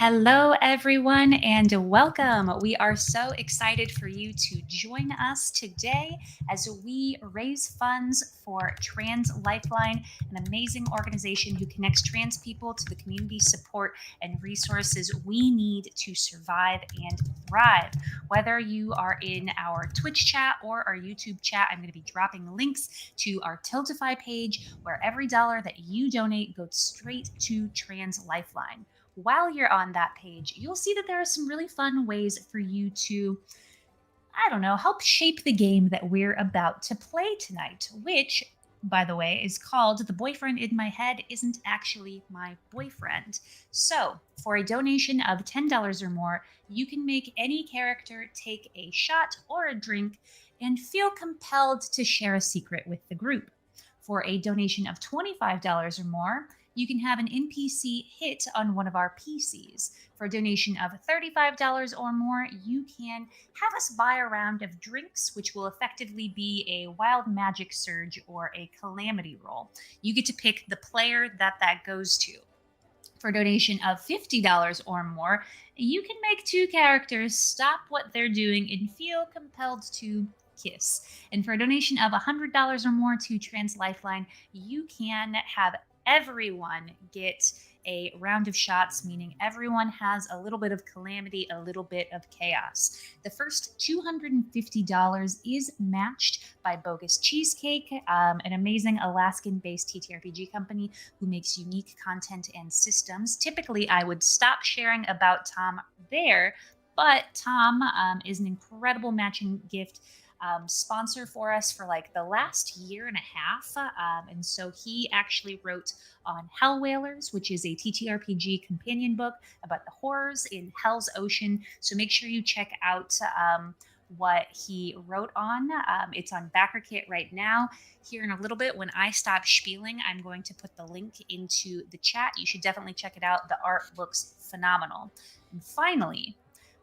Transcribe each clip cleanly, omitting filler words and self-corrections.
Hello, everyone, and welcome. We are so excited for you to join us today as we raise funds for Trans Lifeline, an amazing organization who connects trans people to the community support and resources we need to survive and thrive. Whether you are in our Twitch chat or our YouTube chat, I'm going to be dropping links to our Tiltify page where every dollar that you donate goes straight to Trans Lifeline. While you're on that page, you'll see that there are some really fun ways for you to, I don't know, help shape the game that we're about to play tonight, which, by the way, is called The Boyfriend in My Head Isn't Actually My Boyfriend. So, for a donation of $10 or more, you can make any character take a shot or a drink and feel compelled to share a secret with the group. For a donation of $25 or more, you can have an NPC hit on one of our PCs. For a donation of $35 or more, you can have us buy a round of drinks, which will effectively be a wild magic surge or a calamity roll. You get to pick the player that goes to. For a donation of $50 or more, you can make two characters stop what they're doing and feel compelled to kiss. And for a donation of $100 or more to Trans Lifeline, you can have everyone get a round of shots, meaning everyone has a little bit of calamity, a little bit of chaos. The first $250 is matched by Bogus Cheesecake, an amazing Alaskan based TTRPG company who makes unique content and systems. Typically, I would stop sharing about Tom there, but Tom is an incredible matching gift sponsor for us for like the last year and a half. And so he actually wrote on Hell Whalers, which is a TTRPG companion book about the horrors in Hell's Ocean. So make sure you check out what he wrote on. It's on BackerKit right now. Here in a little bit, when I stop spieling, I'm going to put the link into the chat. You should definitely check it out. The art looks phenomenal. And finally,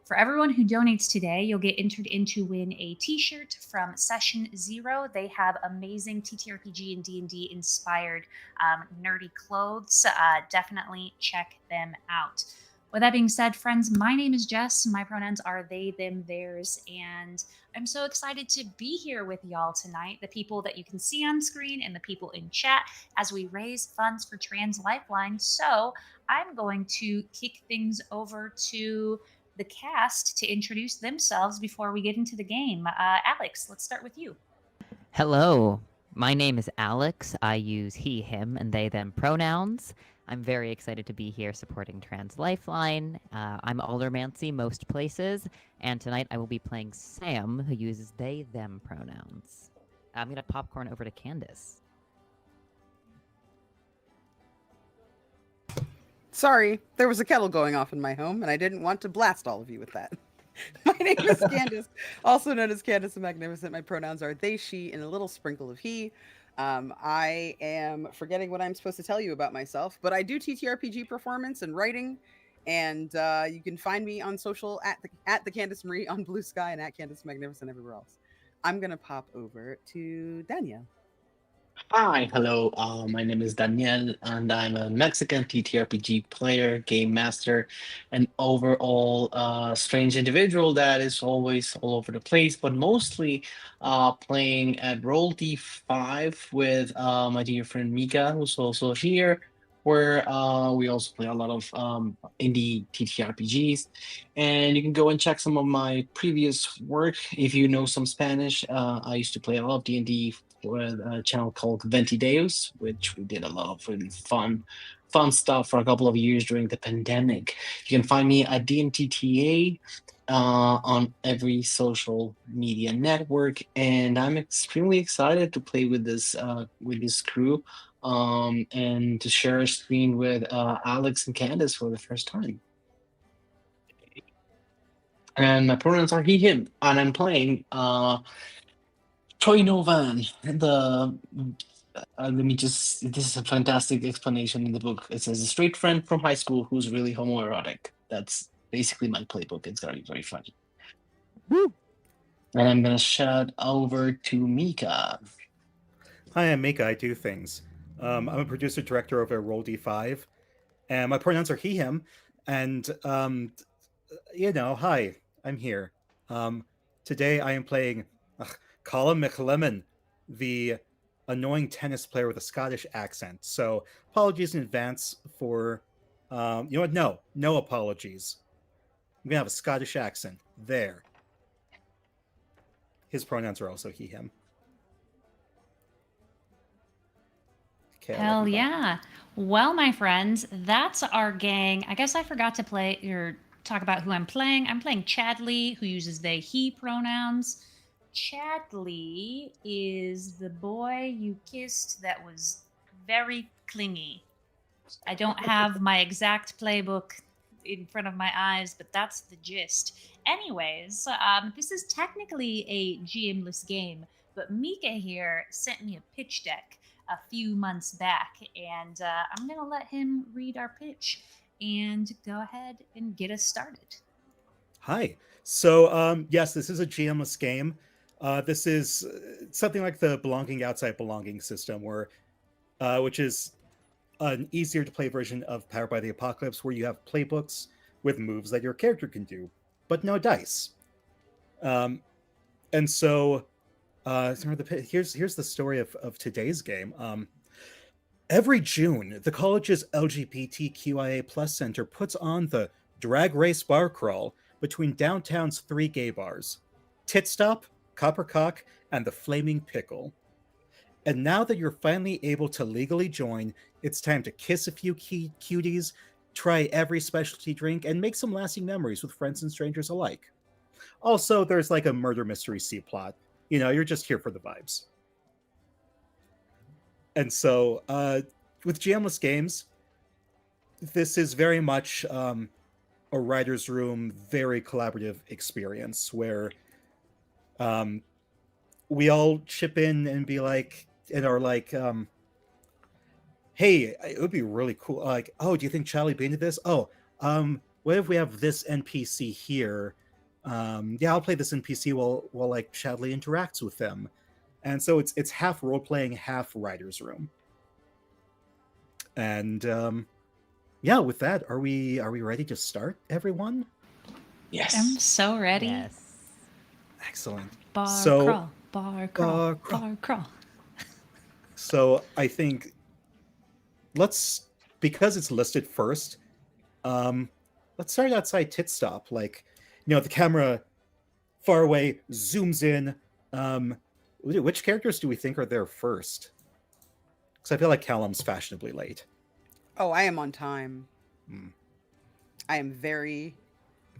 for everyone who donates today, you'll get entered in to win a t-shirt from Session Zero. They have amazing TTRPG and D&D inspired nerdy clothes. Definitely check them out. With that being said, friends, my name is Jess. My pronouns are they, them, theirs, and I'm so excited to be here with y'all tonight, the people that you can see on screen and the people in chat as we raise funds for Trans Lifeline. So I'm going to kick things over to the cast to introduce themselves before we get into the game. Alex, let's start with you. Hello, my name is Alex. I use he, him, and they, them pronouns. I'm very excited to be here supporting Trans Lifeline. I'm Aldermancy most places, and tonight I will be playing Sam, who uses they, them pronouns. I'm gonna popcorn over to Candace. Sorry, there was a kettle going off in my home, and I didn't want to blast all of you with that. My name is Candace, also known as Candace the Magnificent. My pronouns are they, she, and a little sprinkle of he. I am forgetting what I'm supposed to tell you about myself, but I do TTRPG performance and writing, and you can find me on social at the Candace Marie on Blue Sky and at Candace Magnificent everywhere else. I'm gonna pop over to Danielle. Hi, hello. My name is Daniel, and I'm a Mexican TTRPG player, game master, and overall strange individual that is always all over the place, but mostly playing at Roll D5 with my dear friend Mika, who's also here, where we also play a lot of indie TTRPGs. And you can go and check some of my previous work if you know some Spanish. I used to play a lot of D&D with a channel called Ventideus, which we did a lot of really fun stuff for a couple of years during the pandemic. You can find me at DMTTA on every social media network, and I'm extremely excited to play with this crew and to share a screen with Alex and Candace for the first time. And my pronouns are he, him, and I'm playing Troy Novan, let me just, this is a fantastic explanation in the book. It says a straight friend from high school who's really homoerotic. That's basically my playbook. It's very, very funny. Woo! And I'm going to shout over to Mika. Hi, I'm Mika. I do things. I'm a producer director over at Roll D5, and my pronouns are he, him. And hi, I'm here. Today I am playing Colin McLemmon, the annoying tennis player with a Scottish accent. So apologies in advance for, you know what? No apologies. I'm gonna have a Scottish accent there. His pronouns are also he, him. Okay, I'll let Hell you go. yeah. Well, my friends, that's our gang. I guess I forgot to play or talk about who I'm playing. I'm playing Chadley, who uses they, he pronouns. Chadley is the boy you kissed that was very clingy. I don't have my exact playbook in front of my eyes, but that's the gist. Anyways, this is technically a GM-less game, but Mika here sent me a pitch deck a few months back, and I'm going to let him read our pitch and go ahead and get us started. Hi. So, yes, this is a GM-less game. This is something like the belonging outside belonging system, which is an easier to play version of Powered by the Apocalypse, where you have playbooks with moves that your character can do, but no dice. And so, here's the story of today's game. Every June, the college's LGBTQIA plus center puts on the drag race bar crawl between downtown's 3 gay bars: Tit Stop, Coppercock, and the Flaming Pickle. And now that you're finally able to legally join, it's time to kiss a few cuties, try every specialty drink, and make some lasting memories with friends and strangers alike. Also, there's like a murder mystery C plot. You're just here for the vibes. And so, with GM-less games, this is very much a writer's room, very collaborative experience where we all chip in and be like, and are like, hey, it would be really cool. Like, oh, do you think Charlie be into this? Oh, what if we have this NPC here? Yeah, I'll play this NPC while like Chadley interacts with them. And so it's half role playing, half writer's room. And yeah, with that, are we ready to start, everyone? Yes. I'm so ready. Yes. Excellent. Bar So- crawl, bar crawl, Bar crawl. bar crawl. So I think because it's listed first, let's start outside Tit Stop. Like, the camera far away zooms in. Which characters do we think are there first? Because I feel like Callum's fashionably late. Oh, I am on time. Hmm. I am very,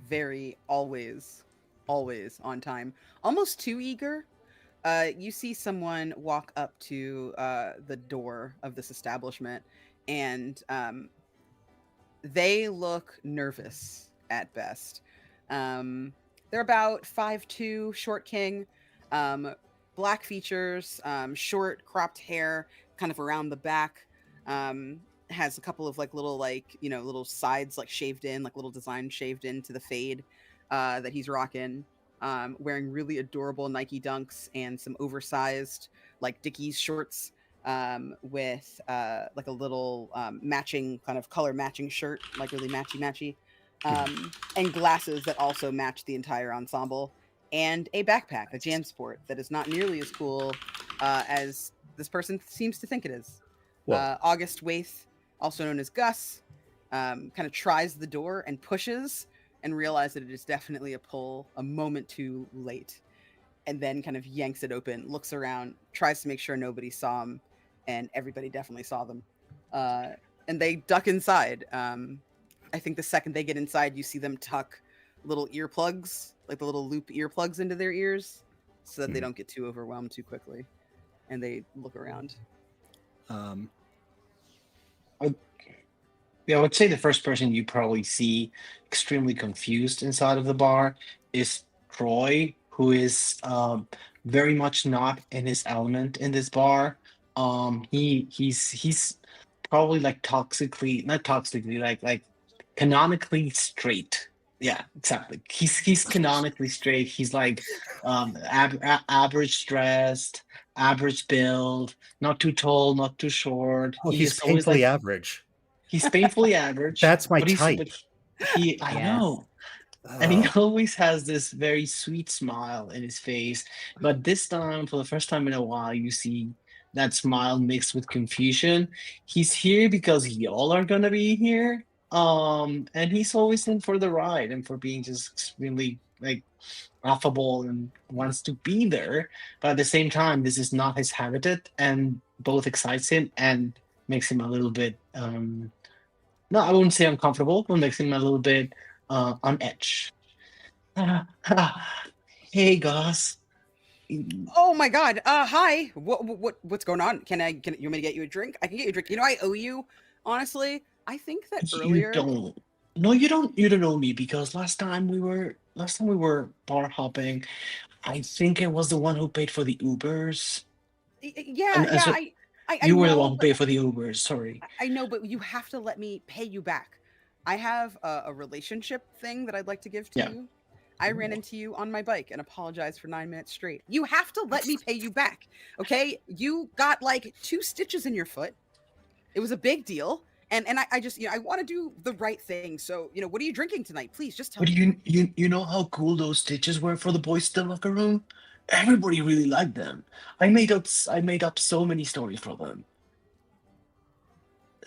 very always on time. Almost too eager. You see someone walk up to the door of this establishment, and they look nervous at best. They're about 5'2", short king, black features, short cropped hair, kind of around the back. Has a couple of little sides shaved in, like little design shaved into the fade that he's rocking. Wearing really adorable Nike Dunks and some oversized Dickies shorts with a little matching kind of color matching shirt, like really matchy, and glasses that also match the entire ensemble, and a backpack, a JanSport, that is not nearly as cool as this person seems to think it is. Well, August Waith, also known as Gus, kind of tries the door and pushes and realizes that it is definitely a moment too late, and then kind of yanks it open, looks around, tries to make sure nobody saw him, and everybody definitely saw them. And they duck inside. I think the second they get inside, you see them tuck little earplugs, like the little loop earplugs into their ears, so that they don't get too overwhelmed too quickly. And they look around. Yeah, I would say the first person you probably see extremely confused inside of the bar is Troy, who is very much not in his element in this bar. He's probably not toxically, like canonically straight. Yeah, exactly. He's canonically straight. He's like average dressed, average build, not too tall, not too short. oh, He he's is always painfully average. He's painfully average. That's my but he's type. but I Yes. know. And he Ugh. always has this very sweet smile in his face. But this time, for the first time in a while, you see that smile mixed with confusion. He's here because y'all are gonna be here. And he's always in for the ride and for being just extremely like affable and wants to be there. But at the same time, this is not his habitat, and both excites him and makes him a little bit no, I wouldn't say uncomfortable, but makes him a little bit on edge. Hey, Goss. Oh my God. Hi. What's going on? Can you want me to get you a drink? I can get you a drink. You know, I owe you. Honestly, I think that You earlier. don't. No, you don't. You don't know me because last time we were bar hopping. I think I was the one who paid for the Ubers, Yeah, and yeah. so I you were the one know, who but paid for the Ubers. Sorry. I know, but you have to let me pay you back. I have a relationship thing that I'd like to give to Yeah. you. I ran into you on my bike and apologized for 9 minutes straight. You have to let me pay you back. Okay? You got like 2 stitches in your foot. It was a big deal. And I just, I want to do the right thing. So, what are you drinking tonight? Please just tell But me. you know how cool those stitches were for the boys in the locker room? Everybody really liked them. I made up so many stories for them.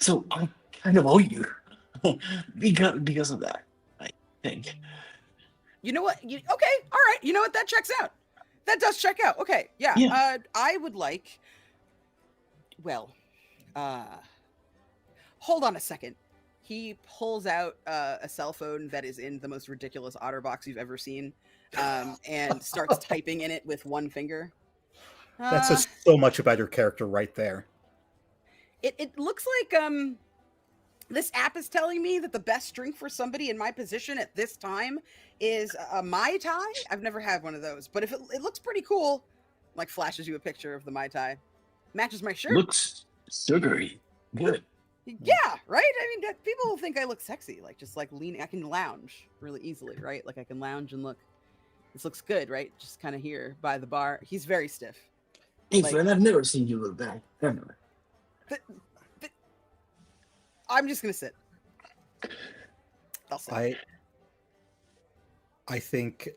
So I kind of owe you because of that, I think. You know what? Okay, all right. You know what? That checks out. That does check out. Okay, yeah. Yeah. I would like. Well, uh, hold on a second. He pulls out a cell phone that is in the most ridiculous OtterBox you've ever seen, and starts typing in it with one finger. That Uh, says so much about your character right there. it looks like this app is telling me that the best drink for somebody in my position at this time is a Mai Tai. I've never had one of those, but if it looks pretty cool, like flashes you a picture of the Mai Tai. Matches my shirt. Looks sugary. Good. Yeah, right? I mean, people will think I look sexy, like just like leaning. I can lounge really easily, right? Like I can lounge and look. This looks good, right? Just kind of here by the bar. He's very stiff. Hey, Like, friend, I've never seen you look bad. Ever. th- I'm just gonna sit. I'll sit. I think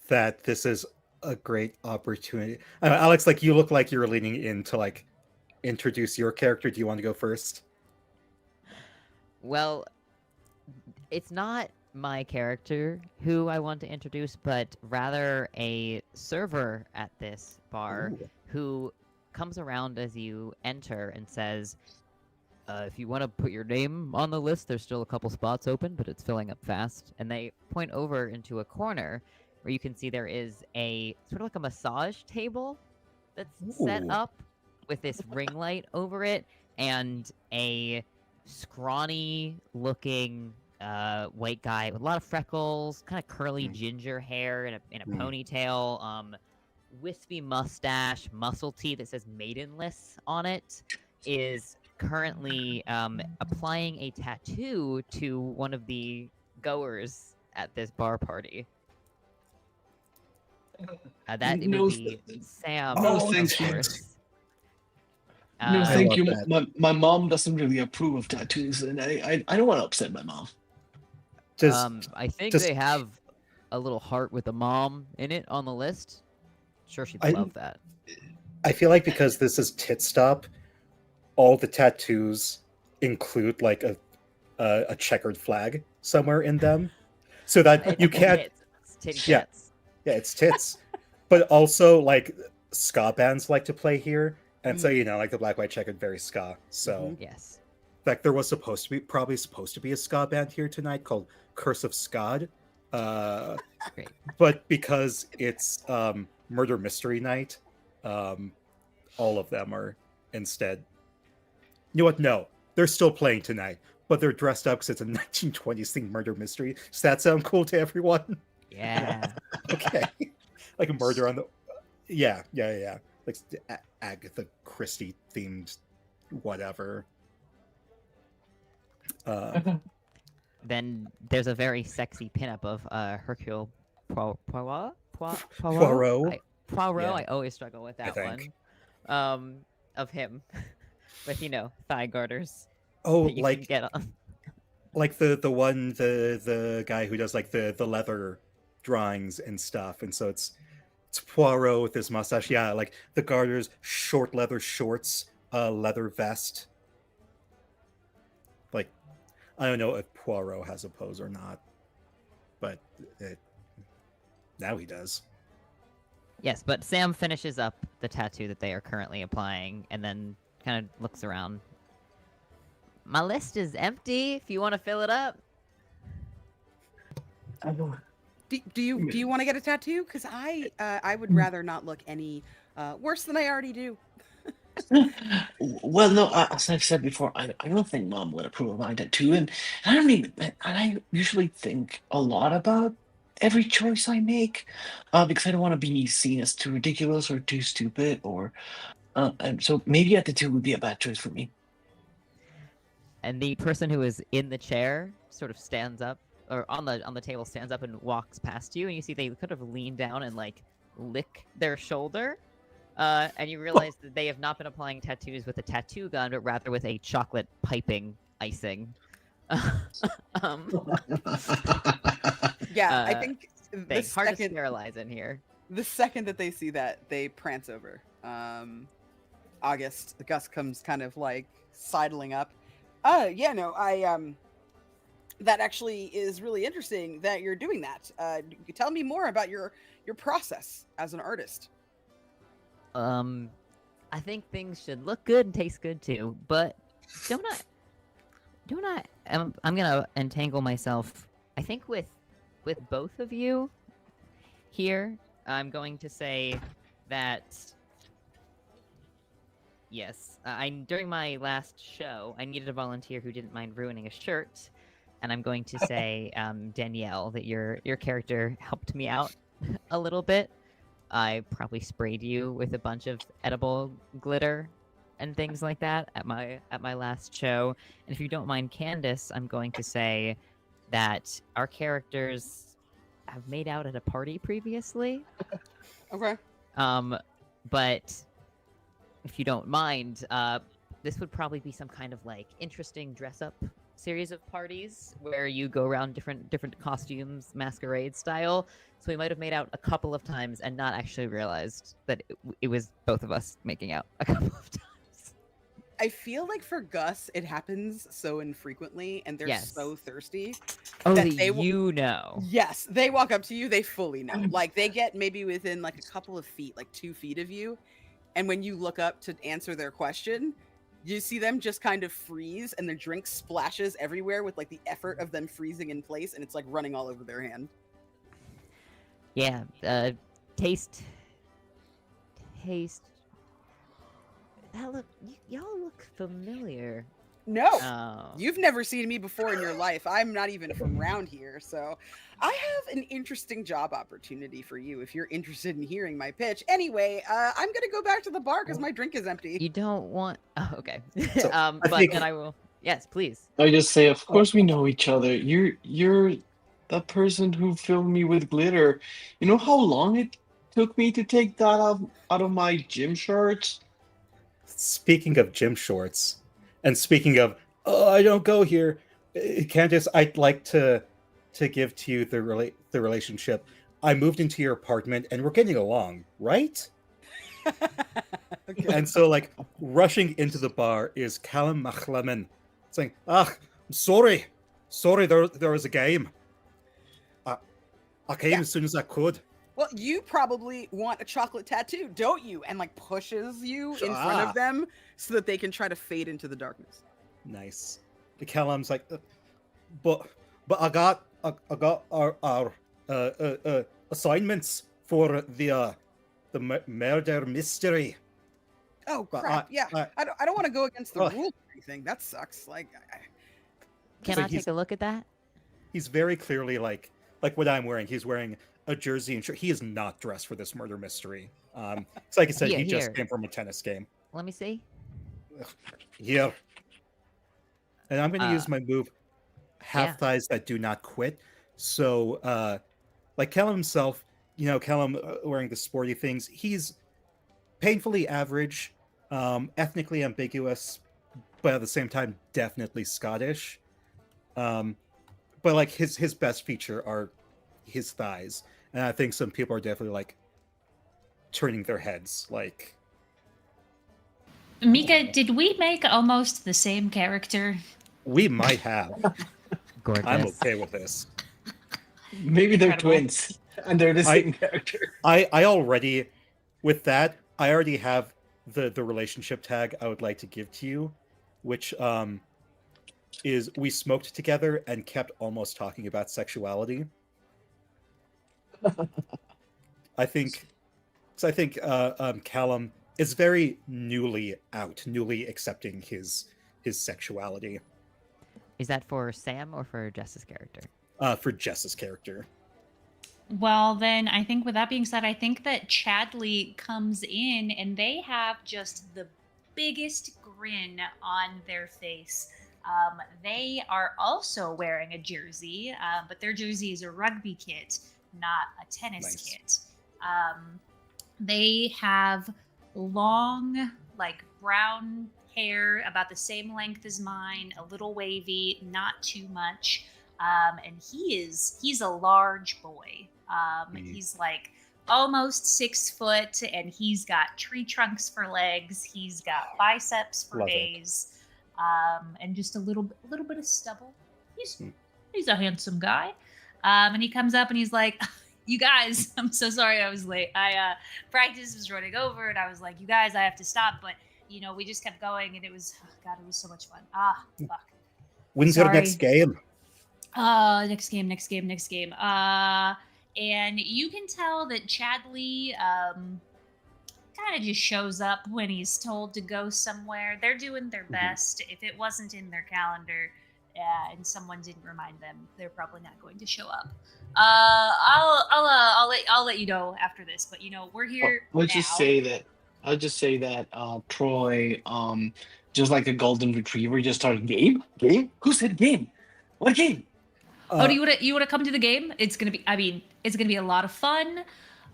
that this is a great opportunity. Alex, like you look like you're leaning in to like introduce your character. Do you want to go first? Well, it's not my character who I want to introduce, but rather a server at this bar Ooh. who comes around as you enter and says, if you want to put your name on the list, there's still a couple spots open, but it's filling up fast. And they point over into a corner where you can see there is a sort of like a massage table that's set Ooh. up with this ring light over it and a scrawny looking white guy with a lot of freckles, kind of curly ginger hair in a ponytail, wispy mustache, muscle tee that says maidenless on it, is currently applying a tattoo to one of the goers at this bar party. That it No, would be Sam, no, of thank you. course. No, Uh, I thank love you. that. My mom doesn't really approve of tattoos, and I don't want to upset my mom. I think does- they have a little heart with a mom in it on the list. Sure, she'd I- love that. I feel like because this is Tit Stop, all the tattoos include like a checkered flag somewhere in them, so that It's you can't. tits. It's titty Yeah. tits. Yeah, it's tits, but also like ska bands like to play here, and so like the black white checkered very ska. So Yes. in fact, there was probably supposed to be a ska band here tonight called Curse of Scad, Great. but because it's murder mystery night, all of them are instead. You know what? No, they're still playing tonight, but they're dressed up because it's a 1920s themed murder mystery. Does that sound cool to everyone? Yeah. Okay, like a murder on the. Yeah. Like Agatha Christie themed, whatever. Then there's a very sexy pinup of Hercule Poirot. Poirot. Poirot. Yeah. I always struggle with that think. one. Of him with thigh garters. Oh, that you can like get on. like the guy who does like the leather drawings and stuff, and so it's Poirot with his mustache. Yeah, like the garters, short leather shorts, leather vest. Like I don't know if Poirot has a pose or not, but it, now he does. Yes, but Sam finishes up the tattoo that they are currently applying and then kind of looks around. My list is empty if you want to fill it up. Do you want to get a tattoo? Because I would rather not look any worse than I already do. Well, no, as I've said before, I don't think Mom would approve of my tattoo, and I don't even, and I usually think a lot about every choice I make, because I don't want to be seen as too ridiculous or too stupid, or, and so maybe a tattoo would be a bad choice for me. And the person who is in the chair sort of stands up, or on the table stands up and walks past you, and you see they kind of lean down and like lick their shoulder. And you realize that they have not been applying tattoos with a tattoo gun, but rather with a chocolate piping icing. Yeah, I think Hard to sterilize in here. the second that they see that, they prance over. Gus comes kind of like sidling up. Yeah, no, that actually is really interesting that you're doing that. Tell me more about your process as an artist. I think things should look good and taste good too, but don't I? I'm gonna entangle myself. I think with both of you here, I'm going to say that yes, during my last show, I needed a volunteer who didn't mind ruining a shirt, and I'm going to say Danielle that your character helped me out a little bit. I probably sprayed you with a bunch of edible glitter and things like that at my last show. And if you don't mind, Candace, I'm going to say that our characters have made out at a party previously. Okay. But if you don't mind, this would probably be some kind of like interesting dress up series of parties where you go around different costumes, masquerade style. So we might have made out a couple of times and not actually realized that it was both of us making out a couple of times. I feel like for Gus, it happens so infrequently, and they're Yes. so thirsty. Oh, that that they you know. Yes, they walk up to you. They fully know. Like they get maybe within like a couple of feet, like 2 feet of you, and when you look up to answer their question, you see them just kind of freeze, and their drink splashes everywhere with like the effort of them freezing in place, and it's like running all over their hand. Yeah, taste. That y'all look familiar. No, Oh. you've never seen me before in your life. I'm not even from around here, so I have an interesting job opportunity for you if you're interested in hearing my pitch. Anyway, I'm gonna go back to the bar because my drink is empty. You don't want. Oh, okay. So, But think- then I will. Yes, please. I just say, of course we know each other. You're that person who filled me with glitter. You know how long it took me to take that out of my gym shorts? Speaking of gym shorts, and speaking of, oh, I don't go here, Candace, I'd like to give to you the relationship. I moved into your apartment, and we're getting along, right? Okay. And so, like, rushing into the bar is Callum Machleman, saying, "Ah, I'm sorry, there was a game. I came Yeah. as soon as I could." Well, you probably want a chocolate tattoo, don't you? And like pushes you in front of them so that they can try to fade into the darkness. Nice. The Callum's like, but I got our assignments for the murder mystery. Oh But crap! Yeah, I don't want to go against the Oh. rules or anything. That sucks. Like, Can So I take a look at that? He's very clearly like what I'm wearing. He's wearing a jersey and shirt. He is not dressed for this murder mystery. It's like I said, Here, he just here. came from a tennis game. Let me see. Here. And I'm going to use my move, half yeah. thighs that do not quit. So, like Callum himself, Callum wearing the sporty things, he's painfully average, ethnically ambiguous, but at the same time, definitely Scottish. But like his best feature are his thighs, and I think some people are definitely like turning their heads. Like Mika, did we make almost the same character? we might have. I'm Gorgeous. okay with this. Maybe they're Incredible. twins and they're the I- same character. I already with that I already have the relationship tag I would like to give to you, which is we smoked together and kept almost talking about sexuality. I think Callum is very newly accepting his sexuality. Is that for Sam or for Jess's character? For Jess's character. Well, then I think with that being said, I think that Chadley comes in and they have just the biggest grin on their face. They are also wearing a jersey, but their jersey is a rugby kit, not a tennis Nice. kit. They have long, like brown hair, about the same length as mine, a little wavy, not too much. And he's a large boy. He's like almost 6 foot, and he's got tree trunks for legs. He's got biceps for Love it. days, and just a little bit of stubble. He's a handsome guy. And he comes up and he's like, "You guys, I'm so sorry I was late. I practice was running over, and I was like, you guys, I have to stop, but." We just kept going, and it was, oh God, it was so much fun. Fuck. When's your next Sorry. game? Next game. And you can tell that Chadley kind of just shows up when he's told to go somewhere. They're doing their best. If it wasn't in their calendar and someone didn't remind them, they're probably not going to show up. I'll let you know after this, but we're here. I'll now. just say that Troy, just like a golden retriever, just started game. Who said game? What game? Do you wanna come to the game? It's gonna be a lot of fun.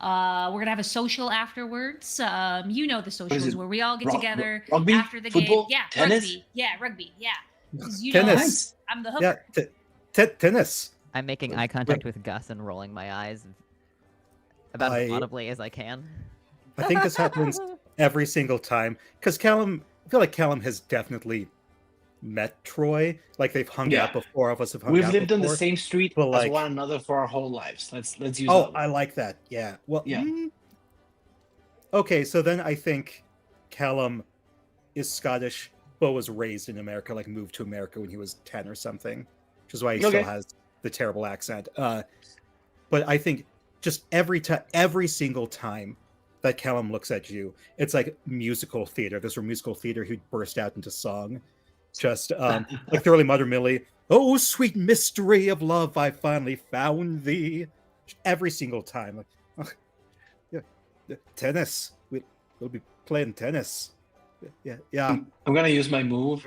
We're gonna have a social afterwards. The socials it? where we all get together Rugby? after the Football? game. Yeah, Tennis? rugby. Yeah, because Tennis. I'm the Yeah, hooker. tennis. I'm making eye contact with Gus and rolling my eyes about as audibly as I can. I think this happens every single time because I feel like Callum has definitely met Troy. Like they've hung out before. Of us have hung We've out lived on the before. same street but, as like- one another for our whole lives. Let's use Oh, that. I like that. Yeah. Well, Yeah. Okay, so then I think Callum is Scottish, but was raised in America, like moved to America when he was 10 or something, which is why he Okay. still has the terrible accent. But I think just every single time that Callum looks at you, it's like musical theater. There's a musical theater who'd burst out into song. Just like Thoroughly Mother Millie. Oh, sweet mystery of love, I finally found thee. Every single time. Like, tennis. We'll be playing tennis. Yeah. I'm gonna use my move,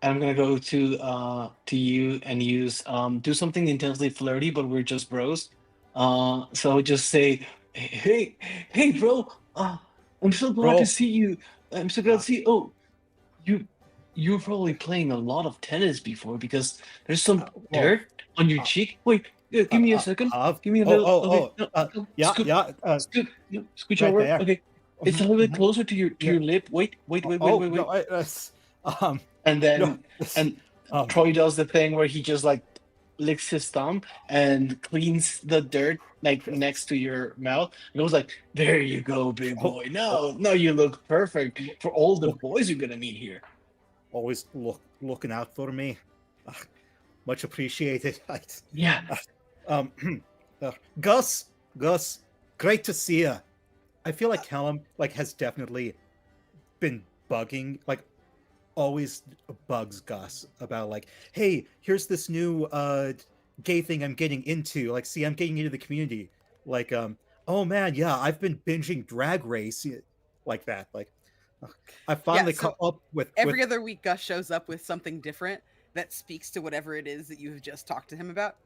and I'm gonna go to you and use do something intensely flirty, but we're just bros. So just say, hey, bro. I'm so glad Bro. to see you. I'm so glad to see. Oh, you're probably playing a lot of tennis before because there's some dirt on your cheek. Wait, give me a second. Give me a little. Scooch right over. there. Okay, it's a little bit closer to your lip. Wait. No, And then no, Troy does the thing where he just like licks his thumb and cleans the dirt like next to your mouth. And it was like, there you go, big boy. No, you look perfect for all the boys you're gonna meet here. always looking out for me. Much appreciated. Yeah. Gus, great to see you. I feel like Callum has definitely been bugging, always bugs Gus about like, hey, here's this new gay thing I'm getting into. Like, see, I'm getting into the community. Like, oh man, yeah, I've been binging Drag Race, like that. Like, I finally so come up with Every other week, Gus shows up with something different that speaks to whatever it is that you've just talked to him about.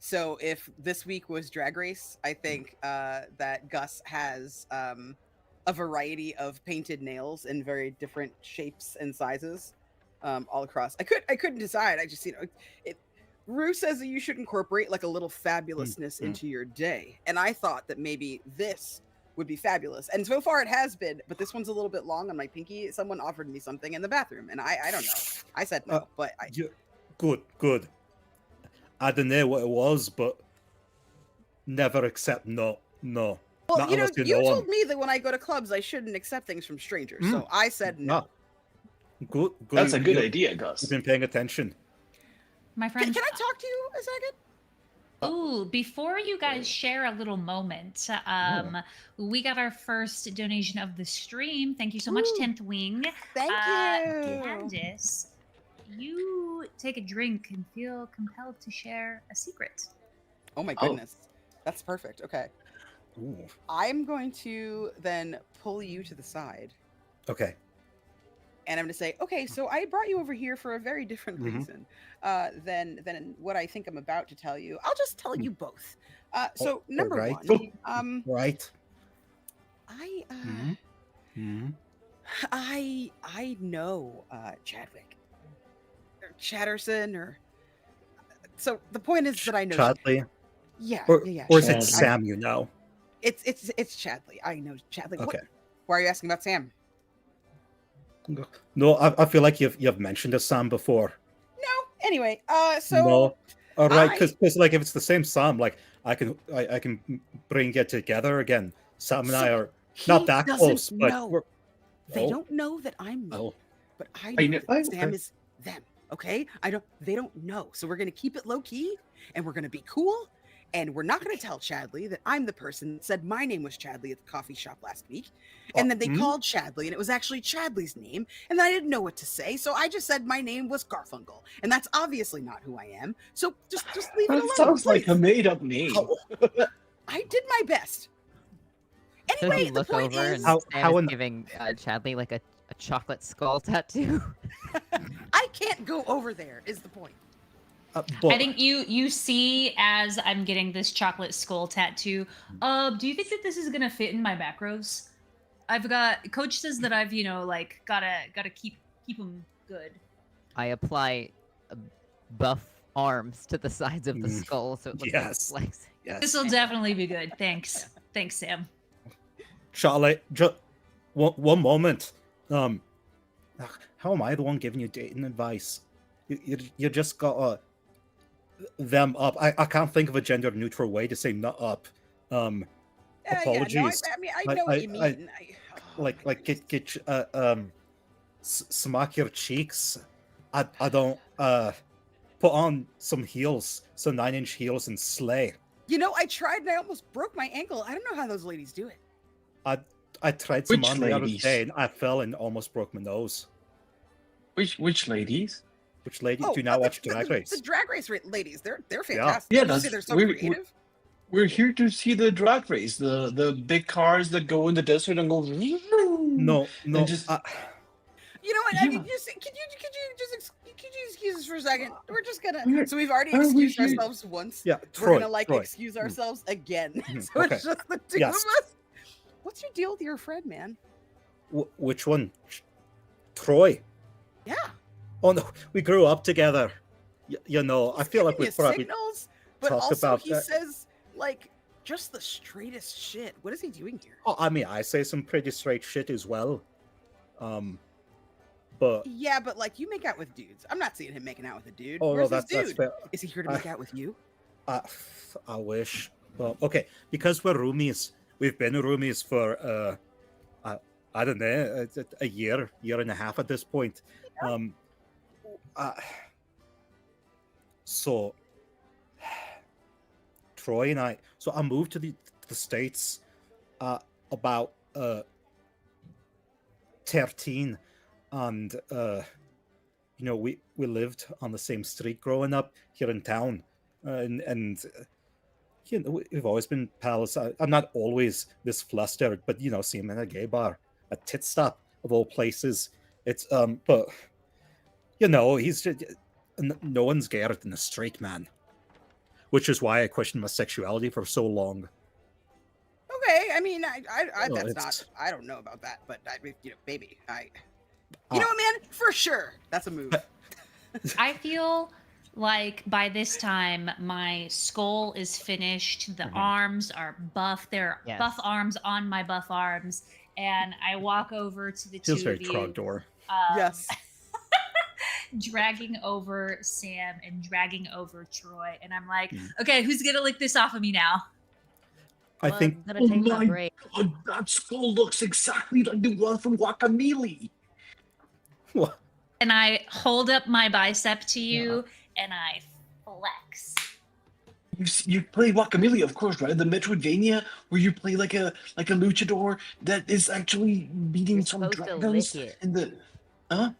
So if this week was Drag Race, I think that Gus has a variety of painted nails in very different shapes and sizes all across. I couldn't decide. I just Rue says that you should incorporate like a little fabulousness into your day. And I thought that maybe this would be fabulous. And so far it has been, but this one's a little bit long on my pinky. Someone offered me something in the bathroom and I don't know. I said no, but I Good. I don't know what it was, but never accept no. well, Not you know, unless you you know 'em. told me that when I go to clubs I shouldn't accept things from strangers. So I said no. Good. That's a good You- idea, Gus. You've been paying attention. My Can friends. I talk to you a second? Ooh, before you guys share a little moment, we got our first donation of the stream. Thank you so much, Woo. 10th Wing. Thank you. Candace, you take a drink and feel compelled to share a secret. Oh my Oh. goodness. That's perfect. Okay. Ooh. I'm going to then pull you to the side. Okay. And I'm going to say, okay, so I brought you over here for a very different Mhm. reason than what I think I'm about to tell you. I'll just tell you both. So number alright. one, Right. I Mhm. I know Chadwick or Chatterson or so the point is that I know Chadley. yeah Or is it Chadley. Sam, you know? it's Chadley. I know Chadley. Okay. Why are you asking about Sam? No, I feel like you've mentioned a Sam before. No. Anyway, so No. All right, I- because like if it's the same Sam, like I can bring it together again. Sam and I So are not he that doesn't close, but know. They Oh. don't know that I'm me, oh, but I I know know- that Sam okay. is them. Okay, they don't know, so we're gonna keep it low key, and we're gonna be cool, and we're not gonna tell Chadley that I'm the person that said my name was Chadley at the coffee shop last week, and then they called Chadley, and it was actually Chadley's name, and I didn't know what to say, so I just said my name was Garfunkel, and that's obviously not who I am. So just leave it That alone. sounds like a please. made-up name. I did my best. So Anyway, you the look point over is, and How- Sam how is in- giving Chadley like a chocolate skull tattoo. I can't go over there. Is the point? but I think you see as I'm getting this chocolate skull tattoo. Do you think that this is gonna fit in my macros? I've got Coach says that I've like gotta keep them good. I apply buff arms to the sides of the Mm. skull so it looks Yes. like legs. yes, This will definitely be good. Thanks, Sam. Charlotte, just one moment. How am I the one giving you dating advice? You just got them up. I can't think of a gender neutral way to say not up. Apologies. I mean, I I- know what I- you I- mean. Oh, my Like goodness. get smack your cheeks. I don't put on some heels, some 9-inch heels and slay. You know, I tried and I almost broke my ankle. I don't know how those ladies do it. I tried some Which on the other ladies? day and I fell and almost broke my nose. Which ladies? Which lady do you now watch Drag Race? The Drag Race ladies, they're fantastic. Yeah, Did you that's say they're so we're- creative. We're here to see the drag race, the big cars that go in the desert and go. No, just- You know what? I mean, Yeah. could you excuse us for a second? We're just gonna. We're- So we've already are we excused here- ourselves once. yeah, We're Troy. gonna like Troy. excuse ourselves again. Mhm, So okay. it's just the two Yes. of us. What's your deal with your friend, man? Which one? Troy. Yeah. Oh no, we grew up together. You know, I He's feel like giving we you probably signals, but talked also about he that. says like just the straightest shit. What is he doing here? Oh, I mean, I say some pretty straight shit as well. But Yeah, but like you make out with dudes. I'm not seeing him making out with a dude. oh Where's no, this that's dude? fair. Is he here to I- make out with you? I wish. Well, okay, because we're roomies. We've been roomies for I don't know, a year and a half at this point. So Troy and I. So I moved to the States about 13, and you know we lived on the same street growing up here in town, and you know we've always been pals. I'm not always this flustered, but you know, see him in a gay bar, a tit stop of all places. It's but you know he's just, no one's gayer than a straight man, which is why I questioned my sexuality for so long. Okay, I mean, I Well, that's it's- not. I don't know about that, but you know, baby, you Ah. know what, man? For sure, that's a move. I feel like by this time my skull is finished, the arms are buff, there are Yes. buff arms on my buff arms, and I walk over to the Feels two very of you, Trogdor. Yes. dragging over Sam and dragging over Troy, and I'm like, Mm. okay, who's gonna lick this off of me now? I Well, think I'm gonna take my break. God, that skull looks exactly like the one from Guacamole. What? And I hold up my bicep to you and I flex. You play Guacamole, of course, right? The Metroidvania where you play like a luchador that is actually beating You're some supposed to dragons lick it. in the. Huh?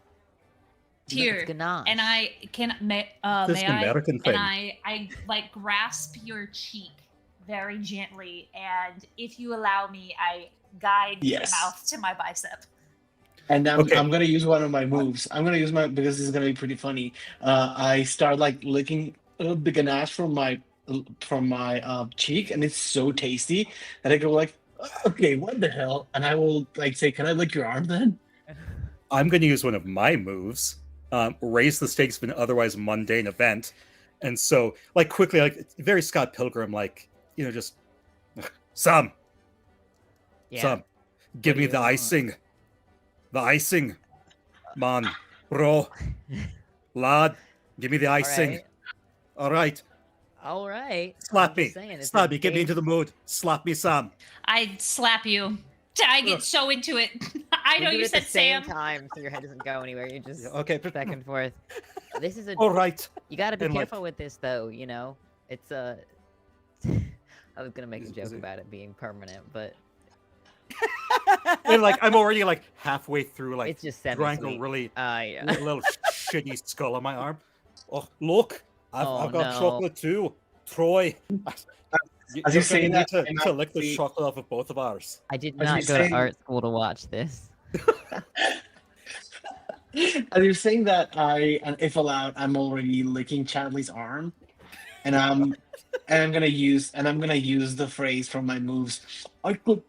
Here, ganache. and I can may This is may an I American thing. and I like grasp your cheek very gently, and if you allow me, I guide Yes. your mouth to my bicep. And Okay. I'm gonna use one of my moves. I'm gonna use because this is gonna be pretty funny. I start like licking the ganache from my cheek, and it's so tasty that I go like, okay, what the hell? And I will like say, can I lick your arm then? I'm going to use one of my moves, raise the stakes of an otherwise mundane event, and so like quickly, like very Scott Pilgrim, like just Sam, Yeah. give What me do the you want? icing, man, bro, lad, give me the icing. All right, All right. slap I'm me, just saying, it's slap a me, get me into the game- mood, slap me, Sam. I slap you. I get so into it. I We know do you it at the said same Sam. time, so your head doesn't go anywhere. You just Yeah, okay, but back and forth. This is a. all right. You got to be And, like- careful with this, though. It's a. I was gonna make a Is joke it- about it being permanent, but And like I'm already like halfway through, like it's just drawing a semi-sweet. really Yeah. a little shitty skull on my arm. Oh, look, I've Oh, got no. chocolate too, Troy. As You're you say gonna that, need I'm to lick the actually- chocolate off of both of ours. I did As not you go to say- art school to watch this. As you're saying that, and if allowed, I'm already licking Chadley's arm, and I'm gonna use the phrase from my moves. I could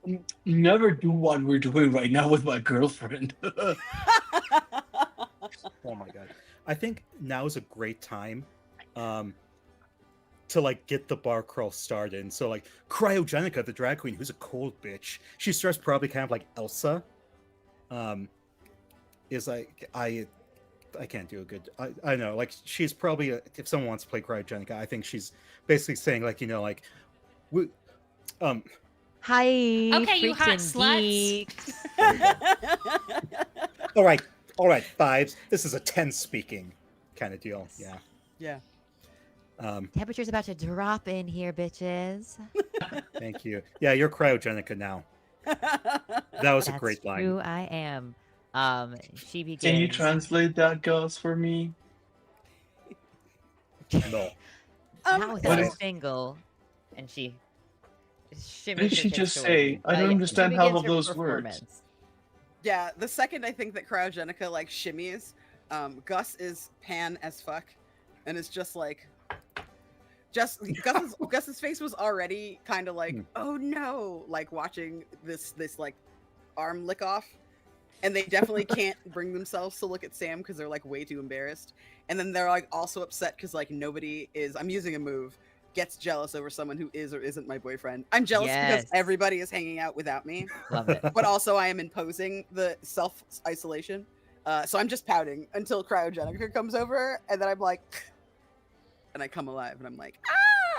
never do what we're doing right now with my girlfriend. Oh my god! I think now is a great time, to like get the bar crawl started. And so like Cryogenica, the drag queen, who's a cold bitch, she starts probably kind of like Elsa. Is like I can't do a good. I know, like she's probably if someone wants to play Cryogenica, I think she's basically saying like like, we, Hi. Okay, you freaks hot and sluts. geeks. all right, vibes. This is a tense speaking kind of deal. Yeah. Yeah. Temperature's about to drop in here, bitches. Thank you. Yeah, you're Cryogenica now. That was a That's great line. true. I am. She begins. Can you translate that, Gus, for me? No. Not without a no. single, and she. What did she just say? I don't she understand half begins of her those words. performance. Yeah, the second I think that Cryogenica like shimmies, Gus is pan as fuck, and it's just like, Gus's face was already kind of like, oh no, like watching this like arm lick off, and they definitely can't bring themselves to look at Sam because they're like way too embarrassed, and then they're like also upset because like nobody is. I'm using a move. Gets jealous over someone who is or isn't my boyfriend. I'm jealous because Yes. everybody is hanging out without me. Love it. But also I am imposing the self-isolation. So I'm just pouting until Cryogenica comes over, and then I'm like, and I come alive, and I'm like,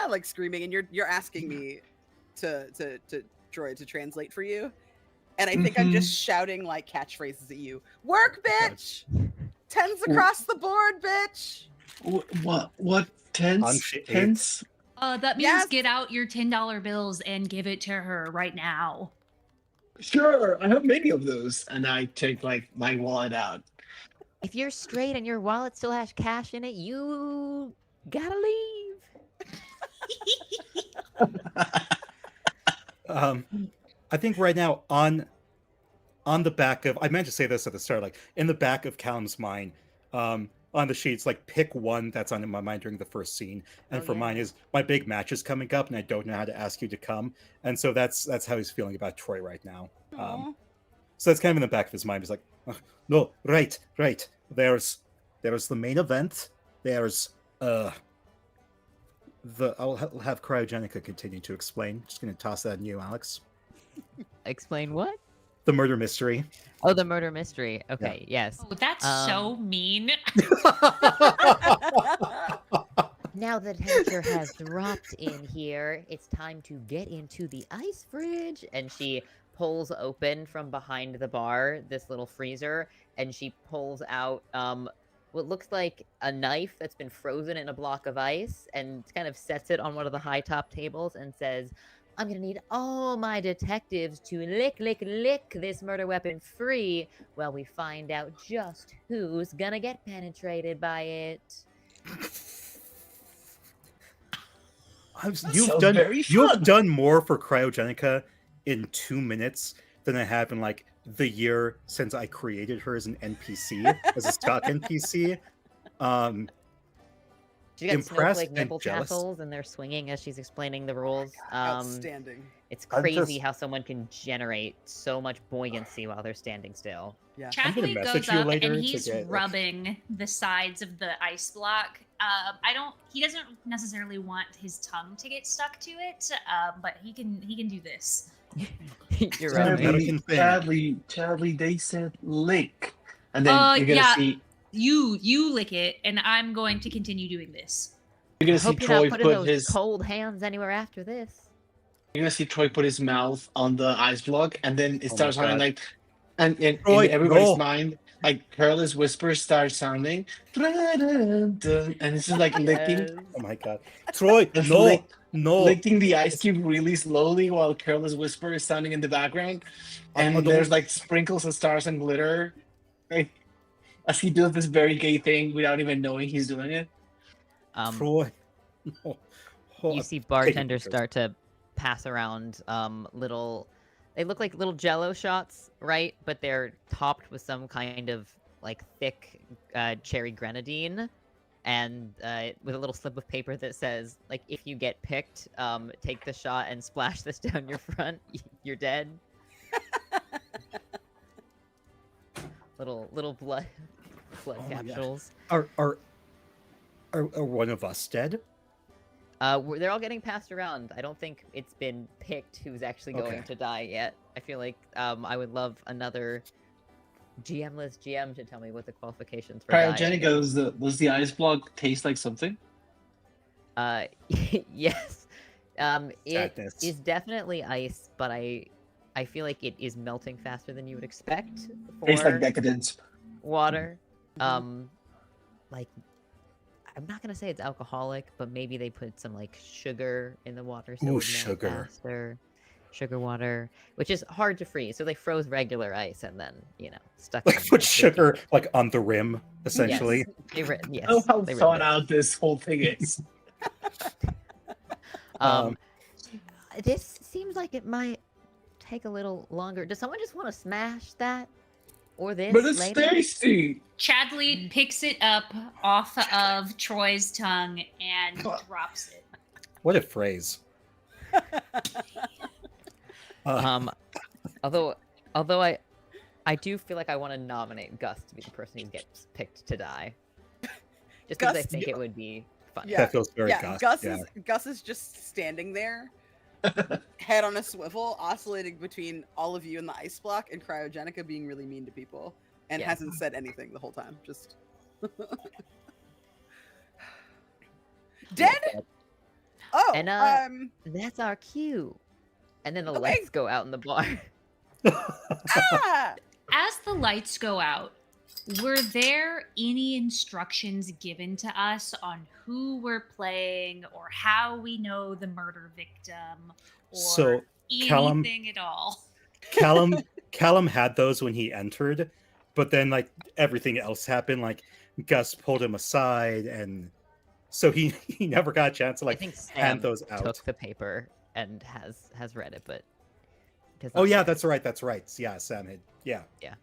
ah, like screaming, and you're asking me to Troy to translate for you, and I think I'm just shouting like catchphrases at you. Work, bitch! Tens across the board, bitch! What tense? Shit, Tense? That means Yes. get out your $10 bills and give it to her right now. Sure, I have many of those, and I take like my wallet out. If you're straight and your wallet still has cash in it, you gotta leave. I think right now on the back of, I meant to say this at the start, like in the back of Callum's mind, on the sheets, like pick one that's on in my mind during the first scene. And Oh, for mine yeah. is my big match is coming up, and I don't know how to ask you to come. And so that's how he's feeling about Troy right now. Aw. So that's kind of in the back of his mind. He's like, "Ugh, no, right. There's the main event. There's Uh, have Cryogenica continue to explain. Just gonna toss that on you, Alex. Explain what? The murder mystery. Oh, the murder mystery. Okay, yes. Oh, that's so mean. Now the temperature has dropped in here, it's time to get into the ice fridge. And she pulls open from behind the bar this little freezer, and she pulls out what looks like a knife that's been frozen in a block of ice, and kind of sets it on one of the high top tables and says, I'm gonna need all my detectives to lick this murder weapon free while we find out just who's gonna get penetrated by it. Very You've fun. done more for Cryogenica in 2 minutes than I have in like the year since I created her as an NPC, as a stock NPC. She got Impressed snowflake and nipple jealous. tassels, and they're swinging as she's explaining the rules. Outstanding. It's I'm crazy just- how someone can generate so much buoyancy while they're standing still. Yeah. I'm gonna Chadley message goes you up later and to he's get, like- rubbing the sides of the ice block. He doesn't necessarily want his tongue to get stuck to it, but he can do this. You're It's an right. American thing. Chadley, they said lick. And then you're gonna yeah. see You lick it, and I'm going to continue doing this. you're gonna see Hope you're not Troy putting put those his cold hands anywhere after this. you're gonna see Troy put his mouth on the ice block, and then it Oh my starts sounding God. like, and in Troy, everybody's no. mind, like careless whispers start sounding, and it's just like licking, Oh my god. Troy, Just no, lick- no. licking the ice cube really slowly while careless whisper is sounding in the background, and don't- there's like sprinkles of stars and glitter, like, as he does this very gay thing without even knowing he's doing it. Troy. No. Oh, You see I'm taking bartenders pictures. start to pass around little. They look like little Jello shots, right? But they're topped with some kind of like thick cherry grenadine, and with a little slip of paper that says, like, if you get picked, take the shot and splash this down your front. You're dead. little blood Oh my God. capsules. Are one of us dead? They're all getting passed around. I don't think it's been picked who's actually going Okay. to die yet. I feel like I would love another GM-less GM to tell me what the qualifications for dying. Cryogenica, does the ice block taste like something? Yes. It Sadness. is definitely ice, but I feel like it is melting faster than you would expect Tastes like for decadence. water. Like, I'm not gonna say it's alcoholic, but maybe they put some like sugar in the water so it Ooh, would melt sugar. faster. Sugar water, which is hard to freeze. So they froze regular ice and then, stuck Like some, put baking- sugar like on the rim, essentially. Yes, Oh, how they thought ruined it. out this whole thing is. This seems like it might take a little longer. Does someone just want to smash that or this But it's later? tasty. Chadley picks it up off of Troy's tongue and drops it. What a phrase. Although I do feel like I want to nominate Gus to be the person who gets picked to die, just because I Gus- think it would be fun. Yeah. That feels very Yeah, Gus. Gus is just standing there, head on a swivel, oscillating between all of you in the ice block and Cryogenica being really mean to people, and Yeah. hasn't said anything the whole time. Just dead. Oh, And, That's our cue. And then the Okay. lights go out in the bar. ah! As the lights go out, were there any instructions given to us on who we're playing or how we know the murder victim or So, Callum- anything at all? Callum had those when he entered, but then like everything else happened. Like Gus pulled him aside, and so he never got a chance to I like think Sam hand those out. took the paper and has read it, but does Oh not yeah, share. that's right. That's right. Yeah, Sam had. Yeah. Yeah.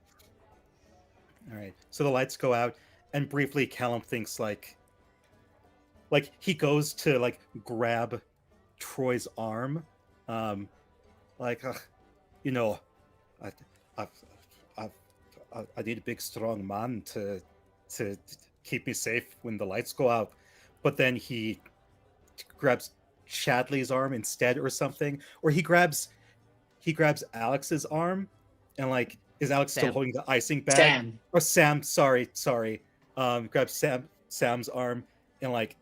All right. So the lights go out, and briefly, Callum thinks like he goes to like grab Troy's arm, like you know, I need a big strong man to keep me safe when the lights go out. but then he grabs Chadley's arm instead or something, or he grabs Alex's arm, and like is Alex still Sam. holding the icing bag? Sam. Or Sam, sorry. Grabs Sam's arm, and like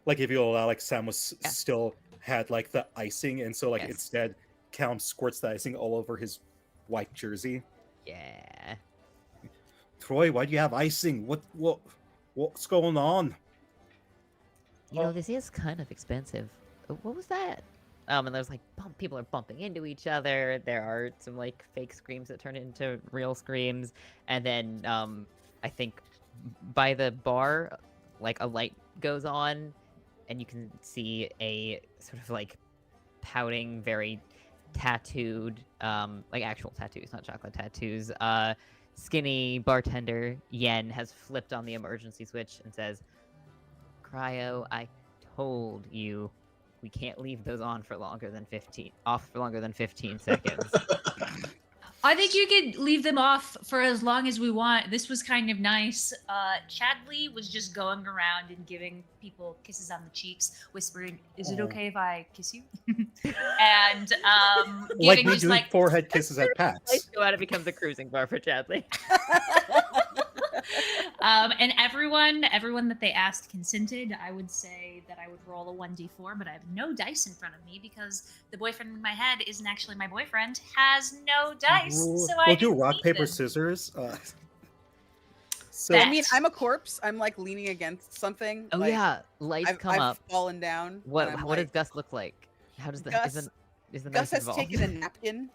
if you allow, like Sam was Yeah. still had like the icing, and so like Yes. instead Callum squirts the icing all over his white jersey. Yeah. Troy, why do you have icing? What's going on? You know, this is kind of expensive. What was that? And there's like people are bumping into each other. There are some like fake screams that turn into real screams, and then I think by the bar, like a light goes on, and you can see a sort of like pouting, very tattooed, like actual tattoos, not chocolate tattoos. Skinny bartender Yen has flipped on the emergency switch and says, "Cryo, I told you we can't leave those on for longer than 15 seconds." I think you could leave them off for as long as we want. This was kind of nice. Chadley was just going around and giving people kisses on the cheeks, whispering, "Is it Oh. okay if I kiss you?" And Like giving we just do like forehead kisses at Like, PAX. so out it becomes a cruising bar for Chadley. and everyone that they asked consented. I would say that I would roll a 1d4, but I have no dice in front of me because the boyfriend in my head isn't actually my boyfriend. Has no dice, so I We'll do didn't rock need paper them. scissors. So Bet. I mean, I'm a corpse. I'm like leaning against something. Oh like, yeah, lights I've come up. fallen down. What and I'm what does like- Gus look like? How does the Gus- is the Gus knife has involved? taken a napkin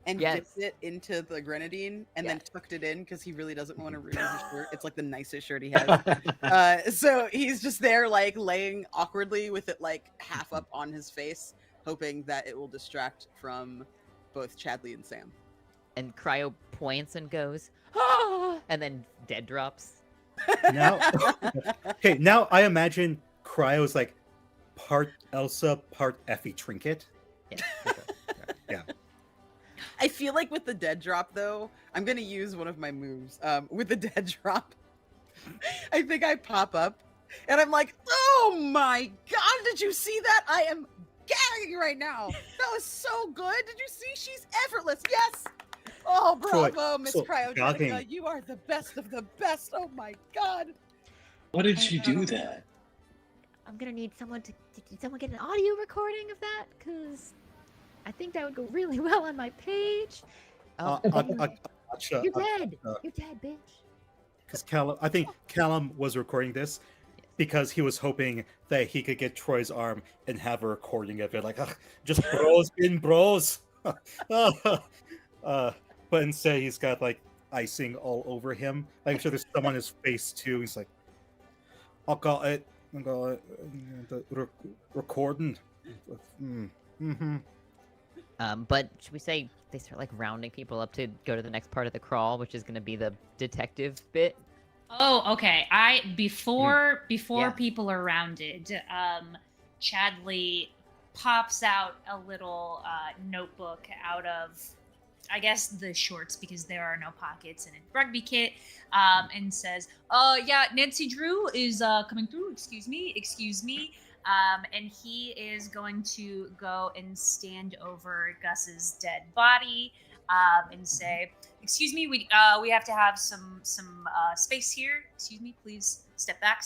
and Yes. dipped it into the grenadine and then Yes. tucked it in because he really doesn't want to ruin his shirt. It's like the nicest shirt he has. So he's just there, like laying awkwardly with it like half up on his face, hoping that it will distract from both Chadley and Sam. And Cryo points and goes, "Ah!" and then dead drops. now, okay, now I imagine Cryo's like part Elsa, part Effie Trinket. Yeah. I feel like with the dead drop, though, I'm gonna use one of my moves. With the dead drop, I think I pop up, and I'm like, "Oh my god! Did you see that? I am gagging right now. That was so good. Did you see? She's effortless. Yes. Oh, Troy, bravo, Miss so Cryogenica. gagging. You are the best of the best. Oh my god. Why did you do that? I'm gonna need someone to did someone get an audio recording of that? Cause I think that would go really well on my page. Oh, you're dead. You're dead, bitch. Because I think Callum was recording this because he was hoping that he could get Troy's arm and have a recording of it, like just bros being bros. But instead, he's got like icing all over him. I'm sure there's some on his face too. He's like, "I got it. I got it. The recording." Mm-hmm. But should we say they start like rounding people up to go to the next part of the crawl, which is gonna be the detective bit? Oh, okay. Before Yeah. people are rounded, Chadley pops out a little notebook out of, I guess, the shorts because there are no pockets in a rugby kit, and says, yeah, Nancy Drew is coming through. Excuse me. And he is going to go and stand over Gus's dead body and say, "Excuse me, we have to have some space here. Excuse me, please step back.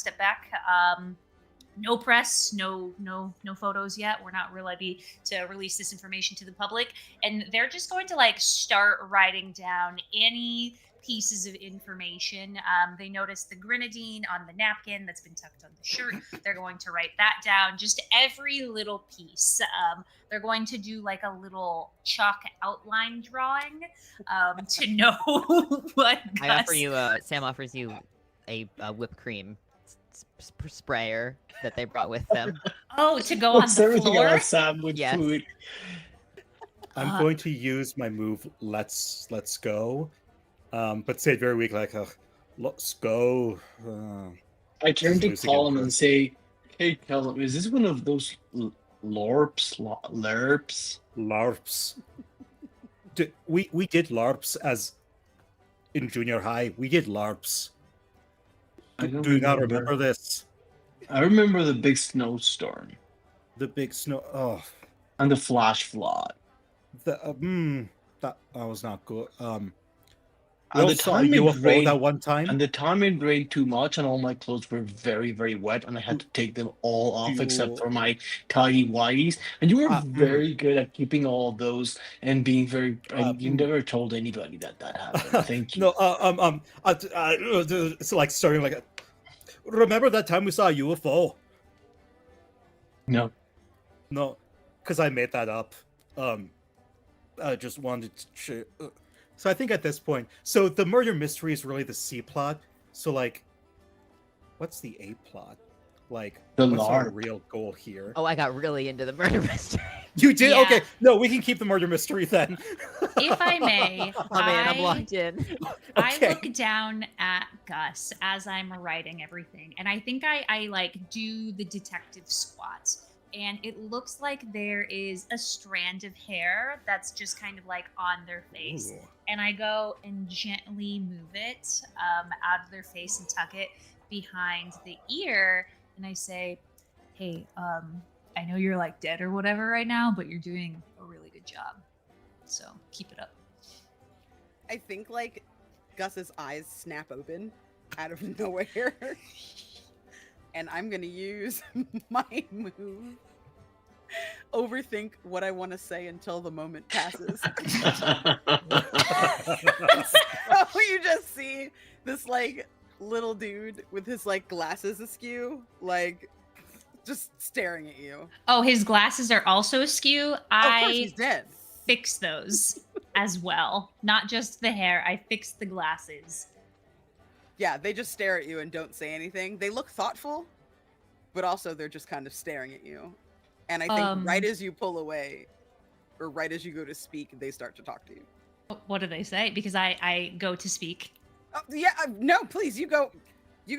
No press, no photos yet. We're not ready to release this information to the public." And they're just going to like start writing down any pieces of information. They notice the grenadine on the napkin that's been tucked on the shirt. They're going to write that down, just every little piece. They're going to do like a little chalk outline drawing to know what I offer you, Sam offers you a whipped cream sprayer that they brought with them. Oh, to go on What's the everything floor? else, Sam, with Yes. food? I'm going to use my move. Let's go, but say it very weak, like let's go. I turn to Losing Callum and interest. say, "Hey, Callum, is this one of those LARPs? LARPs. We did LARPs as in junior high. We did LARPs. I don't Do you not remember. remember this? I remember the big snowstorm The big snow. Oh, and the flash flood. that was not good. We And all the saw a time it UFO that rained, one time. and the time it rained too much, and all my clothes were very, very wet, and I had to take them all off except You, for my tidy whities. And you were uh, mm, very good at keeping all of those and being very. And you mm. never told anybody that that happened. Thank you. No, it's like starting like. Remember that time we saw a UFO? No. No, because I made that up. I just wanted to. So I think at this point, so the murder mystery is really the C plot. So like, what's the A plot? Like, The what's our LARP. real goal here? Oh, I got really into the murder mystery. You did? Yeah. Okay, no, we can keep the murder mystery then. If I may, I'm in. I'm locked in. I Okay. look down at Gus as I'm writing everything, and I think I like do the detective squat. And it looks like there is a strand of hair that's just kind of like on their face. Ooh. And I go and gently move it out of their face and tuck it behind the ear. And I say, hey, I know you're like dead or whatever right now, but you're doing a really good job. So keep it up. I think like Gus's eyes snap open out of nowhere. And I'm gonna use my move. Overthink what I want to say until the moment passes. So you just see this like little dude with his like glasses askew, like just staring at you. Oh, his glasses are also askew. Of course, he's I dead. fix those as well. Not just the hair. I fix the glasses. Yeah, they just stare at you and don't say anything. They look thoughtful, but also they're just kind of staring at you. And I think right as you pull away, or right as you go to speak, they start to talk to you. What do they say? Because I go to speak. Oh, yeah, no, please, you go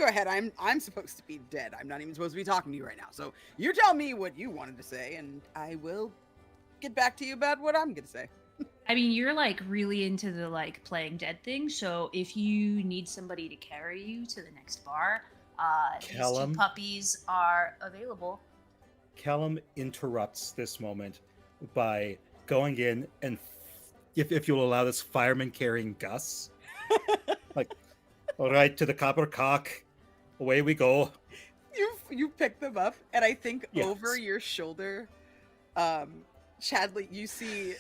ahead. I'm supposed to be dead. I'm not even supposed to be talking to you right now. So you tell me what you wanted to say, and I will get back to you about what I'm gonna say. I mean, you're like really into the like playing dead thing. So if you need somebody to carry you to the next bar, these two Callum? puppies are available. Callum interrupts this moment by going in and, if you'll allow this, fireman carrying Gus. Like, all right, to the copper cock, away we go. You pick them up, and I think Yes. over your shoulder, Chadley, you see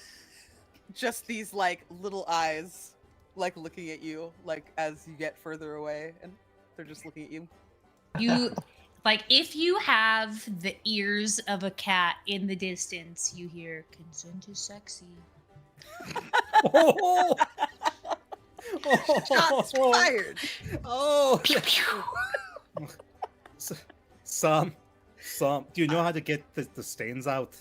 just these like little eyes, like looking at you, like as you get further away, and they're just looking at you. You like if you have the ears of a cat in the distance, you hear consent is sexy. Oh, Shots fired. Oh, Sam, do you know how to get the stains out?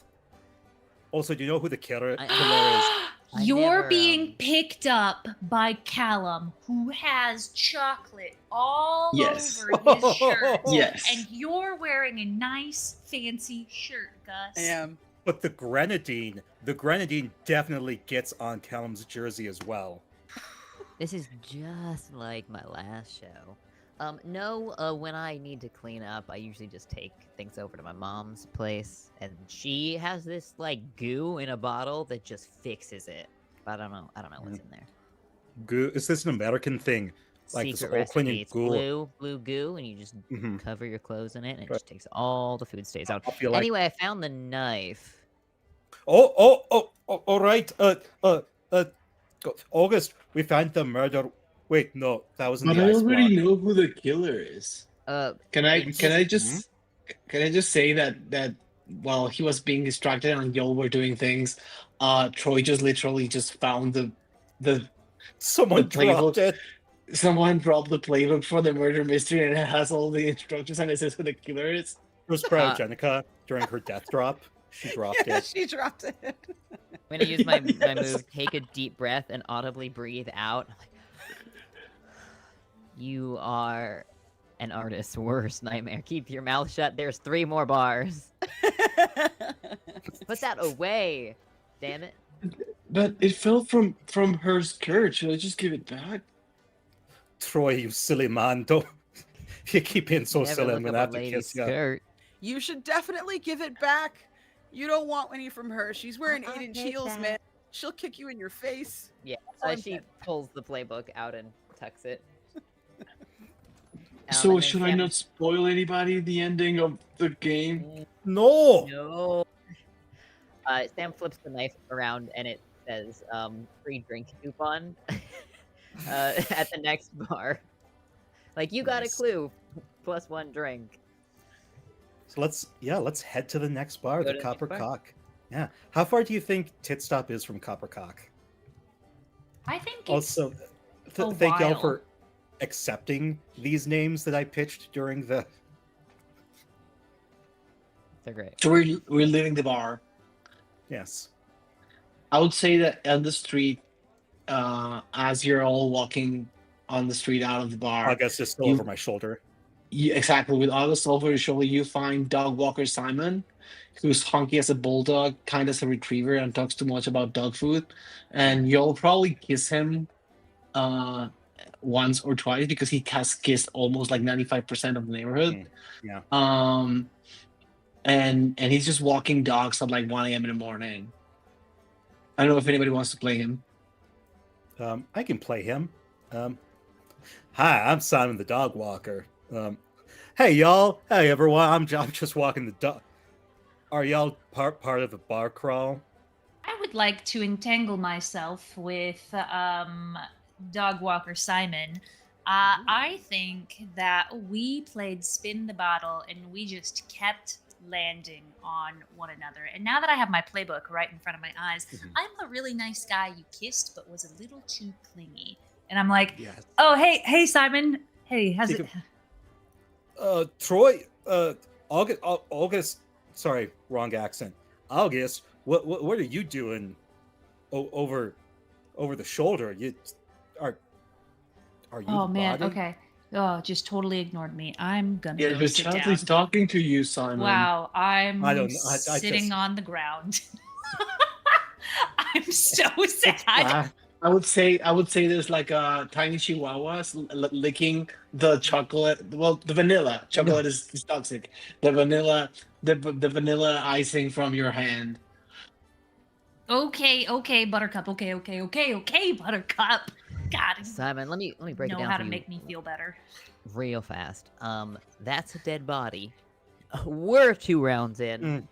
Also, do you know who the killer is? I You're never, being picked up by Callum, who has chocolate all Yes. over his shirt. Yes. And you're wearing a nice, fancy shirt, Gus. I am. But the grenadine definitely gets on Callum's jersey as well. This is just like my last show. No, when I need to clean up, I usually just take things over to my mom's place, and she has this like goo in a bottle that just fixes it. But I don't know what's in there. Goo? Is this an American thing? Like this Secret all cleaning recipe. It's goo? blue goo, and you just Mhm. cover your clothes in it, and it Right. just takes all the food stays out. I feel like. Anyway, I found the knife. All right. August, we found the murder. Wait, no, that was in But the I ice already block. know who the killer is. Can I just say that while he was being distracted and y'all were doing things, Troy just literally just found the Someone the playbook. dropped it. Someone dropped the playbook for the murder mystery and it has all the instructions and it says who the killer is. It was Cryogenica during her death drop. She dropped Yeah, it. she dropped it. I'm gonna use my Yes. move, take a deep breath, and audibly breathe out. I'm like, you are an artist's worst nightmare. Keep your mouth shut. There's 3 more bars. Put that away. Damn it. But it fell from her skirt. Should I just give it back? Troy, you silly man, don't. keep being so Never silly. I'm look gonna up have a to lady's kiss you. skirt. You should definitely give it back. You don't want any from her. She's wearing I'll 8-inch take heels, that. man. She'll kick you in your face. Yeah, So I'm she dead. pulls the playbook out and tucks it. So and then should I Sam- not spoil anybody the ending of the game? No. No. Sam flips the knife around and it says free drink coupon at the next bar. Like, you got a Nice. clue, plus 1 drink. So let's head to the next bar, Go the to the next Copper bar? Cock. Yeah. How far do you think Tit Stop is from Copper Cock? I think it's Also, a thank y'all while. for accepting these names that I pitched during the. They're great. So we're leaving the bar. Yes. I would say that on the street, as you're all walking on the street out of the bar, August is still you- over my shoulder. exactly, with August over your shoulder, you find dog walker Simon, who's hunky as a bulldog, kind as a retriever, and talks too much about dog food. And you'll probably kiss him once or twice because he has kissed almost like 95% of the neighborhood. Yeah. And he's just walking dogs at like 1 a.m. in the morning. I don't know if anybody wants to play him. I can play him. Hi, I'm Simon the Dog Walker. Hey y'all. Hey everyone. I'm just walking the dog. Are y'all part of the bar crawl? I would like to entangle myself with dog walker Simon. I think that we played spin the bottle and we just kept landing on one another. And now that I have my playbook right in front of my eyes, I'm a really nice guy you kissed but was a little too clingy. And I'm like, Yes. oh, hey, Simon. Hey, how's it? Troy. August. Sorry, wrong accent. August. What are you doing? Over the shoulder. Are you? Oh, the man. body? Okay. Oh, just totally ignored me. I'm gonna Yeah, go but sit Chadley's down. talking to you, Simon. Wow, I'm I don't know. I sitting just- on the ground. I'm so sad. I would say there's like a tiny chihuahuas licking the chocolate. Well, the vanilla chocolate is toxic. The vanilla icing from your hand. Okay, Buttercup. Okay, Buttercup. God, Simon, let me break it know down how for to you make me feel better. real fast. That's a dead body. We're 2 rounds in, Mm.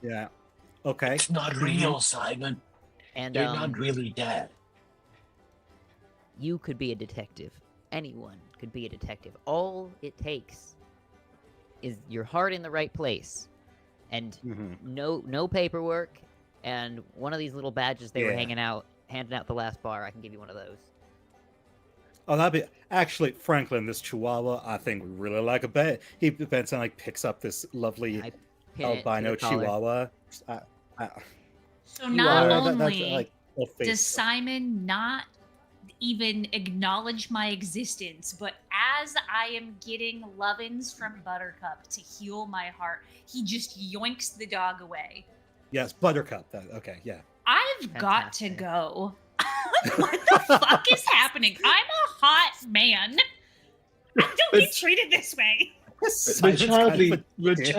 Yeah. Okay. It's not real, Simon. and They're not really dead. you could be a detective. Anyone could be a detective. All it takes is your heart in the right place, and Mhm. no paperwork, and one of these little badges they were Yeah. handing out the last bar. I can give you one of those. Oh, that'd be actually Franklin. This Chihuahua, I think we really like a bet. Benson like picks up this lovely I pin it to the albino collar. Chihuahua. So You not are- that's only like full face. does Simon not even acknowledge my existence, but as I am getting lovin's from Buttercup to heal my heart, he just yoinks the dog away. Yes, Buttercup. Okay, yeah. I've got to Fantastic. go. What the fuck is happening? I'm a hot man. I don't get treated this way. But Simon's kind Chadley, of dick.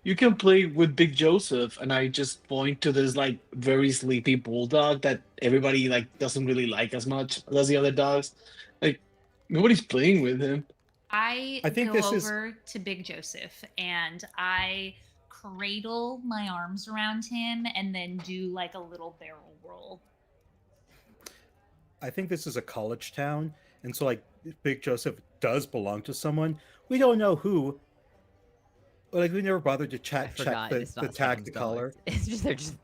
you can play with Big Joseph, and I just point to this like very sleepy bulldog that everybody like doesn't really like as much as the other dogs. Like nobody's playing with him. I think go this is- over to Big Joseph and I cradle my arms around him and then do like a little barrel roll. I think this is a college town, and so like Big Joseph does belong to someone. We don't know who. Like we never bothered to I check forgot. It's the not tag, Simon's the color. dogs. It's just they're just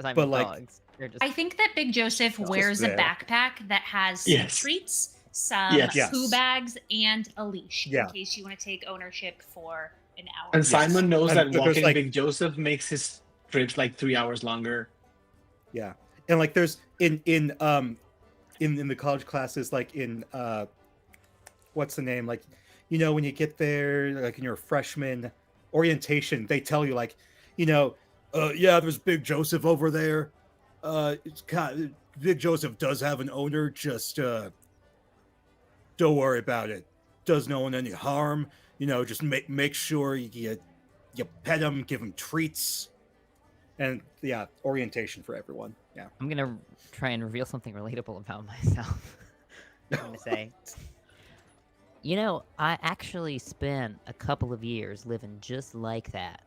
Simon's But, like, dogs. They're just I think that Big Joseph Just wears a there. backpack that has some Yes. treats, some Yes. poo bags, and a leash Yeah. in case you want to take ownership for an hour. And Yes. Simon knows And that there's, walking like- Big Joseph makes his trips like 3 hours longer. Yeah, and like there's in the college classes, like in what's the name? Like, you know, when you get there, like in your freshman orientation, they tell you like, you know, yeah, there's Big Joseph over there. It's Big Joseph does have an owner. Just don't worry about it. does no one any harm. Just make sure you pet him, give him treats, and yeah, orientation for everyone. Yeah. I'm gonna try and reveal something relatable about myself. I'm gonna say, I actually spent a couple of years living just like that.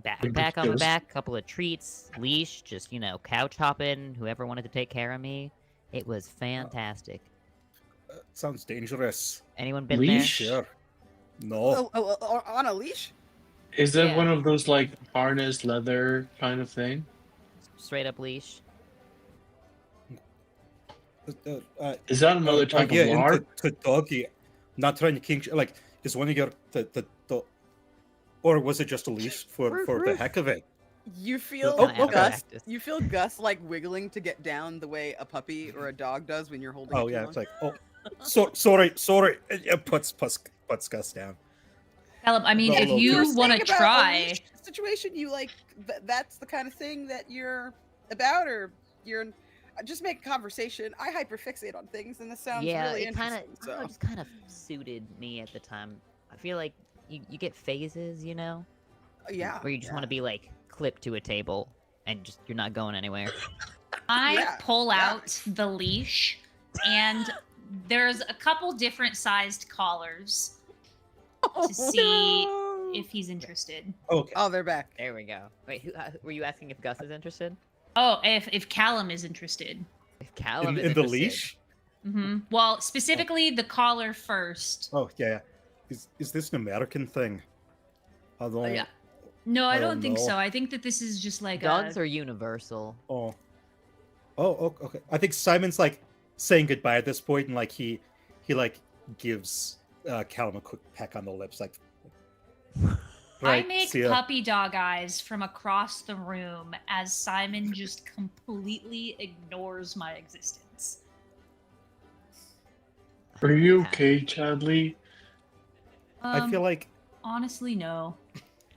Backpack on the back, couple of treats, leash, just couch hopping. Whoever wanted to take care of me, it was fantastic. Sounds dangerous. Anyone been Leash? Sure. No. On a leash? Is that Yeah. one of those like harness leather kind of thing? there? Straight up leash. Is that another type yeah, of into lard? to doggy. Not trying to kink. Like, is one of your or was it just a leash for the heck of it? You feel Kinda out of Gus. practice. You feel Gus like wiggling to get down the way a puppy or a dog does when you're holding. Oh it too yeah, long. it's like, sorry. It puts Gus down. Callum, I mean, Well, if well, You were you want to saying about a try, leash situation, you like that's the kind of thing that you're about, or you're just make conversation. I hyperfixate on things, and this sounds Yeah, really it kind interesting. of just kind of suited me at the time. I feel like you get phases, Yeah, where you just want to be like clipped to a table and just you're not going anywhere. I Yeah, pull yeah. out the leash, and there's a couple different sized collars to see if he's interested. Okay. Oh, they're back. There we go. Wait, were you asking if Gus is interested? Oh, if Callum is interested. If Callum is In the interested. leash? Well, specifically the collar first. Oh yeah. Is this an American thing? I don't. Yeah. No, I I don't don't think know. so. I think that this is just like Dogs a... are universal. Oh, okay. I think Simon's like saying goodbye at this point, and like he like gives Callum a quick peck on the lips, like. I Right, make see ya. puppy dog eyes from across the room as Simon just completely ignores my existence. Are you okay, Chadley? I feel like Honestly, no.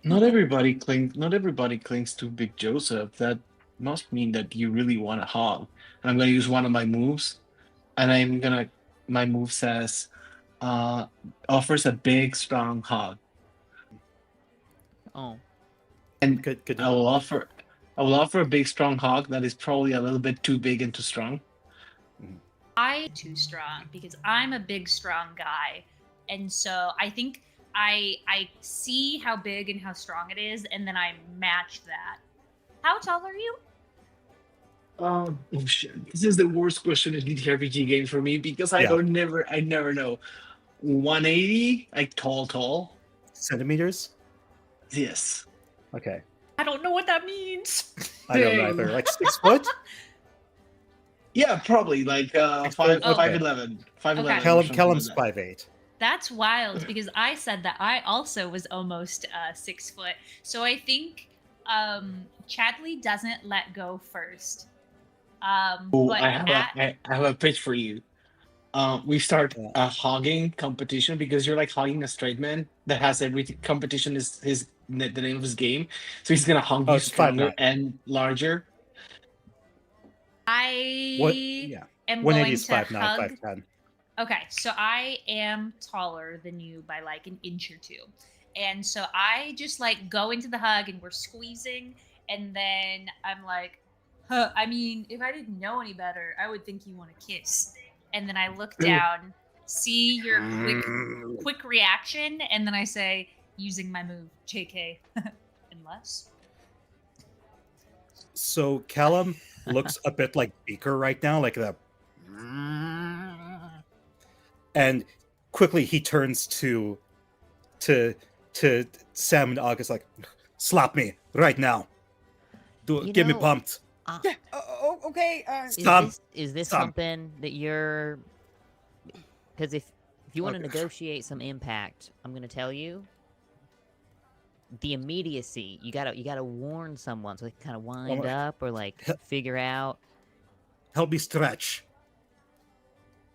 Not everybody clings to Big Joseph. That must mean that you really want a hog. And I'm gonna use one of my moves, and my move says, offers a big strong hog. Oh, And good. I will offer a big strong hog that is probably a little bit too big and too strong. I'm too strong because I'm a big, strong guy. And so I think I see how big and how strong it is, and then I match that. How tall are you? Oh shit! This is the worst question in DTRPG games for me because I Yeah. never know. 180, like tall. Centimeters? Yes. Okay. I don't know what that means. I don't know Dang. either. Like 6 foot? Yeah, probably like Okay. 5'11", 5'11". Okay. or Callum's something like that. 5'8". That's wild because I said that I also was almost 6 foot. So I think Chadley doesn't let go first. Oh, But I have a pitch for you. We start Yeah. a hogging competition because you're like hogging a straight man that has everything. Competition is the name of his game, so he's gonna hog Oh, you it's stronger 5'9". and larger. I What? Yeah. am 180 going is to 5'9", hug. 5'10". Okay, so I am taller than you by like an inch or two. And so I just like go into the hug and we're squeezing. And then I'm like, huh, I mean, if I didn't know any better, I would think you want to kiss. And then I look down, see your quick reaction. And then I say, using my move, JK, unless. So Callum looks a bit like Beaker right now, like the. And quickly he turns to Sam and August, like, slap me right now. Get me pumped. Yeah. Okay. Stop. Is this Stop. something that you're? Because if you want to Okay. negotiate some impact, I'm gonna tell you. The immediacy, you gotta warn someone so they can kind of wind up or like figure out. Help me stretch.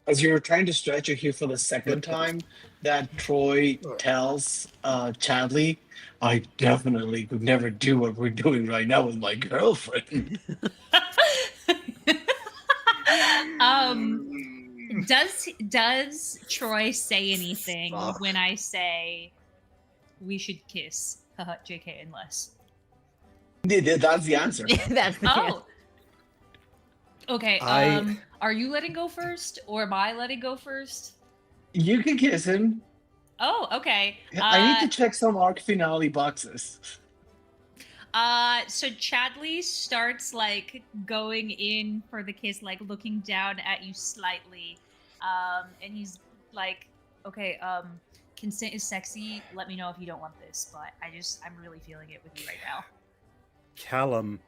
As you're trying to stretch, you hear for the second time that Troy tells Chadley, "I definitely could never do what we're doing right now with my girlfriend." Does Troy say anything Fuck. when I say we should kiss? Haha, JK, unless. That's the answer. That's the answer. Oh. Okay. I- Are you letting go first, or am I letting go first? You can kiss him. Oh, okay. I need to check some arc finale boxes. So Chadley starts like going in for the kiss, like looking down at you slightly, and he's like, "Okay, consent is sexy. Let me know if you don't want this, but I'm really feeling it with you right now." Callum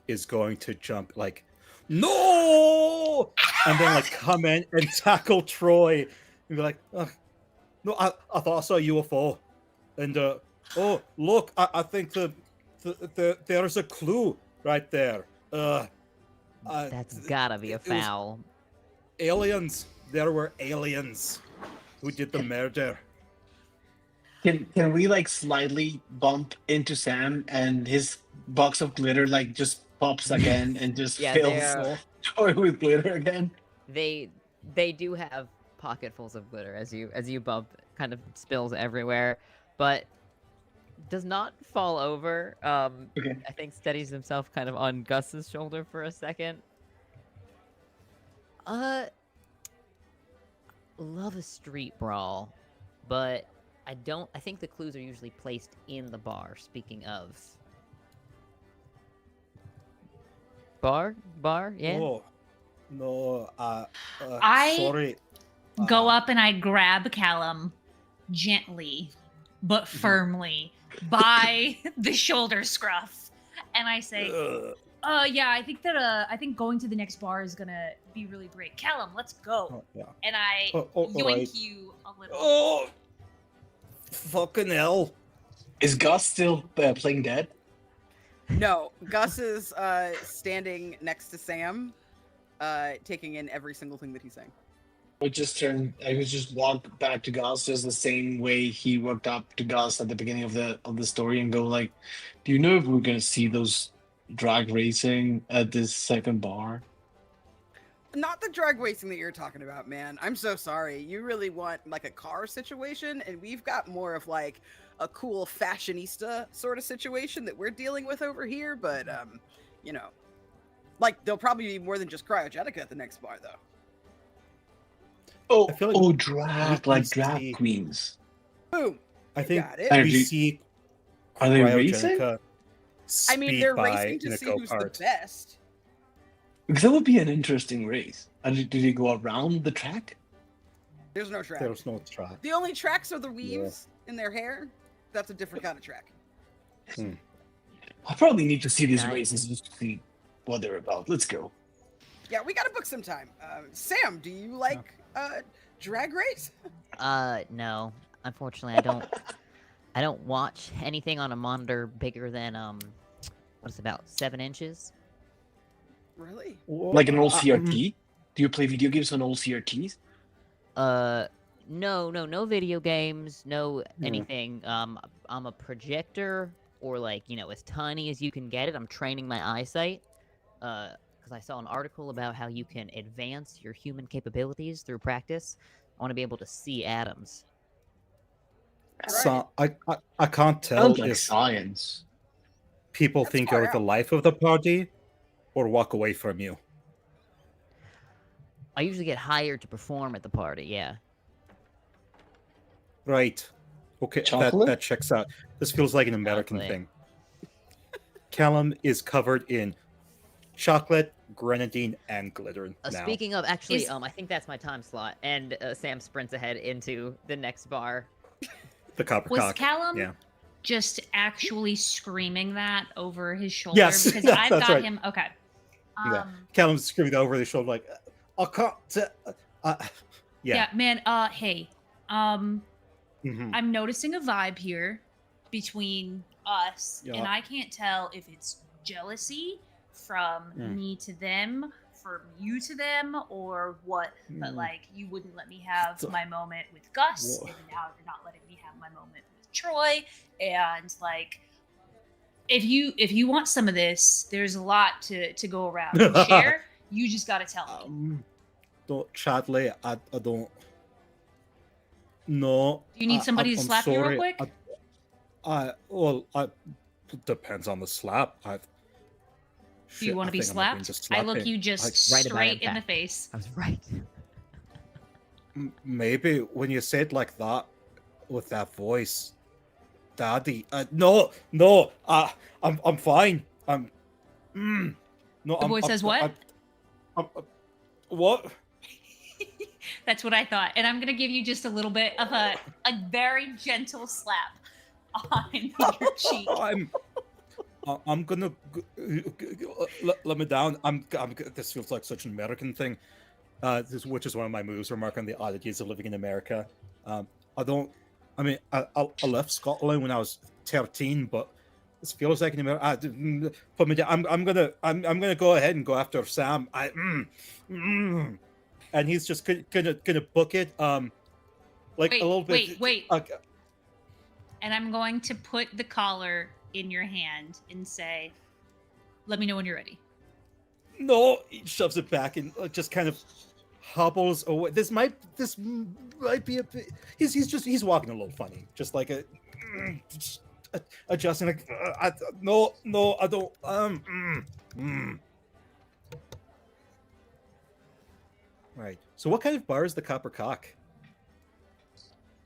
is going to jump like, no, and then like come in and tackle Troy and be like, no, I thought I saw a UFO, and oh look, I think there's a clue right there. That's gotta be a it was- foul. Aliens. There were aliens who did the murder. Can we like slightly bump into Sam and his box of glitter like just pops again and just Yeah, fills they're- Troy with glitter again? They do have pocketfuls of glitter as you bump, kind of spills everywhere, but does not fall over. Okay. I think steadies himself kind of on Gus's shoulder for a second. Love a street brawl, but I think the clues are usually placed in the bar. Speaking of bar, yeah. Oh, no, I- sorry. Go up and I grab Callum gently but firmly by the shoulder scruff, and I say, yeah, I think going to the next bar is gonna be really great. Callum, let's go." Oh, yeah. And I yoink right. you a little. Oh, fucking hell! Is Gus still playing dead? No, Gus is standing next to Sam, taking in every single thing that he's saying. I would just walk back to Gus just the same way he walked up to Gus at the beginning of the story and go like, "Do you know if we're gonna see those drag racing at this second bar?" Not the drag racing that you're talking about, man. I'm so sorry. You really want like a car situation, and we've got more of like a cool fashionista sort of situation that we're dealing with over here. But you know, like there'll probably be more than just Cryogenica at the next bar, though. Oh, I feel like drag, we like see- drag queens. Boom. I think Got it. I- we Energy- see. Are they racing? Cryogenica I mean, speed they're by racing in to a see who's the go-kart. best. Because that would be an interesting race. Did they go around the track? There's no track. There's no track. The only tracks are the weaves in their hair. That's a different kind of track. I probably need to see these Nice. races just to see what they're about. Let's go. Yeah, we gotta book some time. Sam, do you like drag race? No. Unfortunately, I don't watch anything on a monitor bigger than what's about 7 inches. Really? Like an old CRT? Do you play video games on old CRTs? No video games, no Yeah. anything. I'm a projector, or like, as tiny as you can get it. I'm training my eyesight. Because I saw an article about how you can advance your human capabilities through practice. I want to be able to see atoms. So I can't tell Sounds like if science. people That's think far you're the out. life of the party or walk away from you. I usually get hired to perform at the party, yeah. Right. Okay, Chocolate? that checks out. This feels like an American Chocolate. thing. Callum is covered in chocolate, grenadine, and glitter now. Speaking of, actually, Is- I think that's my time slot. And Sam sprints ahead into the next bar. The copper Was cock. Callum Yeah. just actually screaming that over his shoulder? Yes, Because yes, I've that's got right. him. Okay. Yeah. Callum's screaming over his shoulder like, I can't. Yeah, Yeah. man. Hey. Mhm. I'm noticing a vibe here between us, Yeah. and I can't tell if it's jealousy from Mm. me to them, from you to them, or what. But Mm. like, you wouldn't let me have So- my moment with Gus, Whoa. and now you're not letting me have my moment with Troy. And like, if you want some of this, there's a lot to go around and share. You just got to tell me. don't, Chadley, I don't. No. Do you need somebody to I'm slap you real sorry. quick? Depends on the slap. Do you want to be slapped? I look you just Right about straight it, in the back. face. I was right. Maybe when you say it like that, with that voice, Daddy. No. I'm fine. No. The boy says what? What? That's what I thought. And I'm gonna give you just a little bit of a very gentle slap on your cheek. I'm gonna let me down. This feels like such an American thing. Which is one of my moves. Remarking the oddities of living in America. I left Scotland when I was 13, but this feels like an American. Put me down. I'm gonna go ahead and go after Sam. And he's just gonna book it. Like a little bit. Wait. And I'm going to put the collar in your hand and say, "Let me know when you're ready." No, he shoves it back and just kind of hobbles away. This might be a bit. He's walking a little funny, just like adjusting. Like no, I don't. Right. So, what kind of bar is the Copper Cock?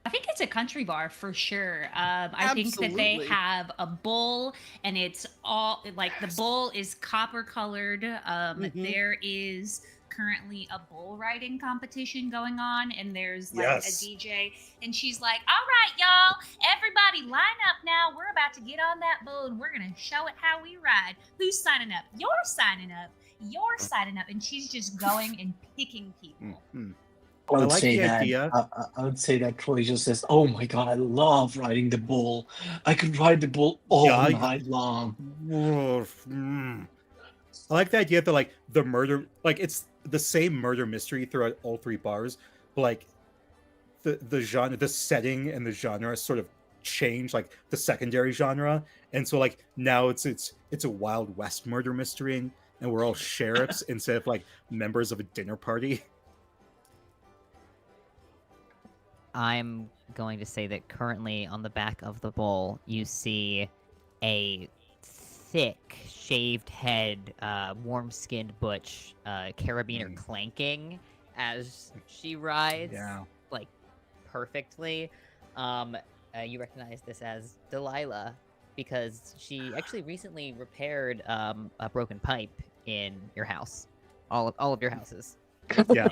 I think it's a country bar for sure. I think that they Absolutely. have a bull, and it's all like the bull is copper colored. There is currently a bull riding competition going on, and there's like Yes. a DJ, and she's like, "All right, y'all, everybody, line up now. We're about to get on that bull, and we're gonna show it how we ride. Who's signing up? You're signing up. You're signing up." And she's just going and picking people. I would like say the that. idea. I would say that Troy just says, "Oh my god, I love riding the bull. I could ride the bull all Yeah, night long." I like the idea that like the murder, like it's the same murder mystery throughout all three bars, but like the genre, the setting, and the genre sort of change, like the secondary genre, and so like now it's a Wild West murder mystery, and we're all sheriffs instead of like members of a dinner party. I'm going to say that currently on the back of the bull, you see a thick, shaved head, warm-skinned butch, carabiner clanking as she rides, like, perfectly. You recognize this as Delilah, because she actually recently repaired a broken pipe in your house. All of your houses. Yeah.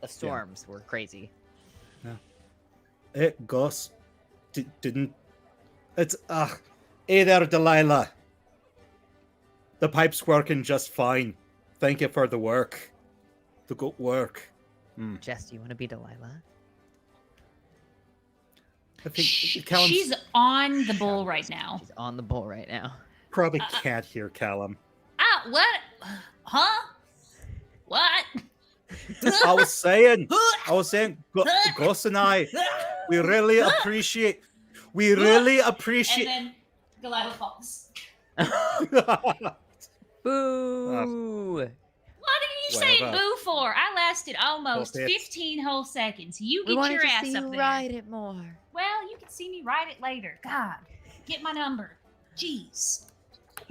The storms were crazy. It Gus didn't. It's hey there, Delilah. The pipe's working just fine. Thank you for the work. The good work. Jess, do you want to be Delilah? I think Callum's She's on the bull right now. She's on the bull right now. probably can't hear Callum. What? Huh? What? I was saying, Gus and I, we really appreciate. And then Delilah falls. Boo! What are you saying Whatever. boo for? I lasted almost Well, it's- 15 whole seconds. You We get wanted your to ass see up you there. ride it more. Well, you can see me ride it later. God, get my number. Jeez.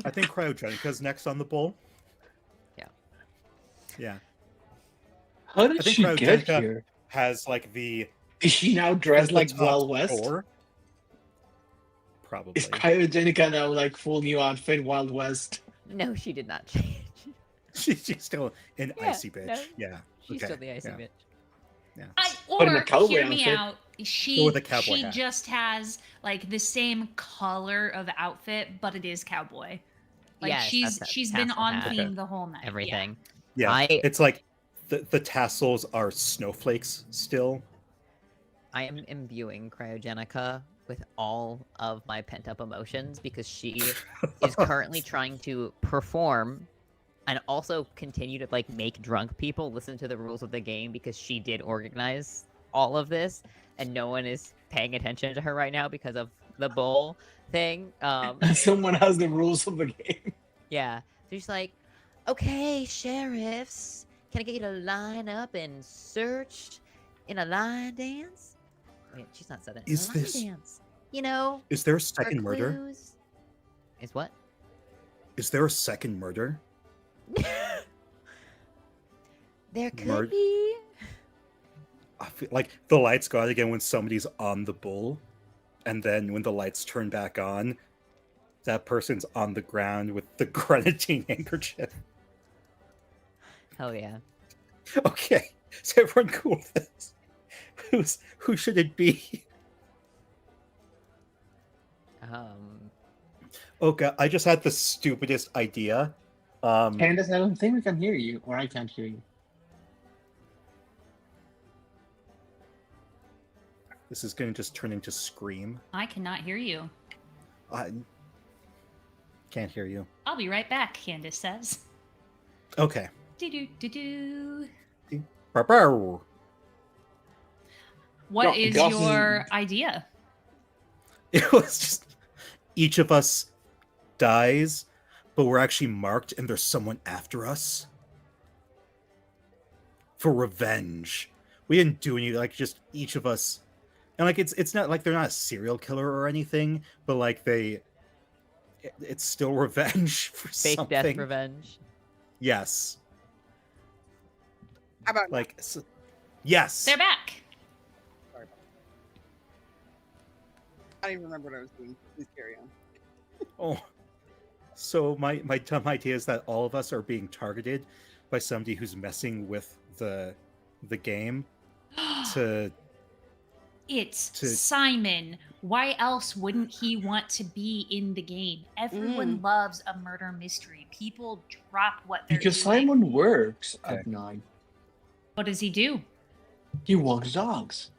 I think Cryogenica's next on the bull. Yeah. Yeah. How I did think she get Cryogenica here? has like the Is she now dressed the like top Wild West? score. Probably. Is Cryogenica now like full new outfit Wild West? No, she did not change. She's still an Yeah, icy bitch. no, Yeah. She's Okay, still the icy yeah. bitch. Put in a Or cowboy hear me outfit. out. Go She with a cowboy she hat. just has like the same color of outfit, but it is cowboy. Like Yes, she's that's she's been tassel on hat. theme the whole night. Yeah. Everything. Yeah. It's like the tassels are snowflakes still. I am imbuing Cryogenica with all of my pent-up emotions because she is currently trying to perform and also continue to like make drunk people listen to the rules of the game because she did organize all of this and no one is paying attention to her right now because of the bull thing. Someone has the rules of the game. Yeah. So she's like, okay, sheriffs, Can I get you to line up and search in a line dance? Wait, she's not Southern. In a Is line this? dance. You know, Is there a for second murder? clues. Is what? Is there a second murder? There could Murd- be. I feel like the lights go out again when somebody's on the bull, and then when the lights turn back on, that person's on the ground with the grenadine handkerchief. Hell yeah. Okay, is everyone cool with this? Who should it be? Okay, I just had the stupidest idea. Candace, I don't think we can hear you, or I can't hear you. This is going to just turn into Scream. I cannot hear you. I can't hear you. I'll be right back, Candace says. Okay. Do-do-do-do. Bow. What is Gus your idea? It was just each of us dies, but we're actually marked and there's someone after us. For revenge. We didn't do any, like, just each of us. And, like, it's not like they're not a serial killer or anything, but, like, it's still revenge for Fake something. death revenge. Yes. How about Like, yes. They're back. Sorry. I don't even remember what I was doing. Please carry on. Oh. So my dumb idea is that all of us are being targeted by somebody who's messing with the game to It's to- Simon. Why else wouldn't he want to be in the game? Everyone loves a murder mystery. People drop what they're Because doing. Simon works Okay. at night. What does he do He walks dogs.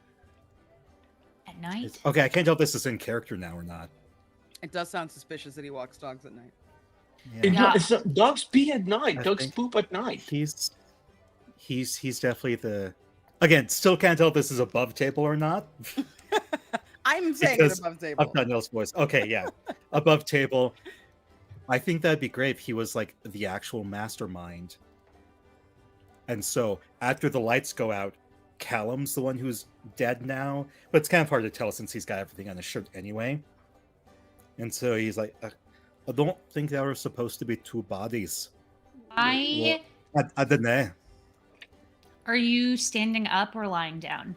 at night? It's- okay, I can't tell if this is in character now or not. It does sound suspicious that he walks dogs at night. Yeah. Dogs pee at night. I Dogs think- poop at night. He's definitely the. Again, still can't tell if this is above table or not. I'm saying Because it above table. I've done Nell's voice. Okay, yeah, above table. I think that'd be great if he was like the actual mastermind. And so after the lights go out, Callum's the one who's dead now, but it's kind of hard to tell since he's got everything on his shirt anyway. And so he's like, I don't think there were supposed to be two bodies. I don't know. Are you standing up or lying down?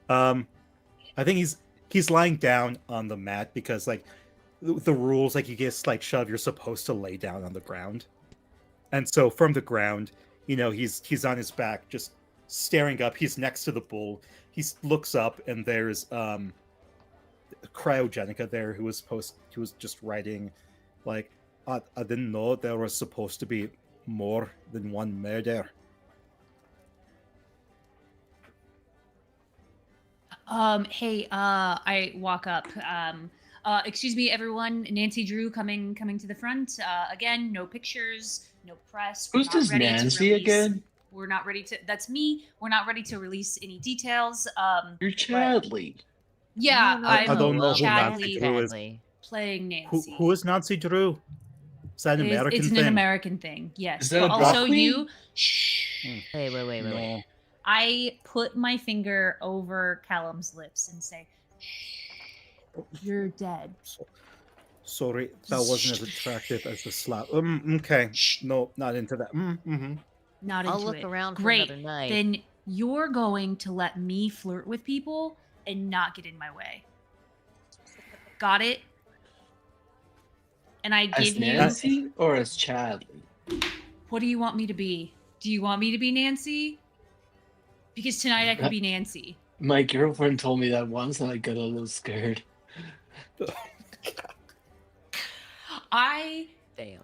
I think he's lying down on the mat because like the rules, like you get like shove, you're supposed to lay down on the ground, and so from the ground, he's on his back, just staring up. He's next to the bull. He looks up, and there's Cryogenica there, who was just writing, like, I didn't know there was supposed to be more than one murder. Hey, I walk up. Excuse me, everyone. Nancy Drew coming to the front. Again, no pictures, no press. We're Who's not this ready to Nancy release- again? We're not ready to. That's me. We're not ready to release any details. You're Chadley. Yeah, No, I'm I don't know who Chadley Nancy Drew is. playing Nancy. Who is Nancy Drew? Is that an American it's thing? an American thing. Yes. Is that But a also drag queen? you. Shh. Wait. No. I put my finger over Callum's lips and say, "Shh, you're dead." Sorry, that wasn't as attractive as the slap. Okay. No, not into that. Mm-hmm. Not I'll into look it. around for Great. another night. Then you're going to let me flirt with people and not get in my way. Got it? And I As give you. Nancy or as Chadley? What do you want me to be? Do you want me to be Nancy? Because tonight I could be Nancy. My girlfriend told me that once and I got a little scared. I Damn.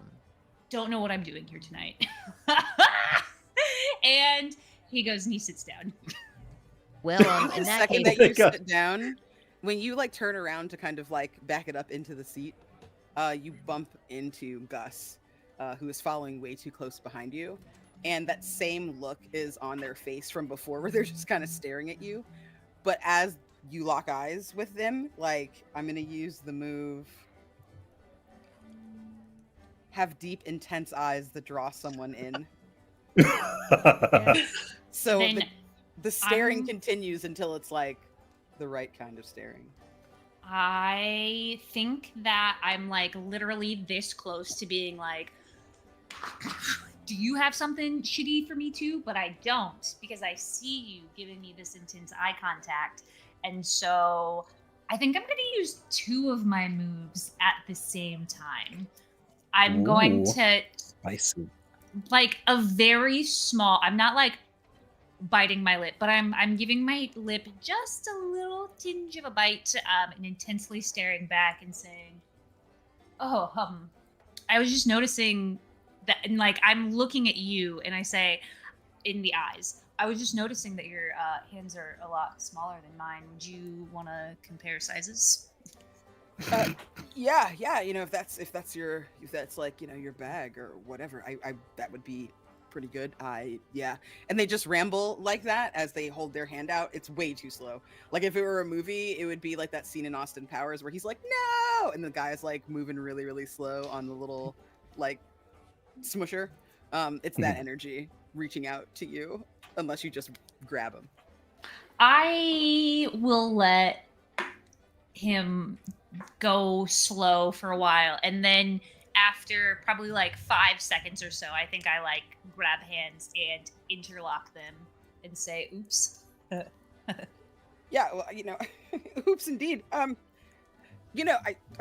don't know what I'm doing here tonight. And he goes and he sits down. Well, in The that second case, that you God. sit down, when you like turn around to kind of like back it up into the seat, you bump into Gus, who is following way too close behind you. And that same look is on their face from before, where they're just kind of staring at you. But as you lock eyes with them, like, I'm going to use the move. Have deep, intense eyes that draw someone in. Yes. So Then the staring I'm- continues until it's like the right kind of staring. I think that I'm like literally this close to being like, do you have something shitty for me too? But I don't, because I see you giving me this intense eye contact. And so I think I'm going to use 2 of my moves at the same time. I'm going Ooh. to I see. like a very small, I'm not like biting my lip, but I'm giving my lip just a little tinge of a bite, and intensely staring back and saying, "Oh, I was just noticing that," and like I'm looking at you, and I say, in the eyes, "I was just noticing that your hands are a lot smaller than mine. Would you want to compare sizes?" Yeah, if that's like, your bag or whatever, I that would be pretty good. Yeah. And they just ramble like that as they hold their hand out. It's way too slow. Like if it were a movie, it would be like that scene in Austin Powers where he's like, "No!" and the guy's like moving really, really slow on the little like smusher. It's that energy reaching out to you unless you just grab him. I will let him go slow for a while, and then after probably like 5 seconds or so, I think I like grab hands and interlock them and say, "Oops." Yeah, well, oops indeed. I'm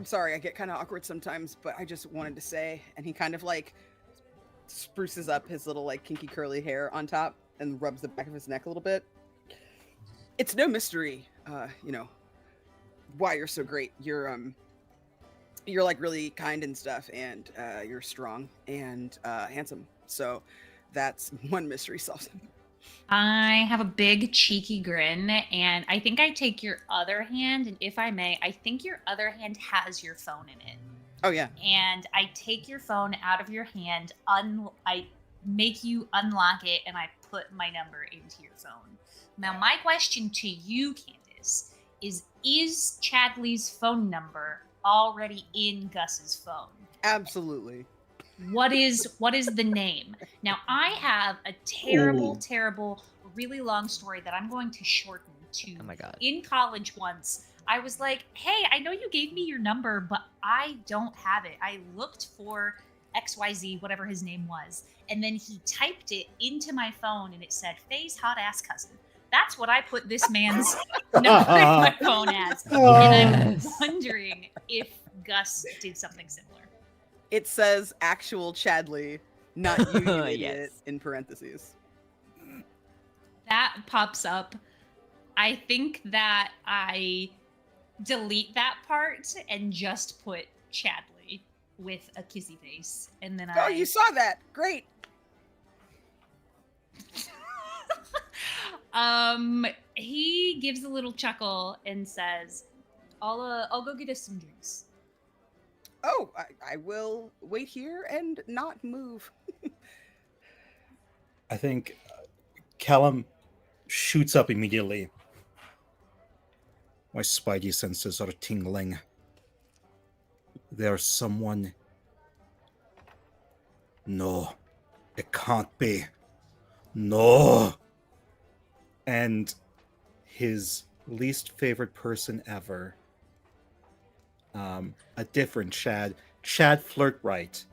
sorry, I get kind of awkward sometimes, but I just wanted to say, and he kind of like spruces up his little like kinky curly hair on top and rubs the back of his neck a little bit. It's no mystery, why you're so great. You're like really kind and stuff, and you're strong and handsome. So that's one mystery solved. I have a big cheeky grin, and I think I take your other hand, and if I may, I think your other hand has your phone in it. Oh yeah. And I take your phone out of your hand, I make you unlock it, and I put my number into your phone. Now, my question to you, Candace, is Chadley's phone number already in Gus's phone? Absolutely. What is the name? Now, I have a terrible, Ooh. terrible, really long story that I'm going to shorten to. Oh my God. In college once, I was like, "Hey, I know you gave me your number, but I don't have it. I looked for XYZ, whatever his name was, and then he typed it into my phone, and it said, Faye's hot ass cousin." That's what I put this man's number in my phone as. And I'm Yes. wondering if Gus did something similar. It says actual Chadley, not you, you idiot, Yes. in parentheses. That pops up. I think that I delete that part and just put Chadley with a kissy face. And then Oh, you saw that. Great. He gives a little chuckle and says, I'll go get us some drinks." Oh, I will wait here and not move. I think Callum shoots up immediately. My spidey senses are tingling. There's someone. No, it can't be. No. And his least favorite person ever, a different Chad Flirtright,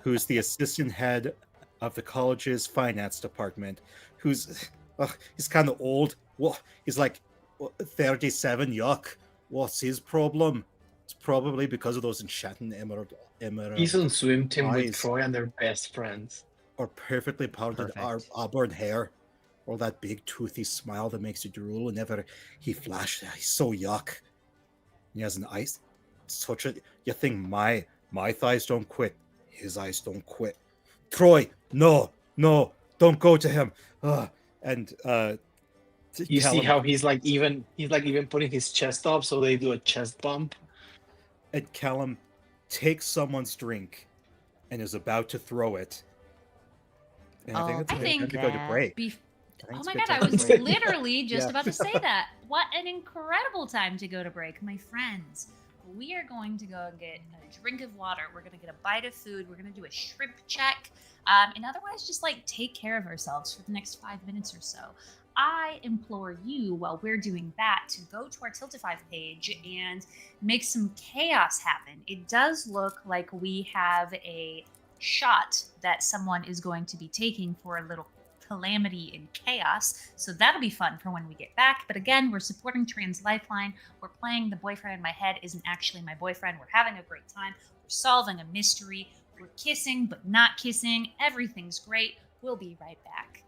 who's the assistant head of the college's finance department, he's kind of old. Well, he's like 37, yuck. What's his problem? It's probably because of those enchanting emerald He's on swim team with eyes. Troy and they're best friends. Or perfectly powdered Perfect. auburn hair, or that big toothy smile that makes you drool whenever he flashed. He's so yuck. He has an eyes, such a. You think my thighs don't quit? His eyes don't quit. Troy, no, don't go to him. And You see Callum- how he's like even putting his chest up so they do a chest bump. And Callum takes someone's drink and is about to throw it. And I think Oh, it's a I good think time to go to break. Bef- I think Oh it's my a good god, I time to was break. literally just Yeah. about to say that. What an incredible time to go to break, my friends. we are going to go and get a drink of water. We're going to get a bite of food. We're going to do a shrimp check. And otherwise, just like take care of ourselves for the next 5 minutes or so. I implore you, while we're doing that, to go to our Tiltify page and make some chaos happen. It does look like we have a shot that someone is going to be taking for a little calamity and chaos. So that'll be fun for when we get back. But again, we're supporting Trans Lifeline. We're playing The Boyfriend in My Head Isn't Actually My Boyfriend. We're having a great time. We're solving a mystery. We're kissing, but not kissing. Everything's great. We'll be right back.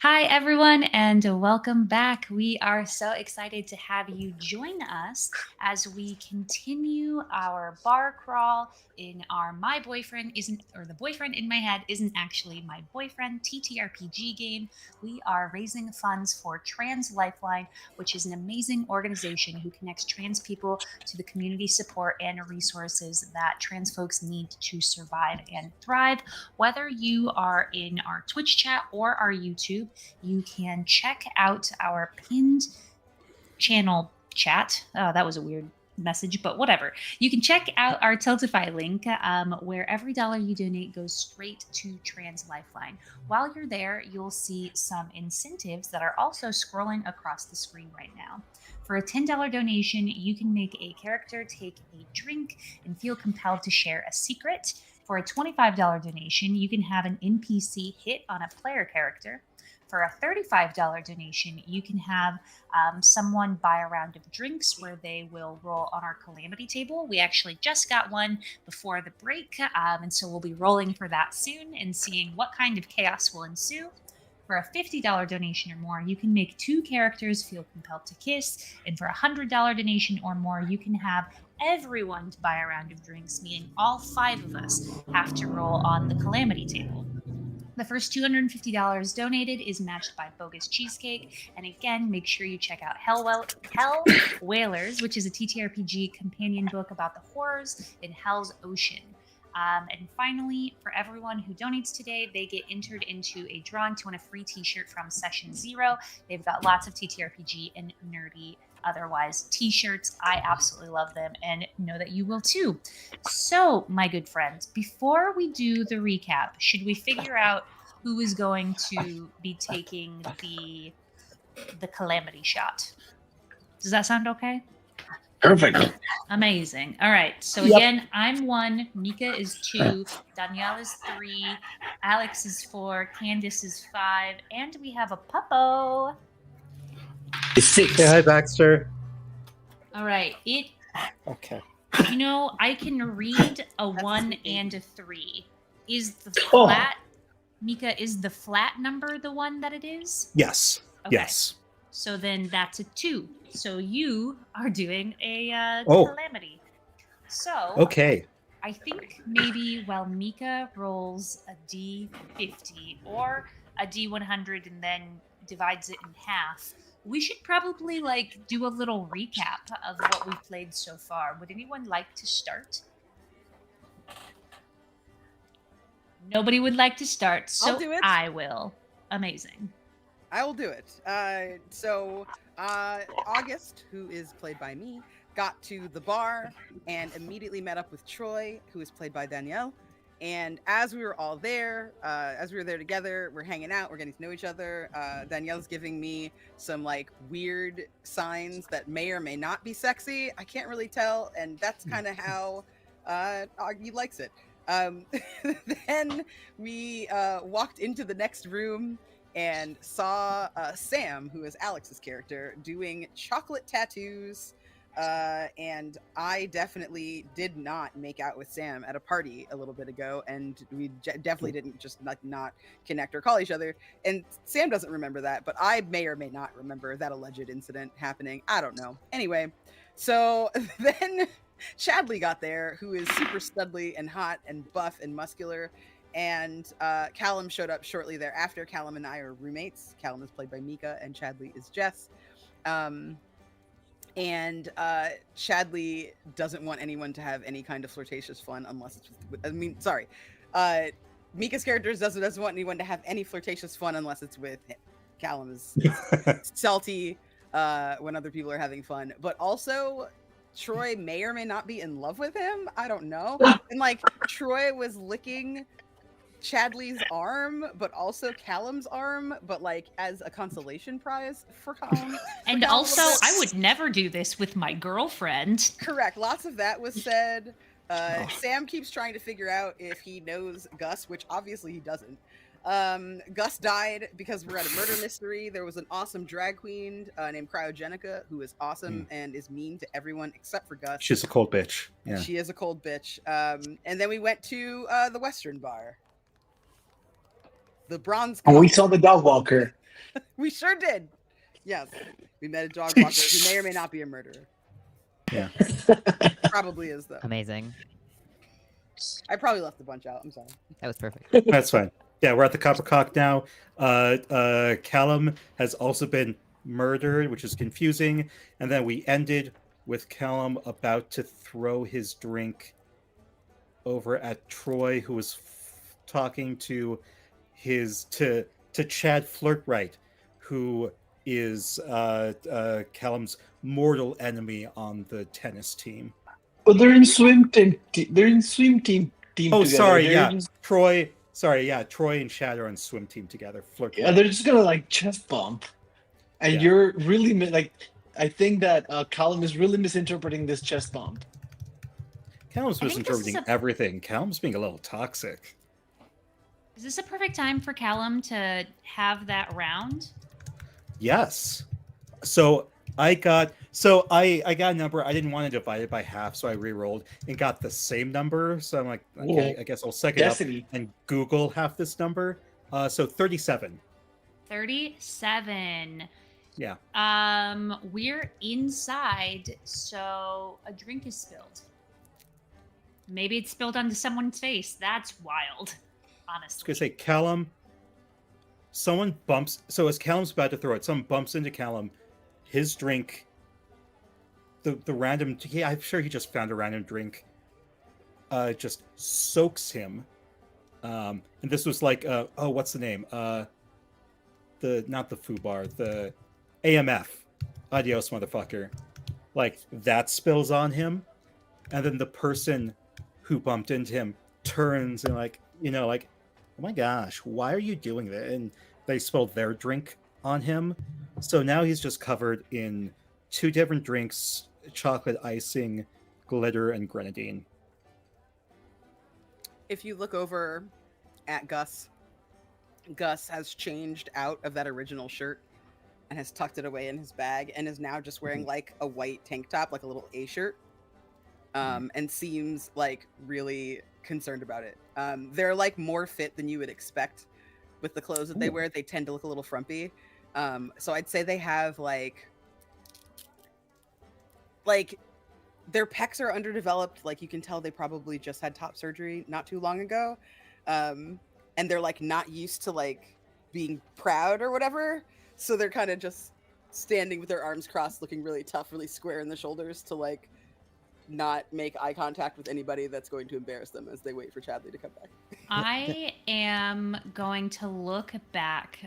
Hi, everyone, and welcome back. We are so excited to have you join us as we continue our bar crawl in our My Boyfriend Isn't, or The Boyfriend in My Head Isn't Actually My Boyfriend TTRPG game. We are raising funds for Trans Lifeline, which is an amazing organization who connects trans people to the community support and resources that trans folks need to survive and thrive. Whether you are in our Twitch chat or our YouTube, you can check out our pinned channel chat. Oh, that was a weird message, but whatever. You can check out our Tiltify link, where every dollar you donate goes straight to Trans Lifeline. While you're there, you'll see some incentives that are also scrolling across the screen right now. For a $10 donation, you can make a character take a drink and feel compelled to share a secret. For a $25 donation, you can have an NPC hit on a player character. For a $35 donation, you can have someone buy a round of drinks where they will roll on our calamity table. We actually just got one before the break, and so we'll be rolling for that soon and seeing what kind of chaos will ensue. For a $50 donation or more, you can make 2 characters feel compelled to kiss. And for a $100 donation or more, you can have everyone to buy a round of drinks, meaning all 5 of us have to roll on the calamity table. The first $250 donated is matched by Bogus Cheesecake. And again, make sure you check out Hell Whalers, which is a TTRPG companion book about the horrors in Hell's Ocean. And finally, for everyone who donates today, they get entered into a drawing to win a free t-shirt from Session Zero. They've got lots of TTRPG and nerdy otherwise t-shirts. I absolutely love them and know that you will too. So, my good friends, before we do the recap, should we figure out who is going to be taking the calamity shot? Does that sound okay? Perfect. Amazing. All right. So Yep. again, I'm 1, Mika is 2, Danielle is 3, Alex is 4, Candace is 5, and we have a puppo. It's 6. Say hi, Baxter. All right. Okay. I can read a 1 and a 3. Is the Oh. flat, Mika, is the flat number the one that it is? Yes. Okay. Yes. So then that's a 2. So you are doing a Oh. calamity. So Okay. I think maybe while Mika rolls a D50 or a D100 and then divides it in half, we should probably do a little recap of what we've played so far. Would anyone like to start? Nobody would like to start, so I'll do it. I will. Amazing. I will do it. August, who is played by me, got to the bar and immediately met up with Troy, who is played by Danielle. And as we were all there, together, we're hanging out, we're getting to know each other. Danielle's giving me some weird signs that may or may not be sexy. I can't really tell, and that's kind of how Augie likes it. Then we walked into the next room and saw Sam, who is Alex's character, doing chocolate tattoos. And I definitely did not make out with Sam at a party a little bit ago, and we definitely didn't just not connect or call each other. And Sam doesn't remember that, but I may or may not remember that alleged incident happening. I don't know. Anyway, so then Chadley got there, who is super studly and hot and buff and muscular. And Callum showed up shortly thereafter. Callum and I are roommates. Callum is played by Mika, and Chadley is Jess. And Chadley doesn't want anyone to have any kind of flirtatious fun unless it's with, Mika's character doesn't want anyone to have any flirtatious fun unless it's with him. Callum is salty when other people are having fun, but also Troy may or may not be in love with him. I don't know. And Troy was licking Chadley's arm, but also Callum's arm, but as a consolation prize for Callum. And also, I would never do this with my girlfriend. Correct. Lots of that was said. Sam keeps trying to figure out if he knows Gus, which obviously he doesn't. Gus died because we're at a murder mystery. There was an awesome drag queen named Cryogenica who is awesome and is mean to everyone except for Gus. She's a cold bitch. Yeah. She is a cold bitch. And then we went to the Western bar. the bronze And we cup. saw the dog walker. We sure did. Yes, we met a dog walker who may or may not be a murderer. Yeah. Probably is though. Amazing. I probably left a bunch out. I'm sorry. That was perfect. That's fine. Yeah, we're at the Copper Cock now. Callum has also been murdered, which is confusing. And then we ended with Callum about to throw his drink over at Troy, who was talking to Chad Flirtright, who is Callum's mortal enemy on the tennis team. But they're in swim team. They're in swim team Oh, together. sorry, They're yeah. just- Troy and Chad are on swim team together. Yeah, they're just gonna like chest bump, and Yeah. you're really I think that Callum is really misinterpreting this chest bump. Callum's I think this is misinterpreting a- everything. Callum's being a little toxic. Is this a perfect time for Callum to have that round? Yes. So I got a number. I didn't want to divide it by half, so I re-rolled and got the same number. So I'm like, okay, Whoa. I guess I'll second up Destiny. and Google half this number. So 37. 37. Yeah. We're inside, so a drink is spilled. Maybe it's spilled onto someone's face. That's wild, I was honestly. gonna say Callum. Someone bumps. So as Callum's about to throw it, someone bumps into Callum. His drink. The random. Yeah, I'm sure he just found a random drink. Just soaks him. And this was like, oh, what's the name? Not the FUBAR, the AMF. Adios, motherfucker. Like that spills on him, and then the person who bumped into him turns and like, oh my gosh, why are you doing that? And they spilled their drink on him. So now he's just covered in 2 different drinks, chocolate icing, glitter, and grenadine. If you look over at Gus, Gus has changed out of that original shirt and has tucked it away in his bag and is now just wearing like a white tank top, like a little A shirt, and seems like really concerned about it. They're like more fit than you would expect with the clothes that they wear. They tend to look a little frumpy. So I'd say they have like their pecs are underdeveloped. Like you can tell they probably just had top surgery not too long ago. And they're like not used to like being proud or whatever. So they're kind of just standing with their arms crossed, looking really tough, really square in the shoulders to like not make eye contact with anybody that's going to embarrass them as they wait for Chadley to come back. I am going to look back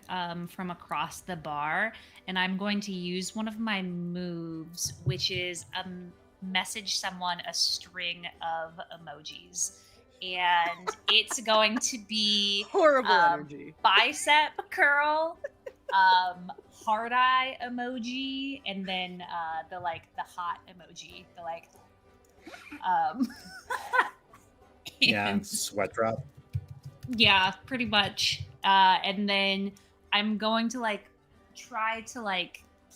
from across the bar, and I'm going to use one of my moves, which is message someone a string of emojis. And it's going to be Horrible energy. bicep curl, heart eye emoji, and then the hot emoji, Yeah, and- sweat drop. yeah, pretty much. And then I'm going to try to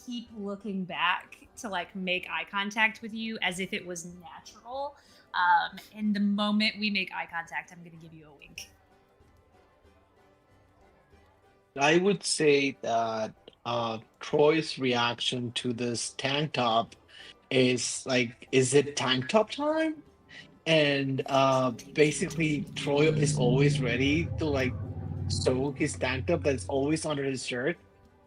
keep looking back to make eye contact with you as if it was natural. And the moment we make eye contact, I'm gonna give you a wink. I would say that Troy's reaction to this tank top is like, is it tank top time? And basically, Troy is always ready to sew his tank top that's always under his shirt.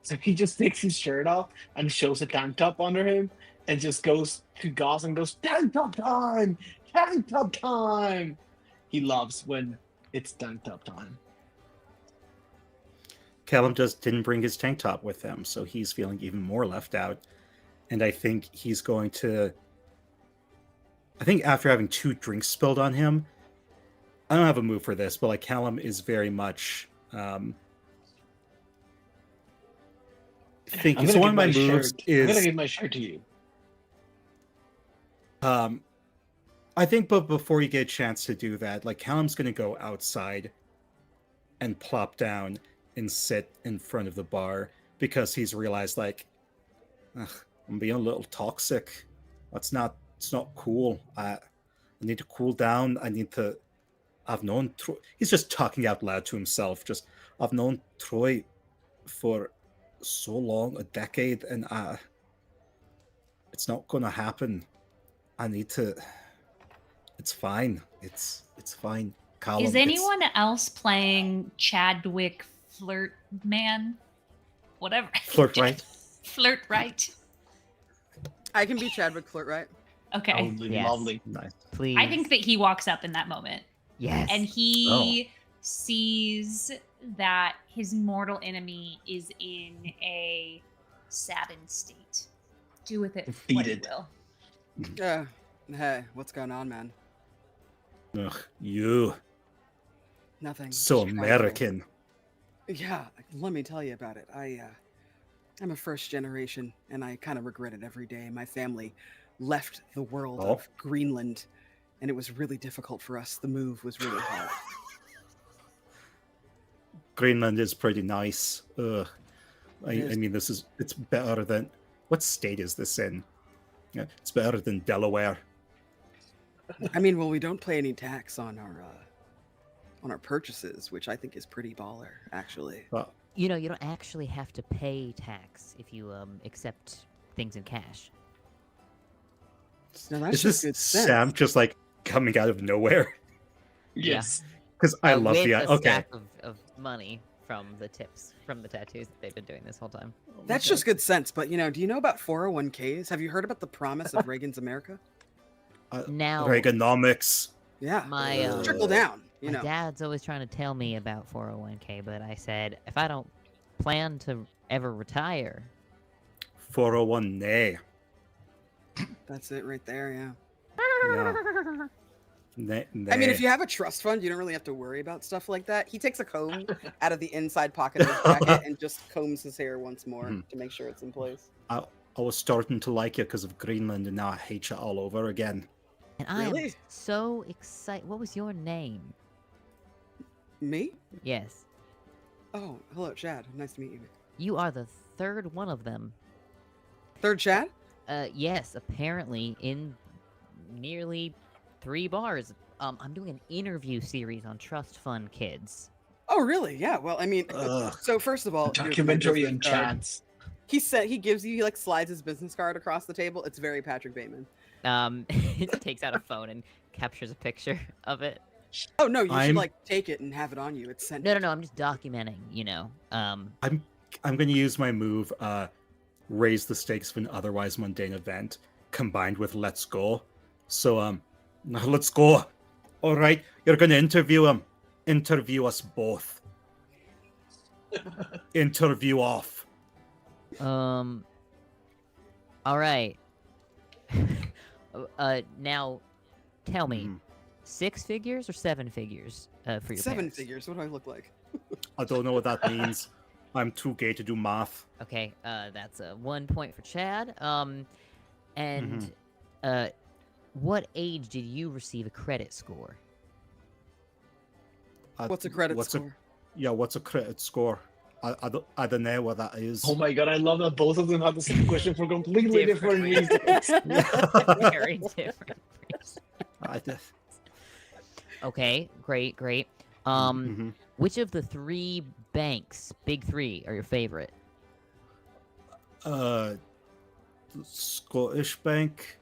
So he just takes his shirt off and shows a tank top under him and just goes to Goss and goes, tank top time! Tank top time! He loves when it's tank top time. Callum just didn't bring his tank top with him, so he's feeling even more left out. And I think he's going to... I think after having 2 drinks spilled on him, I don't have a move for this, but Callum is very much thinking. So one of my moves I'm gonna is give my shirt to you. I think, but before you get a chance to do that, Callum's gonna go outside and plop down and sit in front of the bar because he's realized I'm being a little toxic. It's not cool. I need to cool down. I've known. He's just talking out loud to himself. Just, I've known Troy for so long, a decade, and it's not gonna happen. I need to. It's fine. It's fine. Callum, Is anyone else playing Chadwick Flirt Man? Whatever. Flirt right? Flirt right. I can be Chadwick Flirt, right? Okay. That would be Yes. lovely. Nice. Please. I think that he walks up in that moment yes. and he sees that his mortal enemy is in a saddened state. Do with it what you Defeated. will. Hey, what's going on, man? Ugh, you Nothing. so Just trying to- American. Yeah, let me tell you about it. I'm a first generation, and I kind of regret it every day. My family left the world Oh. of Greenland, and it was really difficult for us. The move was really hard. Greenland is pretty nice. Ugh. I It is. mean, it's better than what state is this in? Yeah, it's better than Delaware. I mean, well, we don't pay any tax on our purchases, which I think is pretty baller, actually. But You don't actually have to pay tax if you accept things in cash. Now that's is just this good sense. Sam just like coming out of nowhere? Yes. Because I love with the a okay. stack of money from the tips from the tattoos that they've been doing this whole time. That's just good sense. But do you know about 401ks? Have you heard about the promise of Reagan's America? Now, Reaganomics. Yeah, My, trickle down. my dad's always trying to tell me about 401k, but I said if I don't plan to ever retire, 401 nay. That's it right there. Yeah. Yeah. I mean, if you have a trust fund, you don't really have to worry about stuff like that. He takes a comb out of the inside pocket of his jacket and just combs his hair once more to make sure it's in place. I was starting to like you because of Greenland, and now I hate you all over again. and I am Really? so excited. What was your name? Me? Yes, Oh, hello, Chad. Nice to meet you. you are the third one of them. Third Chad? Yes, apparently in nearly 3 bars. I'm doing an interview series on trust fund kids. Oh, really? Yeah. Well, I mean, Ugh. so first of all, A here's my documentary business and card. chats. He like slides his business card across the table. It's very Patrick Bateman. He takes out a phone and captures a picture of it. Oh no, you should I'm- like take it and have it on you. It's sent. No, I'm just documenting. I'm going to use my move, raise the stakes of an otherwise mundane event, combined with let's go. So, now let's go. All right, you're going to interview him. Interview us both. Interview off. All right. Now, tell me, Mhm. 6 figures or 7 figures for your 7 parents? figures. What do I look like? I don't know what that means. I'm too gay to do math. Okay, that's 1 point for Chad. And Mm-hmm. what age did you receive a credit score? What's a credit what's score? What's a credit score? I don't know what that is. Oh my god, I love that both of them have the same question for completely different Different reasons. Very different. I just- Okay, great. Mhm. Which of the 3 banks, big 3, are your favorite? Scottish Bank.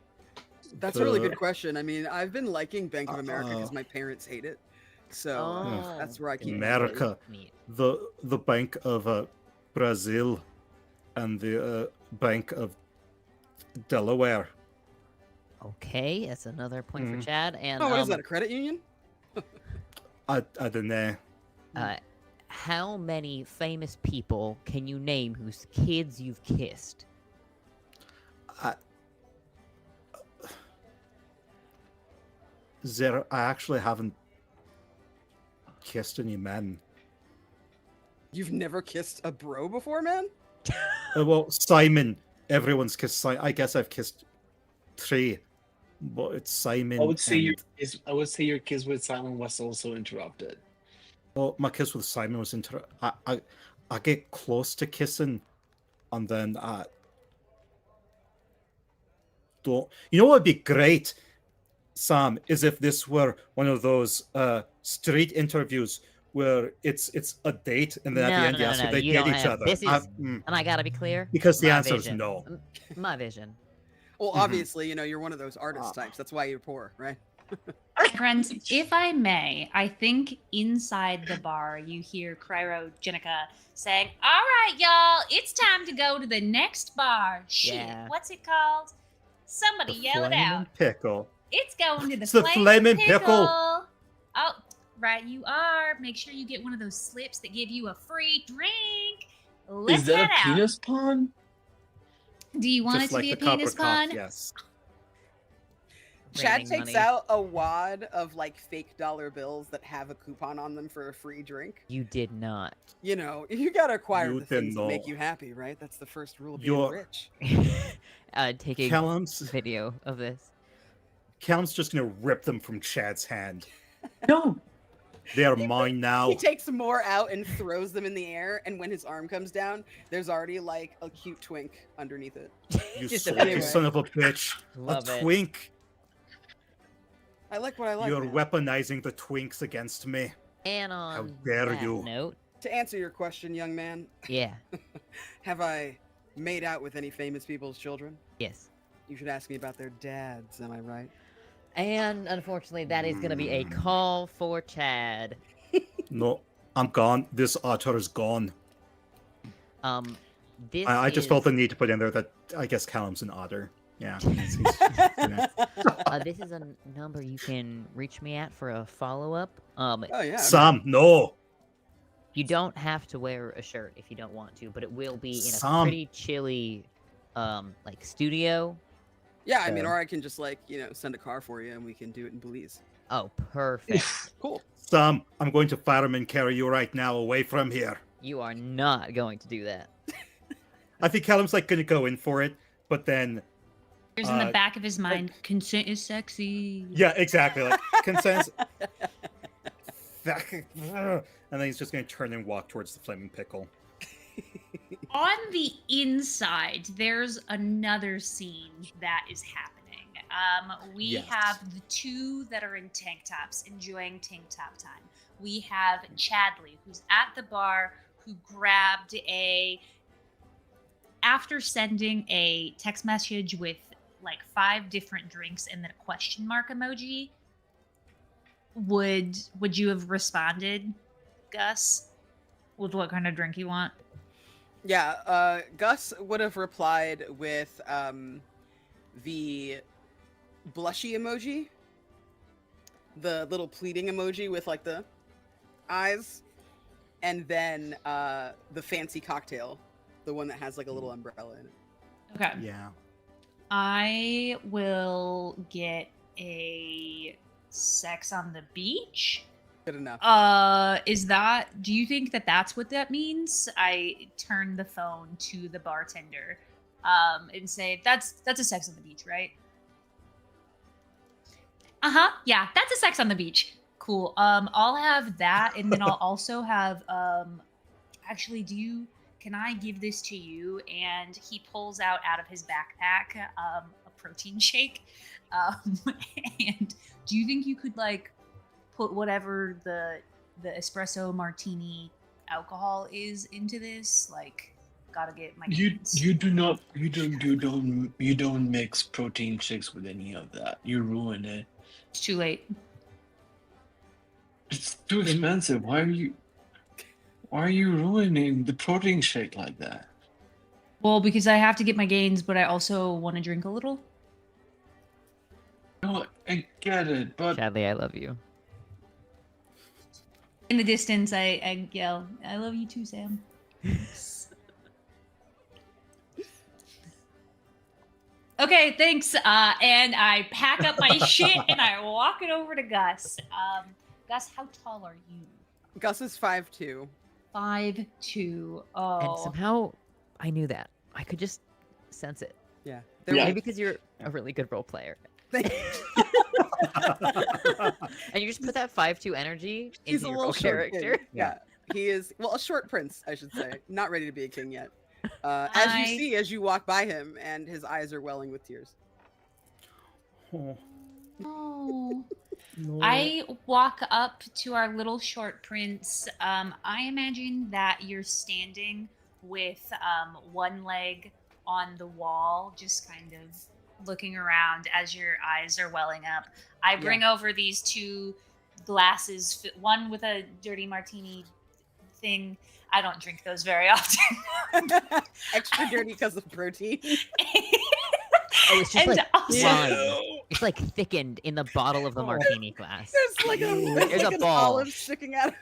That's a really the- good question. I mean, I've been liking Bank of America because my parents hate it. So Oh, that's where I keep America. neat. The Bank of Brazil, and the Bank of Delaware. Okay, that's another point for Mhm. Chad. And Oh, what is that? A credit union? I don't know. how many famous people can you name whose kids you've kissed? I actually haven't kissed any men. You've never kissed a bro before, man? Well, Simon. Everyone's kissed. I guess I've kissed 3, but it's Simon. I would say and- I would say your kiss with Simon was also interrupted. Well, my kiss with Simon was I get close to kissing, and then I don't. You know what would be great, Sam, is if this were one of those street interviews where it's a date, and then at the end, No, yeah, so no. they You date don't each have. other. This is, and I gotta be clear. Because the my answer is vision. no. My vision. Well, Mhm. obviously, you're one of those artist types. That's why you're poor, right? Friends, if I may, I think inside the bar you hear Cryogenica saying, "All right, y'all, it's time to go to the next bar." Shit, Yeah. what's it called? Somebody The yell it flaming out. pickle. It's going to the It's the flaming Flamin' Pickle. Oh, right, you are. Make sure you get one of those slips that give you a free drink. Let's Is that head a out. penis pun? Do you want Just it to like be the a penis copper cock, pun? yes. Chad Raining takes money. out a wad of like fake dollar bills that have a coupon on them for a free drink. You did not. You gotta acquire You the things didn't that make know. you happy, right? That's the first rule of being You're- rich. Take a Callum's video of this. just gonna rip them from Chad's hand. No. They are mine now. He takes more out and throws them in the air, and when his arm comes down, there's already like a cute twink underneath it. You Just a salty anyway. son of a bitch. Love a it. twink. I like what I like. You're man. weaponizing the twinks against me. And on dare that you. note, To answer your question, young man, yeah, have I made out with any famous people's children? yes. You should ask me about their dads, am I right? And unfortunately, that is going to be a call for Chad. No, I'm gone. This otter is gone. This I just is, felt the need to put in there that I guess Callum's an otter. Yeah. he's- this is a number you can reach me at for a follow-up. Oh yeah. okay. Sam, no. You don't have to wear a shirt if you don't want to, but it will be in a Some- pretty chilly, like studio. Yeah, I mean, So- or I can just like send a car for you, and we can do it in Belize. Oh, perfect. Cool. Sam, I'm going to fireman carry you right now away from here. You are not going to do that. I think Callum's like gonna go in for it, but then There's in the back of his mind, consent is sexy. yeah, exactly. Like consent. And then he's just gonna turn and walk towards the flaming pickle. On the inside, there's another scene that is happening. We Yes. have the two that are in tank tops enjoying tank top time. We have Chadley, who's at the bar, who grabbed after sending a text message with like 5 different drinks and then a question mark emoji. Would you have responded, Gus, with what kind of drink you want? Yeah, Gus would have replied with the blushy emoji, the little pleading emoji with like the eyes, and then the fancy cocktail, the one that has like a little umbrella in it. Okay. Yeah. I will get a sex on the beach. Good enough. Do you think that that's what that means? I turn the phone to the bartender and say, that's a sex on the beach, right? Uh-huh. Yeah, that's a sex on the beach. Cool. I'll have that, and then I'll also have actually, can I give this to you? And he pulls out of his backpack a protein shake. And do you think you could like put whatever the espresso martini alcohol is into this? Like, gotta get my gains. You don't mix protein shakes with any of that. You ruin it. It's too late. It's too expensive. Why are you ruining the protein shake like that? Well, because I have to get my gains, but I also want to drink a little. No, I get it, but Chadley, I love you. In the distance, I yell, "I love you too, Sam." Okay, thanks. And I pack up my shit and I walk it over to Gus. Gus, how tall are you? Gus is 5'2". 5'2". And Oh, somehow, I knew that. I could just sense it. Yeah. Yeah. Maybe because you're a really good role player. There- And you just put that 5'2" energy He's into a your little role short character. kid. Yeah. He is, well, a short prince, I should say. Not ready to be a king yet. As you see, as you walk by him, and his eyes are welling with tears. Oh. oh. I walk up to our little short prince. I imagine that you're standing with one leg on the wall, just kind of looking around as your eyes are welling up. I bring over these two glasses, one with a dirty martini thing. I don't drink those very often. Extra dirty because of protein. Oh, it's just And like also- wine. It's like thickened in the bottle of the martini glass. There's like There's a an ball. olive sticking out.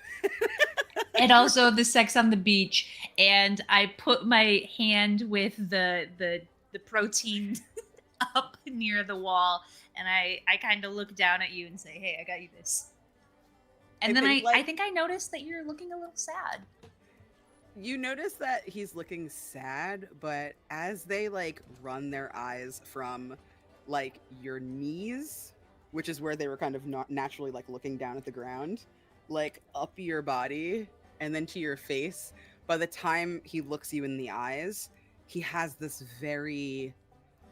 And also the sex on the beach. And I put my hand with the protein up near the wall, and I kind of look down at you and say, "Hey, I got you this." And then I think I noticed that you're looking a little sad. You notice that he's looking sad, but as they like run their eyes from like your knees, which is where they were kind of not naturally like looking down at the ground, like up your body and then to your face, by the time he looks you in the eyes, he has this very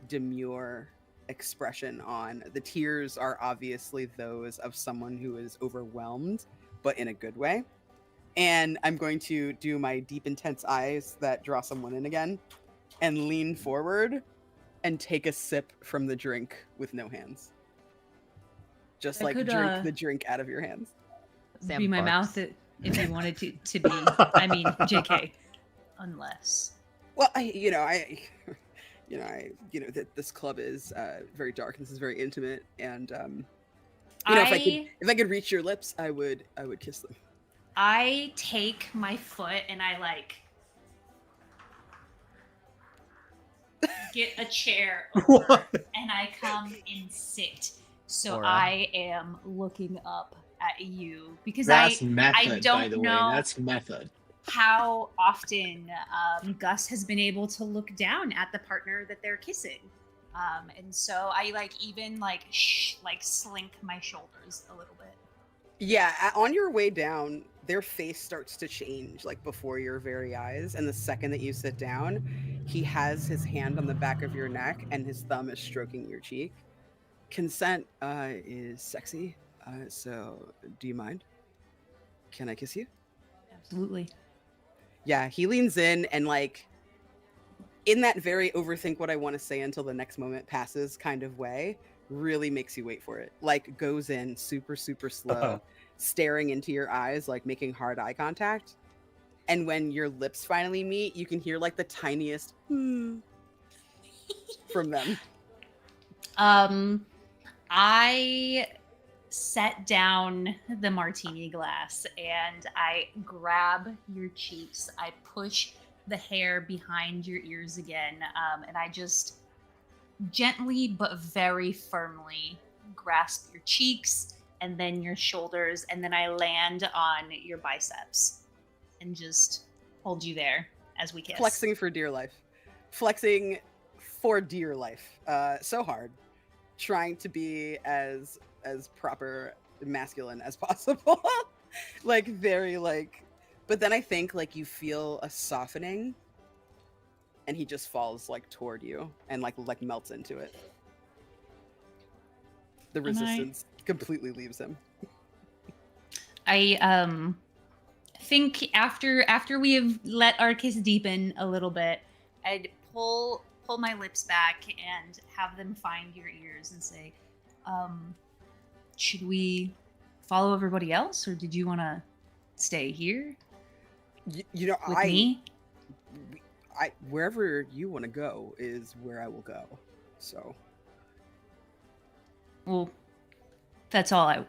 demure expression on. The tears are obviously those of someone who is overwhelmed, but in a good way. And I'm going to do my deep, intense eyes that draw someone in again and lean forward and take a sip from the drink with no hands. Just That like could, drink the drink out of your hands. Sam be my barks. mouth if you wanted to be. I mean, JK. Unless. Well, that this club is very dark and this is very intimate. And if I could reach your lips, I would kiss them. I take my foot and I like get a chair over What? and I come and sit. So Aura. I am looking up at you because That's I method, don't by the know- way. That's method. how often Gus has been able to look down at the partner that they're kissing. And so I even slink my shoulders a little bit. Yeah, on your way down, their face starts to change like before your very eyes. And the second that you sit down, he has his hand on the back of your neck and his thumb is stroking your cheek. Consent is sexy. So do you mind? Can I kiss you? Absolutely. Yeah, he leans in and like in that very overthink what I want to say until the next moment passes kind of way, really makes you wait for it. Like goes in super, super slow, staring into your eyes, like making hard eye contact. And when your lips finally meet, you can hear like the tiniest from them. I set down the martini glass and I grab your cheeks. I push the hair behind your ears again, and I just gently but very firmly grasp your cheeks and then your shoulders, and then I land on your biceps and just hold you there as we kiss. Flexing for dear life. Flexing for dear life. So hard. Trying to be as proper masculine as possible. Like very like, but then I think like you feel a softening and he just falls like toward you and like melts into it. The resistance completely leaves him. I think after we have let our kiss deepen a little bit, I'd pull my lips back and have them find your ears and say, should we follow everybody else, or did you want to stay here You know, with me? I wherever you want to go is where I will go. So Well, that's all I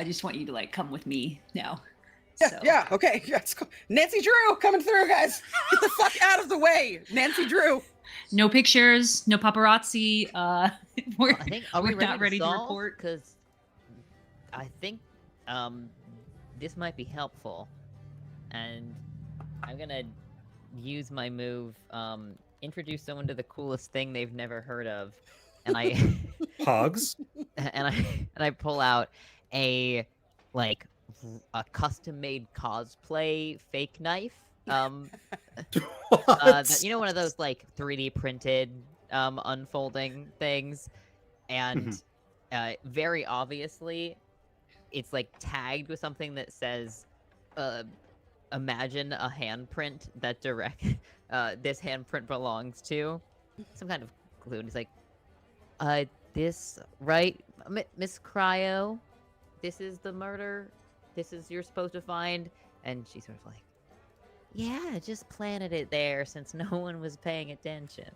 just want you to like come with me now. yeah, So- yeah, okay, yeah, let's go. Nancy Drew coming through, guys. Get the fuck out of the way, Nancy Drew. No pictures, no paparazzi. We're I think are we we're not ready to solve? report. Because I think this might be helpful, and I'm gonna use my move. Introduce someone to the coolest thing they've never heard of, and I Hogs. and I pull out a custom-made cosplay fake knife. What? One of those like 3D printed unfolding things, and very obviously, it's like tagged with something that says, "Imagine a handprint that this handprint belongs to," some kind of clue. And he's like, "This right, Miss Cryo? This is the murder. This is you're supposed to find." And she's sort of like, "Yeah, just planted it there since no one was paying attention."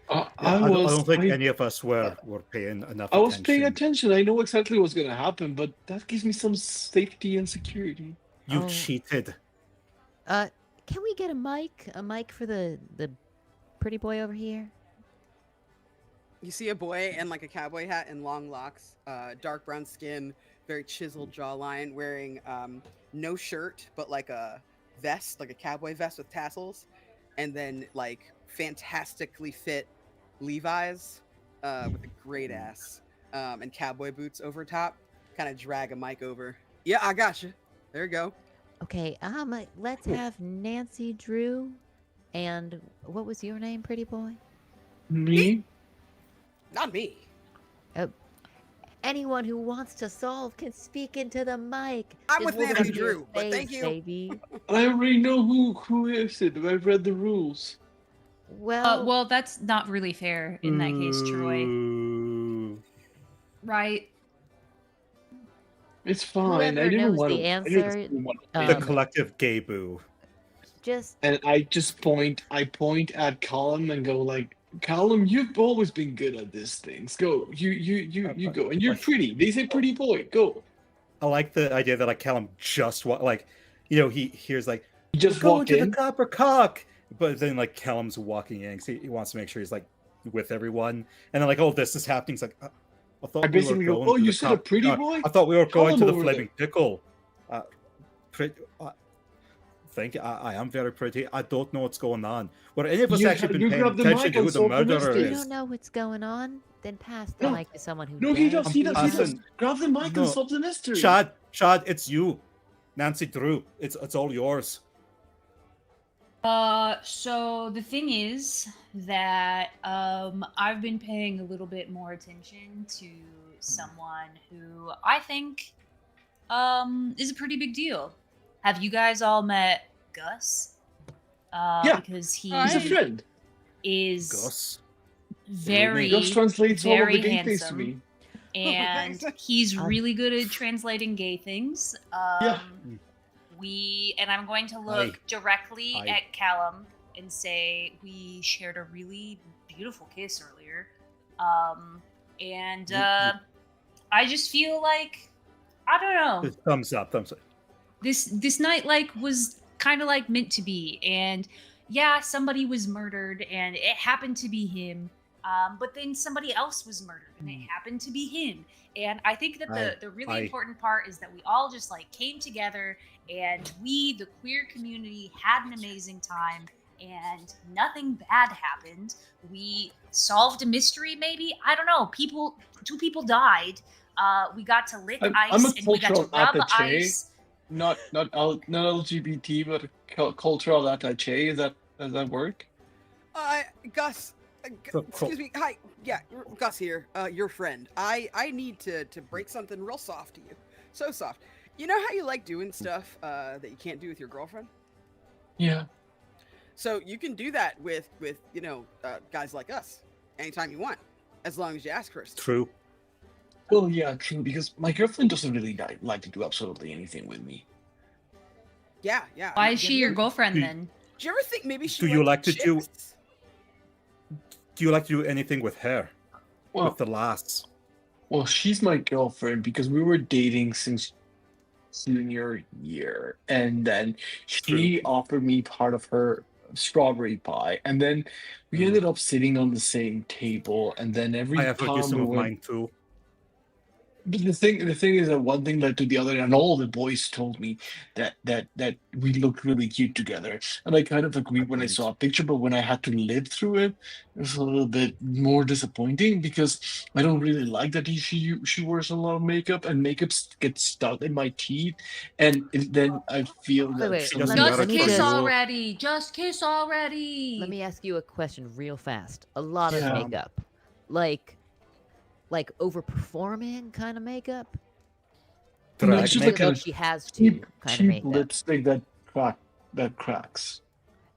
I don't think any of us were paying enough I was paying attention. attention. I know exactly what's gonna happen, but that gives me some safety and security. You Oh. cheated. Can we get a mic? A mic for the pretty boy over here? You see a boy in like a cowboy hat and long locks, dark brown skin, very chiseled jawline, wearing no shirt but like a vest, like a cowboy vest with tassels, and then like fantastically fit Levi's with a great ass and cowboy boots over top. Kind of drag a mic over. Yeah, I got you. There you go. Okay, let's have Nancy Drew, and what was your name, pretty boy? Me? Not me. Anyone who wants to solve can speak into the mic. I'm Just with hold Nancy up your Drew, but thank face, you. baby. I already know who is it. I've read the rules. Well, That's not really fair in that case, Troy. Ooh. Right? It's fine. Whoever I didn't knows want the to. answer, The collective gay boo. just And I just point. I point at Callum and go like, Callum, you've always been good at these things. Go. You go. And you're pretty. They say pretty boy. Go. I like the idea that like Callum just he hears like You just go walk into in. the copper cock, but then like Callum's walking in 'cause he wants to make sure he's like with everyone, and then like oh this is happening. He's like I thought I we were basically go, going "Oh, to you the said a pretty boy? I thought we were going Callum to the over flaming there." pickle. Thank you. I am very pretty. I don't know what's going on. Would any of us You actually ha- been you paying grab the attention mic to and who the solve the murderer mystery. you is? don't know what's going on. Then pass the No. mic to someone who No, he does. does. He does. He does. Listen, Grab the mic no. and solve the mystery. Chad, it's you, Nancy Drew. It's all yours. So the thing is that I've been paying a little bit more attention to someone who I think is a pretty big deal. Have you guys all met Gus? Yeah. Because he He's a friend. is Gus. very, Gus translates all of very the gay things to handsome, me. and he's really good at translating gay things. Yeah. And I'm going to look directly I- at Callum and say we shared a really beautiful kiss earlier. I just feel like I don't know. Thumbs up. This night like was kind of like meant to be, and yeah, somebody was murdered and it happened to be him, but then somebody else was murdered and it happened to be him. And I think that the really important part is that we all just like came together and we, the queer community, had an amazing time and nothing bad happened. We solved a mystery, maybe, I don't know. Two people died. We got to lick I'm ice a and we got to cultural rub attaché. ice. Not LGBT, but a cultural attaché. Does that work? Gus. So, Excuse me. Hi. Yeah, Gus here. Your friend. I need to break something real soft to you. So soft. You know how you like doing stuff that you can't do with your girlfriend? Yeah. So you can do that with guys like us anytime you want, as long as you ask first. True. Well, yeah, true. Because my girlfriend doesn't really like to do absolutely anything with me. Yeah. Why is she your girlfriend Do- then? Do you ever think maybe she? Do you likes like to do- chicks? Do you like to do anything with her? Well, With the lass? well, she's my girlfriend because we were dating since junior year, and then she offered me part of her strawberry pie, and then we ended up sitting on the same table, and then every I have heard you time some we of went, mine too. but the thing is that one thing led to the other, and all the boys told me that we looked really cute together, and I kind of agreed when I saw a picture, but when I had to live through it, it was a little bit more disappointing because I don't really like that she wears a lot of makeup, and makeup gets stuck in my teeth, and then I feel that wait, She doesn't let me- wear let a me clothes. just- already. Just kiss already. Let me ask you a question real fast. A lot of Yeah. makeup. Like, like overperforming kind of makeup. No, Drag it's just Even like though a she has to cheap, kind of cheap makeup. lipstick that cracks.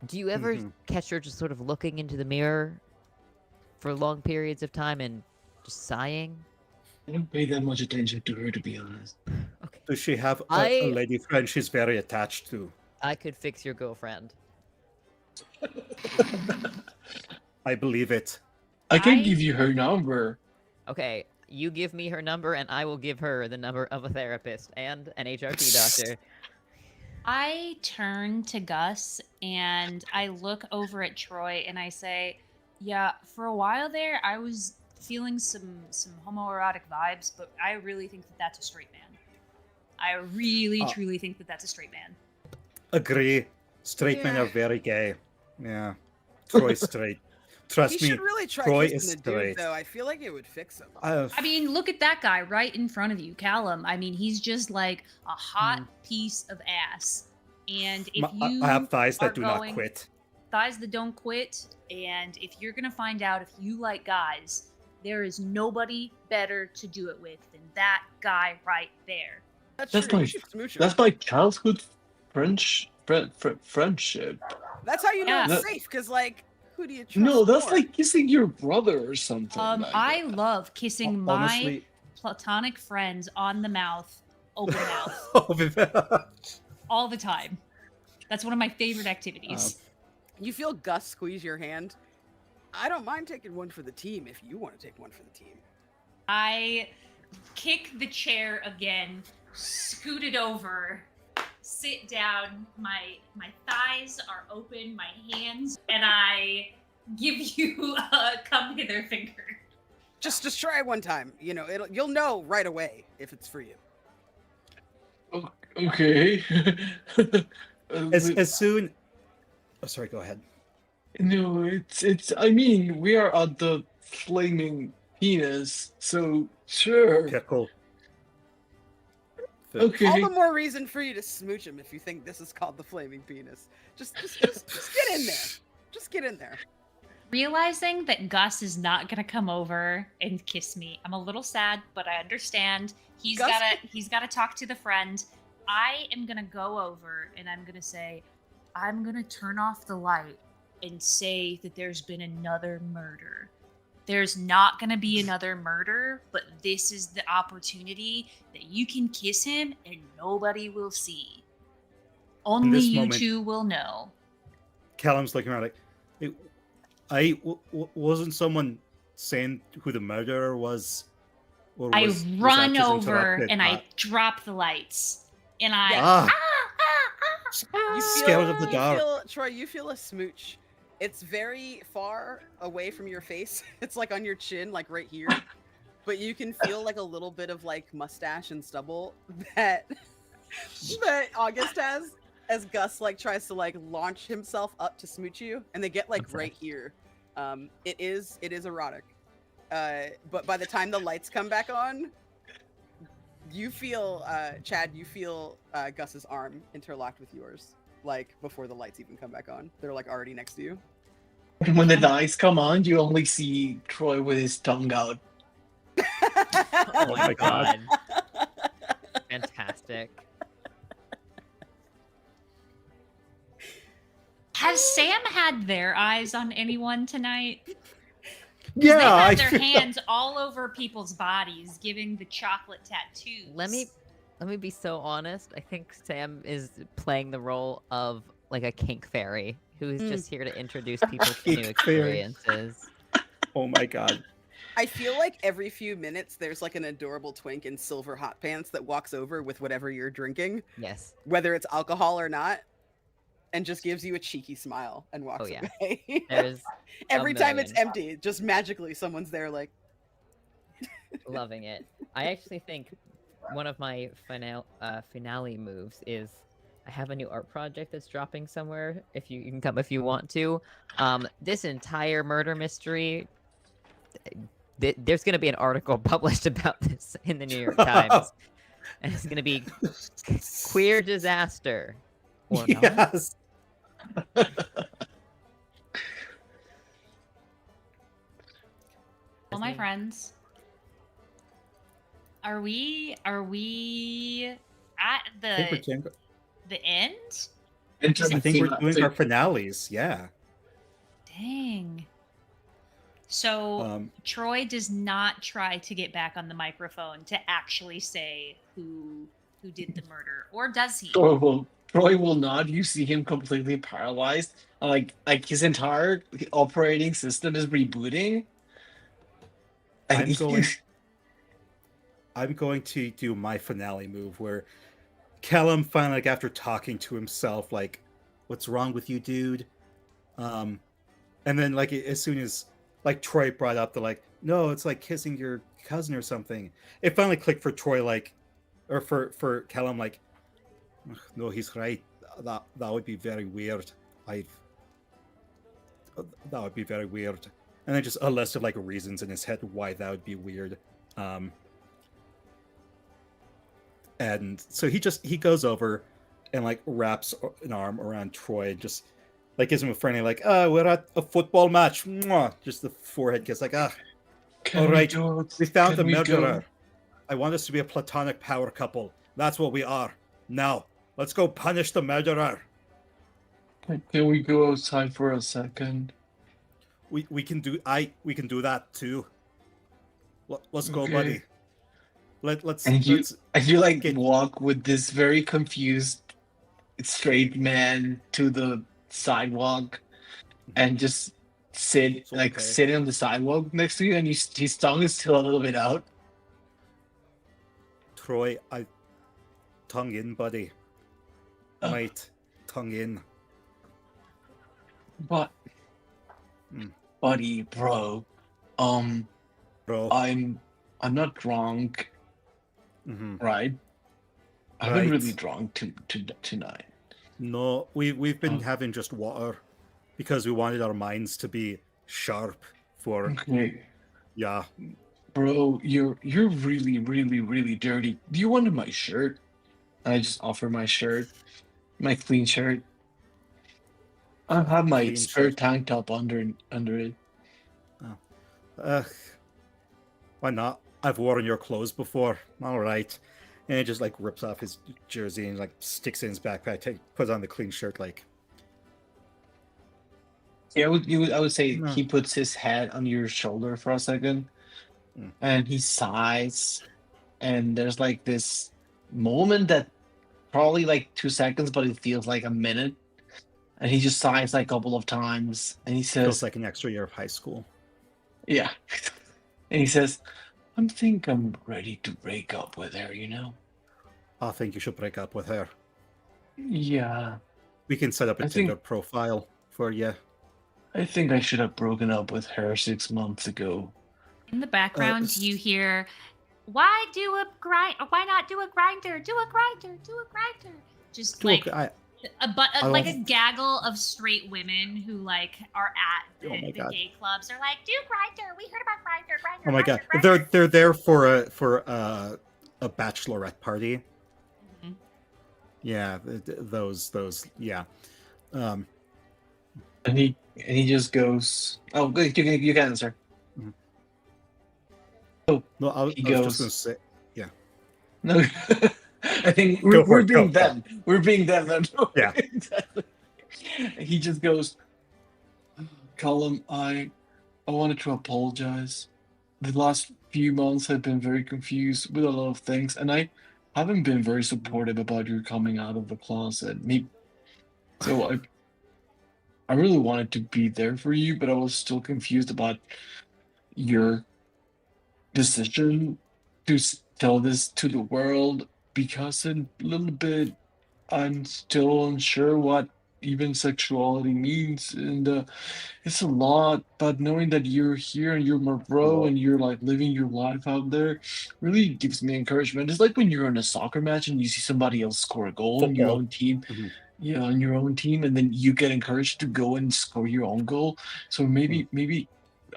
Do you ever Mhm. catch her just sort of looking into the mirror for long periods of time and just sighing? I don't pay that much attention to her, to be honest. Okay. Does she have a I lady friend she's very attached to? I could fix your girlfriend. I believe it. I can I- give you her number. Okay, you give me her number and I will give her the number of a therapist and an HRT doctor. I turn to Gus and I look over at Troy and I say, "Yeah, for a while there, I was feeling some homoerotic vibes, but I really think that that's a straight man. I really, truly think that that's a straight man." Agree. Straight men Yeah. are very gay. Yeah. Troy's straight. He Trust me. should really try Troy kissing is the dude, straight. though. I feel like it would fix him. I mean, look at that guy right in front of you, Callum. I mean, he's just like a hot piece of ass. And if you I have thighs are that do not going- quit. thighs that don't quit, and if you're gonna find out if you like guys, there is nobody better to do it with than that guy right there. That's That's true. my- You should smooch him. That's my childhood friendship. That's how you know Yeah. it's safe, because, like, who do you trust No, that's more? like kissing your brother or something. like I that. love kissing my Honestly, platonic friends on the mouth, open mouth, oh, all the time. That's one of my favorite activities. You feel Gus squeeze your hand. I don't mind taking one for the team if you want to take one for the team. I kick the chair again, scoot it over, sit down. My thighs are open, my hands, and I give you a come hither finger. Just try it one time. You know, you'll know right away if it's for you. Okay. as soon. Oh, sorry. Go ahead. No, it's. I mean, we are at the flaming penis, so sure. Pickle. Okay. All the more reason for you to smooch him if you think this is called the flaming penis. Just get in there. Just get in there. Realizing that Gus is not gonna come over and kiss me, I'm a little sad, but I understand. He's Gus- gotta talk to the friend. I am gonna go over and I'm gonna say, I'm gonna turn off the light and say that there's been another murder. There's not gonna be another murder, but this is the opportunity that you can kiss him and nobody will see. Only this you moment- two will know. Callum's looking around like, wasn't someone saying who the murderer was? Or I was that run just over interrupted? and I drop the lights. And I Ah. You feel, Scared of the you dark. feel- Troy, you feel a smooch. It's very far away from your face. It's like on your chin, like right here. But you can feel like a little bit of like mustache and stubble that August has as Gus like tries to like launch himself up to smooch you, and they get like Okay. right here. It is erotic. But by the time the lights come back on, you feel Chad, you feel Gus's arm interlocked with yours, like before the lights even come back on. They're like already next to you. When the lights come on, you only see Troy with his tongue out. Oh my God. Fantastic. Has Sam had their eyes on anyone tonight? 'Cause Yeah, they I had their feel- hands all over people's bodies, giving the chocolate tattoos. Let me be so honest. I think Sam is playing the role of like a kink fairy who is just here to introduce people to new Kink fairy. experiences. Oh my god. I feel like every few minutes there's like an adorable twink in silver hot pants that walks over with whatever you're drinking, Yes. whether it's alcohol or not, and just gives you a cheeky smile and walks Oh, yeah. away. There's Every time it's million. empty, just magically someone's there like, loving it. I actually think one of my finale moves is I have a new art project that's dropping somewhere. If you can come if you want to. This entire murder mystery. There's going to be an article published about this in the New York Times, and it's going to be queer disaster or not. Yes. All my friends, Are we at I think we're the doing, end? I think we're doing So- our finales. Yeah. Dang. So Um, Troy does not try to get back on the microphone to actually say who did the murder, or does he? Troy will not. You see him completely paralyzed. Like his entire operating system is rebooting. And I'm going to do my finale move where Callum finally, like, after talking to himself, like, what's wrong with you, dude? Um, and then, like, as soon as, like, Troy brought up the, like, no, it's like kissing your cousin or something, it finally clicked for Troy, like, or for Callum, like, "Ugh, no, he's right. That would be very weird. I That would be very weird. And then just a list of, like, reasons in his head why that would be weird. Um, and so he goes over and, like, wraps an arm around Troy and just, like, gives him a friendly, like, we're at a football match. Mwah! Just the forehead kiss, like, Can all we right, go? we found the Can we murderer. go? I want us to be a platonic power couple. That's what we are. Now, let's go punish the murderer. Can we go outside for a second? We can do that too. Let's go, Okay. buddy. Let's And you like get- walk with this very confused straight man to the sidewalk and just It's okay. sit on the sidewalk next to you, and his tongue is still a little bit out. Troy, tongue in, buddy. Uh. Mate, tongue in. But, Hmm. buddy, bro, Bro. I'm not drunk, Mhm. right? I haven't really Right. drunk tonight. No, we've been Oh. having just water because we wanted our minds to be sharp for Okay, yeah. bro, you're really, really, really dirty. Do you want my shirt? I just offer my shirt, my clean shirt. I have my Clean spare shirt. tank top under it. Ugh. Why not? I've worn your clothes before. All right. And he just, like, rips off his jersey and, like, sticks it in his backpack, puts on the clean shirt, like, Yeah, I would say No. he puts his head on your shoulder for a second, Mm. and he sighs, and there's like this moment that probably like 2 seconds, but it feels like a minute. And he just sighs like a couple of times, and he feels says, like an extra year of high school. "Yeah," and he says, I'm ready to break up with her, you know? I think you should break up with her. Yeah, We can set up a I think- Tinder profile for you. I think I should have broken up with her 6 months ago. In the background, you hear, "Why do a grind? Why not do a grinder? Do a grinder. Do a grinder." Just like I like a don't- gaggle of straight women who like are at Oh my the God. gay clubs are like, "Do grinder. We heard about grinder. Grinder. Oh my god, Grinder, they're there for a bachelorette party. Mhm. Yeah, those yeah. Um, and he just goes, "Oh, good, you can answer." no, I was He just goes- gonna say, No, I think Go for we're it, being go. them. We're being them. No, Yeah. exactly. He just goes, Colin, I wanted to apologize. The last few months have been very confused with a lot of things, and I haven't been very supportive about your coming out of the closet. So I really wanted to be there for you, but I was still confused about your decision to tell this to the world because a little bit I'm still unsure what even sexuality means, and it's a lot. But knowing that you're here and you're my bro Well- and you're like living your life out there really gives me encouragement. It's like when you're in a soccer match and you see somebody else score a goal in your Football. own team. Mhm. Yeah, on your own team, and then you get encouraged to go and score your own goal. So maybe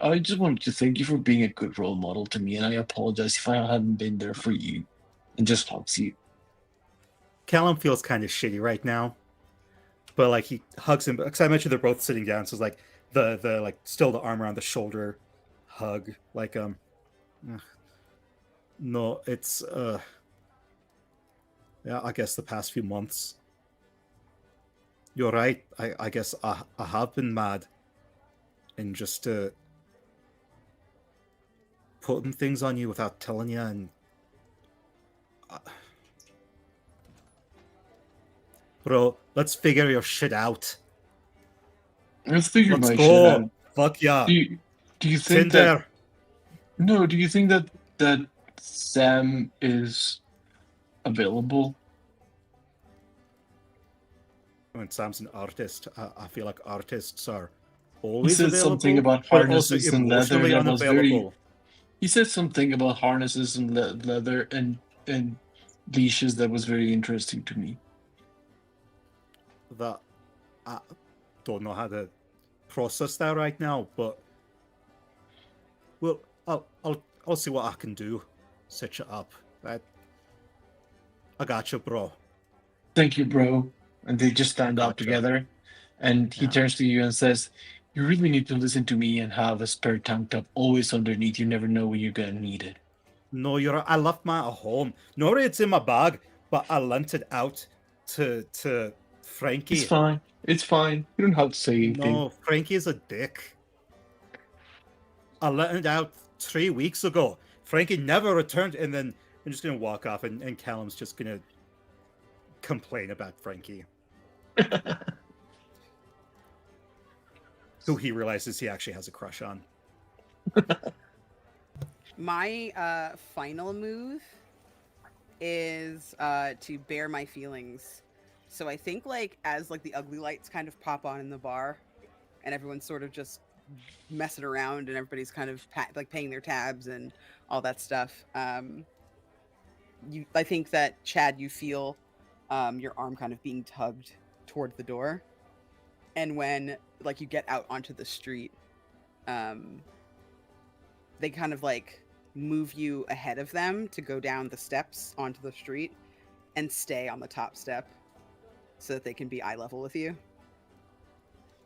I just wanted to thank you for being a good role model to me, and I apologize if I hadn't been there for you and just hugs you. Callum feels kind of shitty right now, but like he hugs him because I mentioned they're both sitting down, so it's like the like still the arm around the shoulder hug, like ugh. No, it's yeah, I guess the past few months. You're right. I guess I have been mad and just putting things on you without telling you, and bro, let's figure your shit out. Let's figure Let's my shit go. out. Fuck yeah. Do you think that Tinder. no? Do you think that Sam is available? When Sam's an artist, I feel like artists are He always said something available, about but also harnesses and leather emotionally that was very. unavailable. He said something about harnesses and leather and leashes that was very interesting to me. That I don't know how to process that right now, but well, I'll see what I can do. Set you up. I got you, bro. Thank you, bro. And they just stand up Gotcha. together, and he Yeah. turns to you and says, "You really need to listen to me and have a spare tank top always underneath. You never know when you're gonna need it." No, I left mine at home. Nor it's in my bag, but I lent it out to It's Frankie. fine. It's fine. You don't have to say anything. No, Frankie's a dick. I lent it out 3 weeks ago. Frankie never returned, and then I'm just gonna walk off, and Callum's just gonna complain about Frankie, who he realizes he actually has a crush on. My final move is to bear my feelings. So I think like as like the ugly lights kind of pop on in the bar, and everyone's sort of just messing around, and everybody's kind of like paying their tabs and all that stuff. I think that Chad, you feel your arm kind of being tugged toward the door, and when like you get out onto the street, they kind of like move you ahead of them to go down the steps onto the street and stay on the top step so that they can be eye level with you.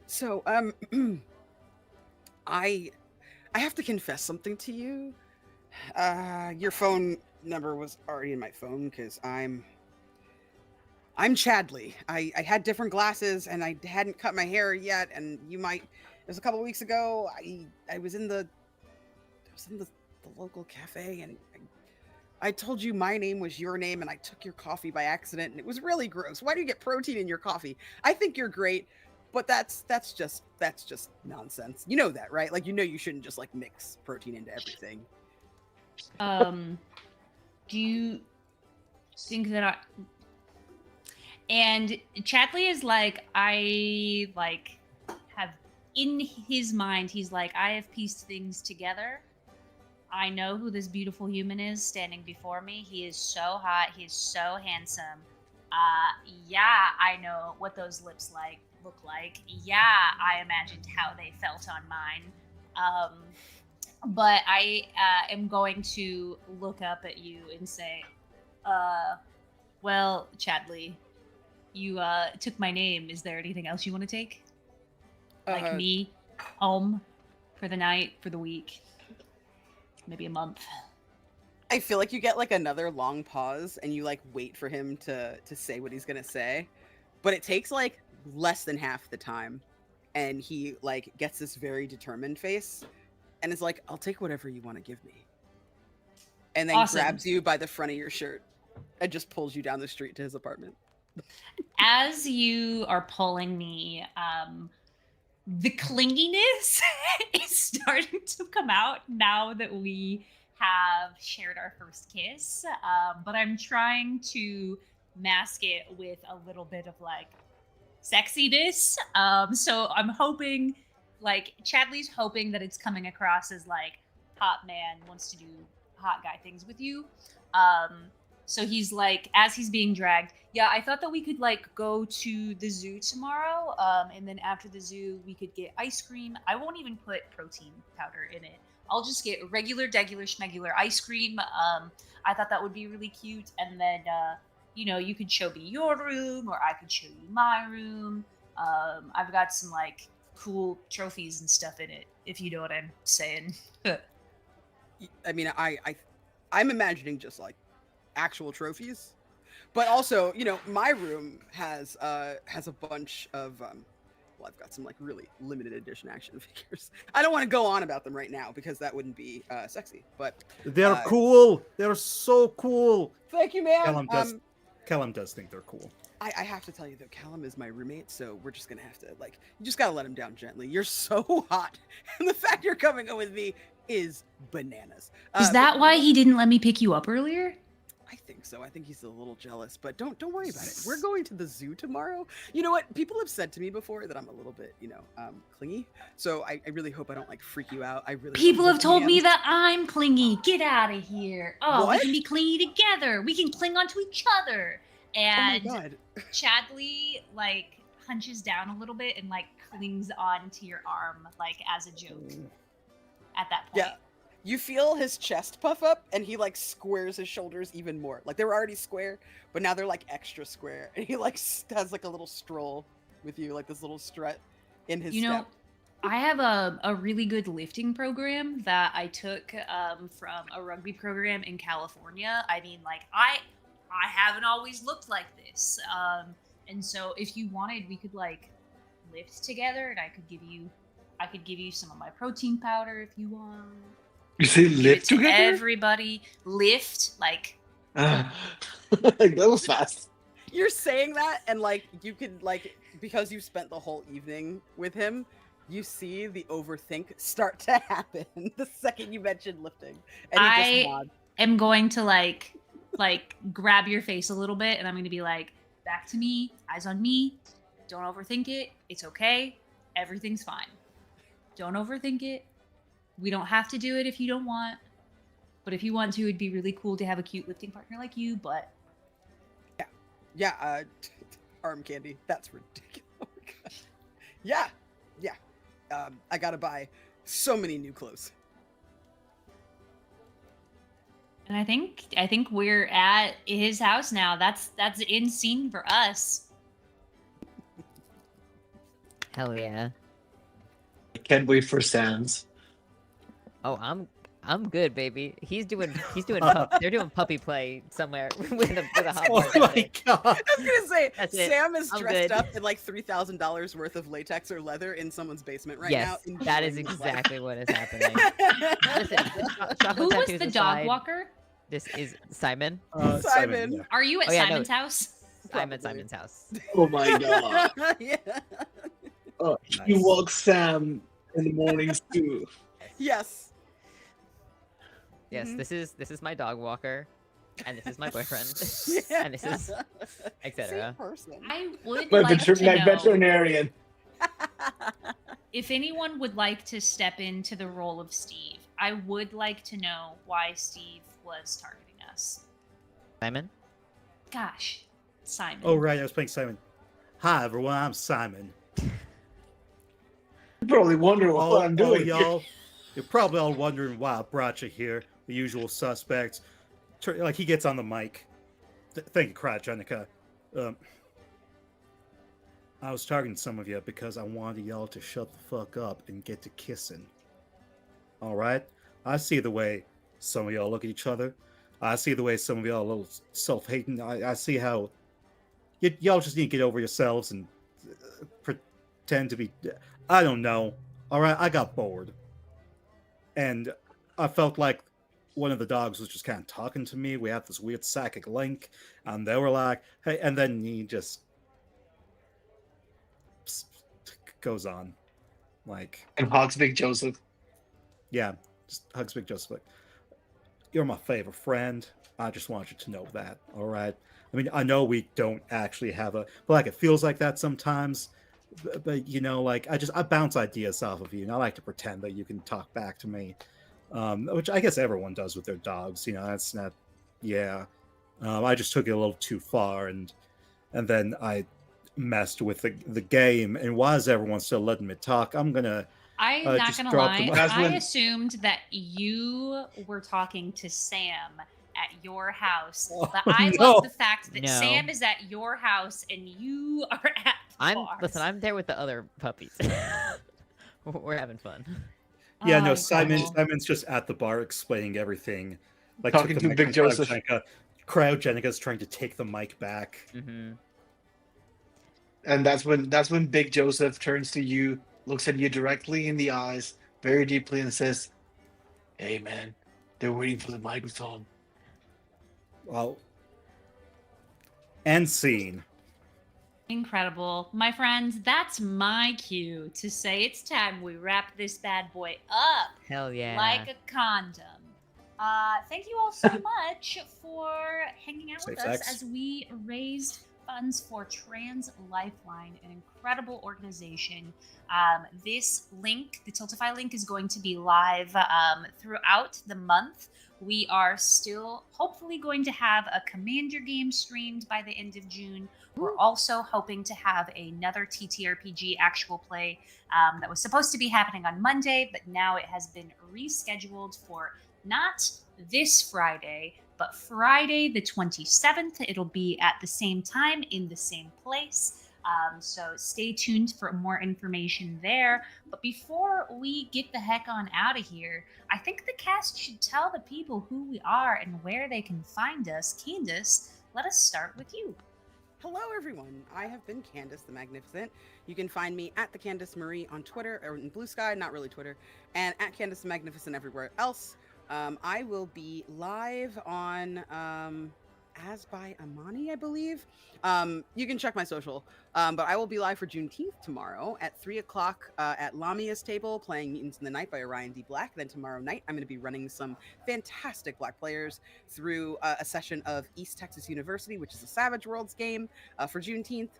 So I have to confess something to you. Your phone number was already in my phone because I'm Chadley. I had different glasses and I hadn't cut my hair yet, and you might. It was a couple weeks ago. I was in the local cafe, and I told you my name was your name, and I took your coffee by accident, and it was really gross. Why do you get protein in your coffee? I think you're great, but that's just nonsense. You know that, right? Like, you know you shouldn't just like mix protein into everything. Do you think that and Chadley is like, I like have in his mind, he's like, I have pieced things together. I know who this beautiful human is standing before me. He is so hot. He is so handsome. Yeah, I know what those lips look like. Yeah, I imagined how they felt on mine. But I am going to look up at you and say, well, Chadley, you took my name. Is there anything else you want to take? Like me, home for the night, for the week, maybe a month. I feel like you get like another long pause and you like wait for him to say what he's gonna say, but it takes like less than half the time, and he like gets this very determined face and is like, I'll take whatever you want to give me, and then Awesome. grabs you by the front of your shirt and just pulls you down the street to his apartment. As you are pulling me, the clinginess is starting to come out now that we have shared our first kiss. But I'm trying to mask it with a little bit of like sexiness. So I'm hoping, like, Chadley's hoping that it's coming across as like hot man wants to do hot guy things with you. So he's like, as he's being dragged, yeah, I thought that we could like go to the zoo tomorrow. And then after the zoo, we could get ice cream. I won't even put protein powder in it. I'll just get regular, degular, schmegular ice cream. I thought that would be really cute. And then, you know, you could show me your room or I could show you my room. I've got some like cool trophies and stuff in it, if you know what I'm saying. I mean, I I'm imagining just like actual trophies, but also, my room has a bunch of well, I've got some like really limited edition action figures. I don't want to go on about them right now because that wouldn't be sexy. But They're cool. They're so cool. thank you, man. Callum does think they're cool. I have to tell you though, Callum is my roommate, so we're just gonna have to you just gotta let him down gently. You're so hot, and the fact you're coming in with me is bananas. Is that why he didn't let me pick you up earlier? I think so. I think he's a little jealous, but don't worry about it. We're going to the zoo tomorrow. You know what? People have said to me before that I'm a little bit, clingy. So I really hope I don't like freak you out. I really People hope have told me hands- that I'm clingy. Get out of here. Oh, What? we can be clingy together. We can cling onto each other. And Oh my god. Chadley like hunches down a little bit and like clings onto your arm like as a joke at that point. Yeah. You feel his chest puff up, and he like squares his shoulders even more. Like they were already square, but now they're like extra square. And he like has like a little stroll with you, like this little strut in his step. I have a really good lifting program that I took from a rugby program in California. I mean, like I haven't always looked like this, and so if you wanted, we could like lift together, and I could give you some of my protein powder if you want. You say Give live it to together? everybody. Lift like That was fast. You're saying that, and like you could like because you spent the whole evening with him, you see the overthink start to happen the second you mentioned lifting, and he just nods. am going to like grab your face a little bit, and I'm going to be like, back to me, eyes on me. Don't overthink it. It's okay. Everything's fine. Don't overthink it. We don't have to do it if you don't want. But if you want to, it'd be really cool to have a cute lifting partner like you, but... Yeah, arm candy. That's ridiculous. Oh my gosh. Yeah. I gotta buy so many new clothes. And I think we're at his house now. That's in scene for us. Hell yeah. I can't wait for Sans. Oh, I'm good, baby. They're doing puppy play somewhere with a hot Oh bar. my god. I was gonna say, That's it. Sam is I'm dressed good. up in like $3,000 worth of latex or leather in someone's basement right Yes, now. that is enjoying his life. exactly what is happening. Listen, chocolate Who was tattoos the dog aside, walker? This is Simon. Simon. Yeah. Are you at Oh, yeah, no. Simon's house? I'm at Probably. Simon's house. Oh my god. Yeah. He Nice. walks Sam in the mornings too. Yes. Yes, Mhm. this is my dog walker, and this is my boyfriend, Yeah. and this is etc. Same person. I would My, like to know veterinarian. if anyone would like to step into the role of Steve. I would like to know why Steve was targeting us. Simon. Gosh, Simon. Oh right, I was playing Simon. Hi everyone, I'm Simon. You probably wonder what I'm doing. here. y'all. You're probably all wondering why I brought you here. The usual suspects. Like he gets on the mic. Thank you, Cryogenica. I was targeting some of you because I wanted y'all to shut the fuck up and get to kissing. All right? I see the way some of y'all look at each other. I see the way some of y'all are a little self-hating. I see how y'all just need to get over yourselves and pretend to be... I don't know. All right? I got bored. And I felt like one of the dogs was just kind of talking to me. We had this weird psychic link, and they were like, hey, and then he just goes on. Like, And hugs Big Joseph. yeah, just hugs Big Joseph. Like, you're my favorite friend. I just want you to know that, all right? I mean, I know we don't actually have but like, it feels like that sometimes. But you know, like, I bounce ideas off of you, and I like to pretend that you can talk back to me. Which I guess everyone does with their dogs. You know, that's not, yeah. I just took it a little too far, and then I messed with the game. And why is everyone still letting me talk? I'm not just gonna drop the lie. mic. That's I when- assumed that you were talking to Sam at your house, Oh, but I no. love the fact that No. Sam is at your house and you are at the bars. Listen, I'm there with the other puppies. We're having fun. Yeah, Oh, no, cool. Simon's just at the bar explaining everything. Like took talking the to mic Big from Joseph. Cryogenica's trying to take the mic back. Mm-hmm. And that's when Big Joseph turns to you, looks at you directly in the eyes, very deeply, and says, "Hey, man, they're waiting for the microphone." Well, end scene. Incredible. My friends, that's my cue to say it's time we wrap this bad boy up Hell yeah. like a condom. Thank you all so much for hanging out with Safe us sex. as we raised funds for Trans Lifeline, an incredible organization. This link, the Tiltify link, is going to be live throughout the month. We are still hopefully going to have a Commander game streamed by the end of June. We're also hoping to have another TTRPG actual play that was supposed to be happening on Monday, but now it has been rescheduled for not this Friday, but Friday the 27th. It'll be at the same time in the same place. So stay tuned for more information there. But before we get the heck on out of here, I think the cast should tell the people who we are and where they can find us. Candace, let us start with you. Hello, everyone. I have been Candace the Magnificent. You can find me at the Candace Marie on Twitter, or in Blue Sky, not really Twitter, and at Candace the Magnificent everywhere else. I will be live on As by Amani, I believe. You can check my social, but I will be live for Juneteenth tomorrow at 3 o'clock at Lamia's table playing Mutants in the Night by Orion D. Black. Then tomorrow night, I'm going to be running some fantastic Black players through a session of East Texas University, which is a Savage Worlds game for Juneteenth.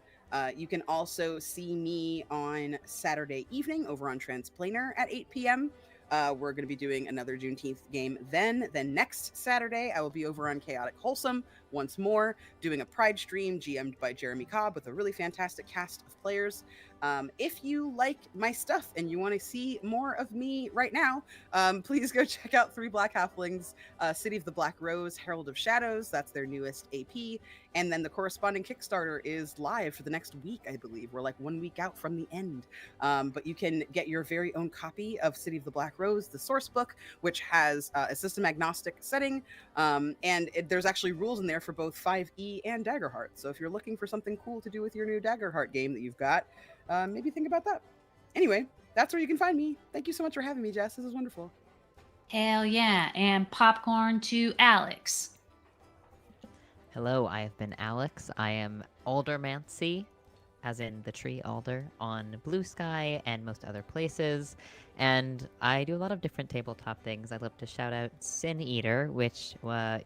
You can also see me on Saturday evening over on Transplanar at 8 p.m. We're going to be doing another Juneteenth game then. Then next Saturday, I will be over on Chaotic Wholesome once more, doing a Pride stream GM'd by Jeremy Cobb with a really fantastic cast of players. If you like my stuff and you want to see more of me right now, please go check out Three Black Halflings, City of the Black Rose, Herald of Shadows. That's their newest AP. And then the corresponding Kickstarter is live for the next week, I believe. We're like 1 week out from the end. But you can get your very own copy of City of the Black Rose, the source book, which has a system agnostic setting. There's actually rules in there for both 5e and Daggerheart. So if you're looking for something cool to do with your new Daggerheart game that you've got, maybe think about that. Anyway, that's where you can find me. Thank you so much for having me, Jess. This is wonderful. Hell yeah. And popcorn to Alex. Hello, I have been Alex. I am Aldermancy, as in the tree alder, on Blue Sky and most other places. And I do a lot of different tabletop things. I love to shout out Sin Eater, which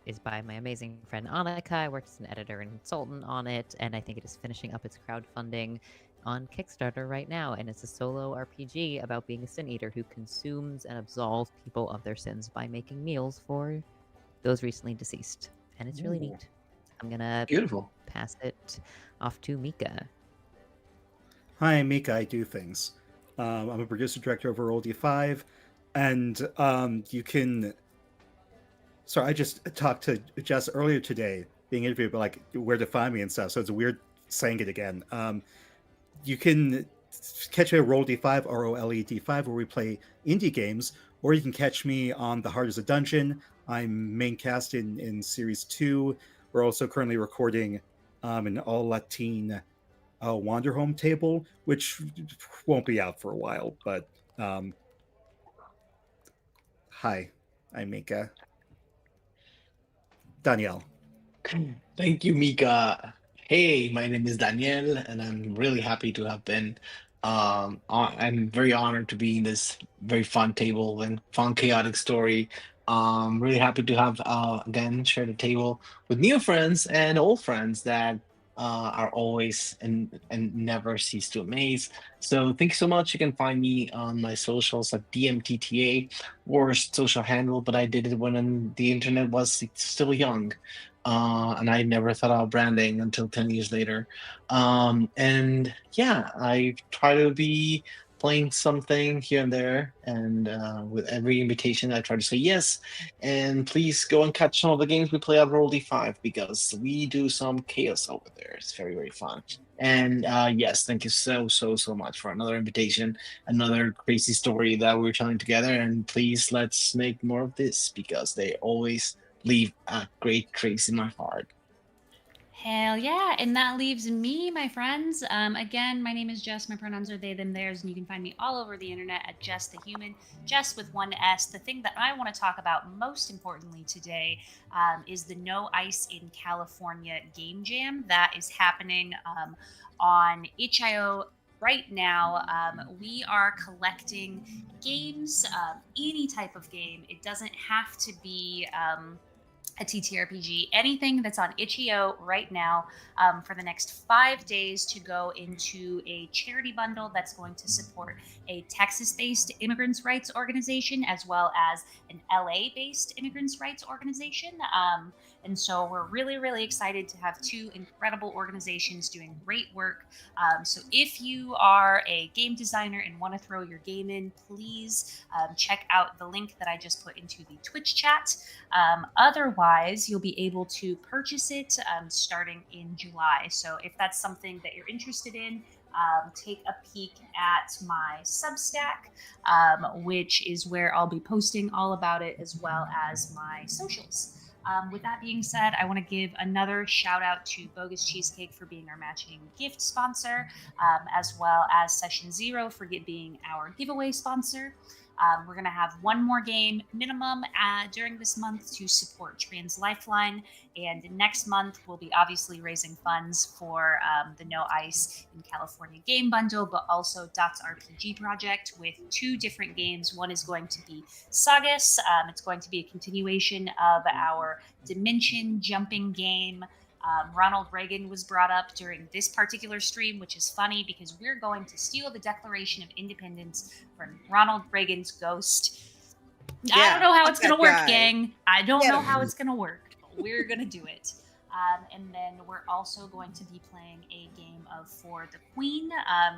is by my amazing friend Annika. I worked as an editor and consultant on it, and I think it is finishing up its crowdfunding on Kickstarter right now. And it's a solo RPG about being a Sin Eater who consumes and absolves people of their sins by making meals for those recently deceased. And it's really neat. I'm gonna Beautiful. pass it off to Mika. Hi, I'm Mika. I do things. I'm a producer director over Roll D5, and you can. Sorry, I just talked to Jess earlier today, being interviewed, but like where to find me and stuff. So it's weird saying it again. You can catch me at Roll D5, ROLED5, where we play indie games, or you can catch me on The Heart is a Dungeon. I'm main cast in Series 2. We're also currently recording an all-Latin Wanderhome table, which won't be out for a while, but hi, I'm Mika. Danielle. Thank you, Mika. Hey, my name is Daniel, and I'm really happy to have been. I'm very honored to be in this very fun table and fun, chaotic story. Really happy to have again share the table with new friends and old friends that are always and never cease to amaze. So thank you so much. You can find me on my socials at DMTTA, worst social handle, but I did it when the internet was still young. And I never thought about branding until 10 years later. And yeah, I try to be playing something here and there, and with every invitation, I try to say yes. And please go and catch some of the games we play at Roll D5 because we do some chaos over there. It's very, very fun. And yes, thank you so much for another invitation, another crazy story that we're telling together. And please let's make more of this because they always leave a great trace in my heart. Hell yeah. And that leaves me, my friends. Again, my name is Jess. My pronouns are they, them, theirs. And you can find me all over the internet at Jess the Human, Jess with one S. The thing that I want to talk about most importantly today is the No Ice in California game jam that is happening on itch.io right now. We are collecting games, any type of game. It doesn't have to be a TTRPG, anything that's on itch.io right now for the next 5 days to go into a charity bundle that's going to support a Texas based immigrants' rights organization as well as an LA based immigrants' rights organization. And so we're really, really excited to have two incredible organizations doing great work. So if you are a game designer and want to throw your game in, please check out the link that I just put into the Twitch chat. Otherwise, you'll be able to purchase it starting in July. So if that's something that you're interested in, take a peek at my Substack, which is where I'll be posting all about it as well as my socials. With that being said, I want to give another shout out to Bogus Cheesecake for being our matching gift sponsor, as well as Session Zero for being our giveaway sponsor. We're going to have one more game minimum during this month to support Trans Lifeline. And next month, we'll be obviously raising funds for the No Ice in California game bundle, but also Dot's RPG project with two different games. One is going to be Sagas. It's going to be a continuation of our dimension jumping game. Ronald Reagan was brought up during this particular stream, which is funny because we're going to steal the Declaration of Independence from Ronald Reagan's ghost. I don't know how it's going to work, gang. I don't know how it's going to work, but we're going to do it. And then we're also going to be playing a game of For the Queen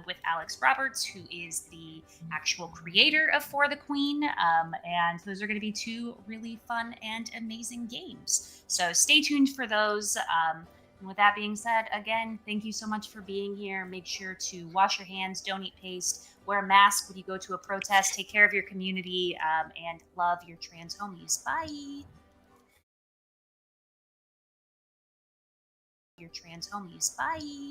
with Alex Roberts, who is the actual creator of For the Queen. And those are going to be two really fun and amazing games. So stay tuned for those. And with that being said, again, thank you so much for being here. Make sure to wash your hands, don't eat paste, wear a mask when you go to a protest, take care of your community, and love your trans homies. Bye. Your trans homies. Bye.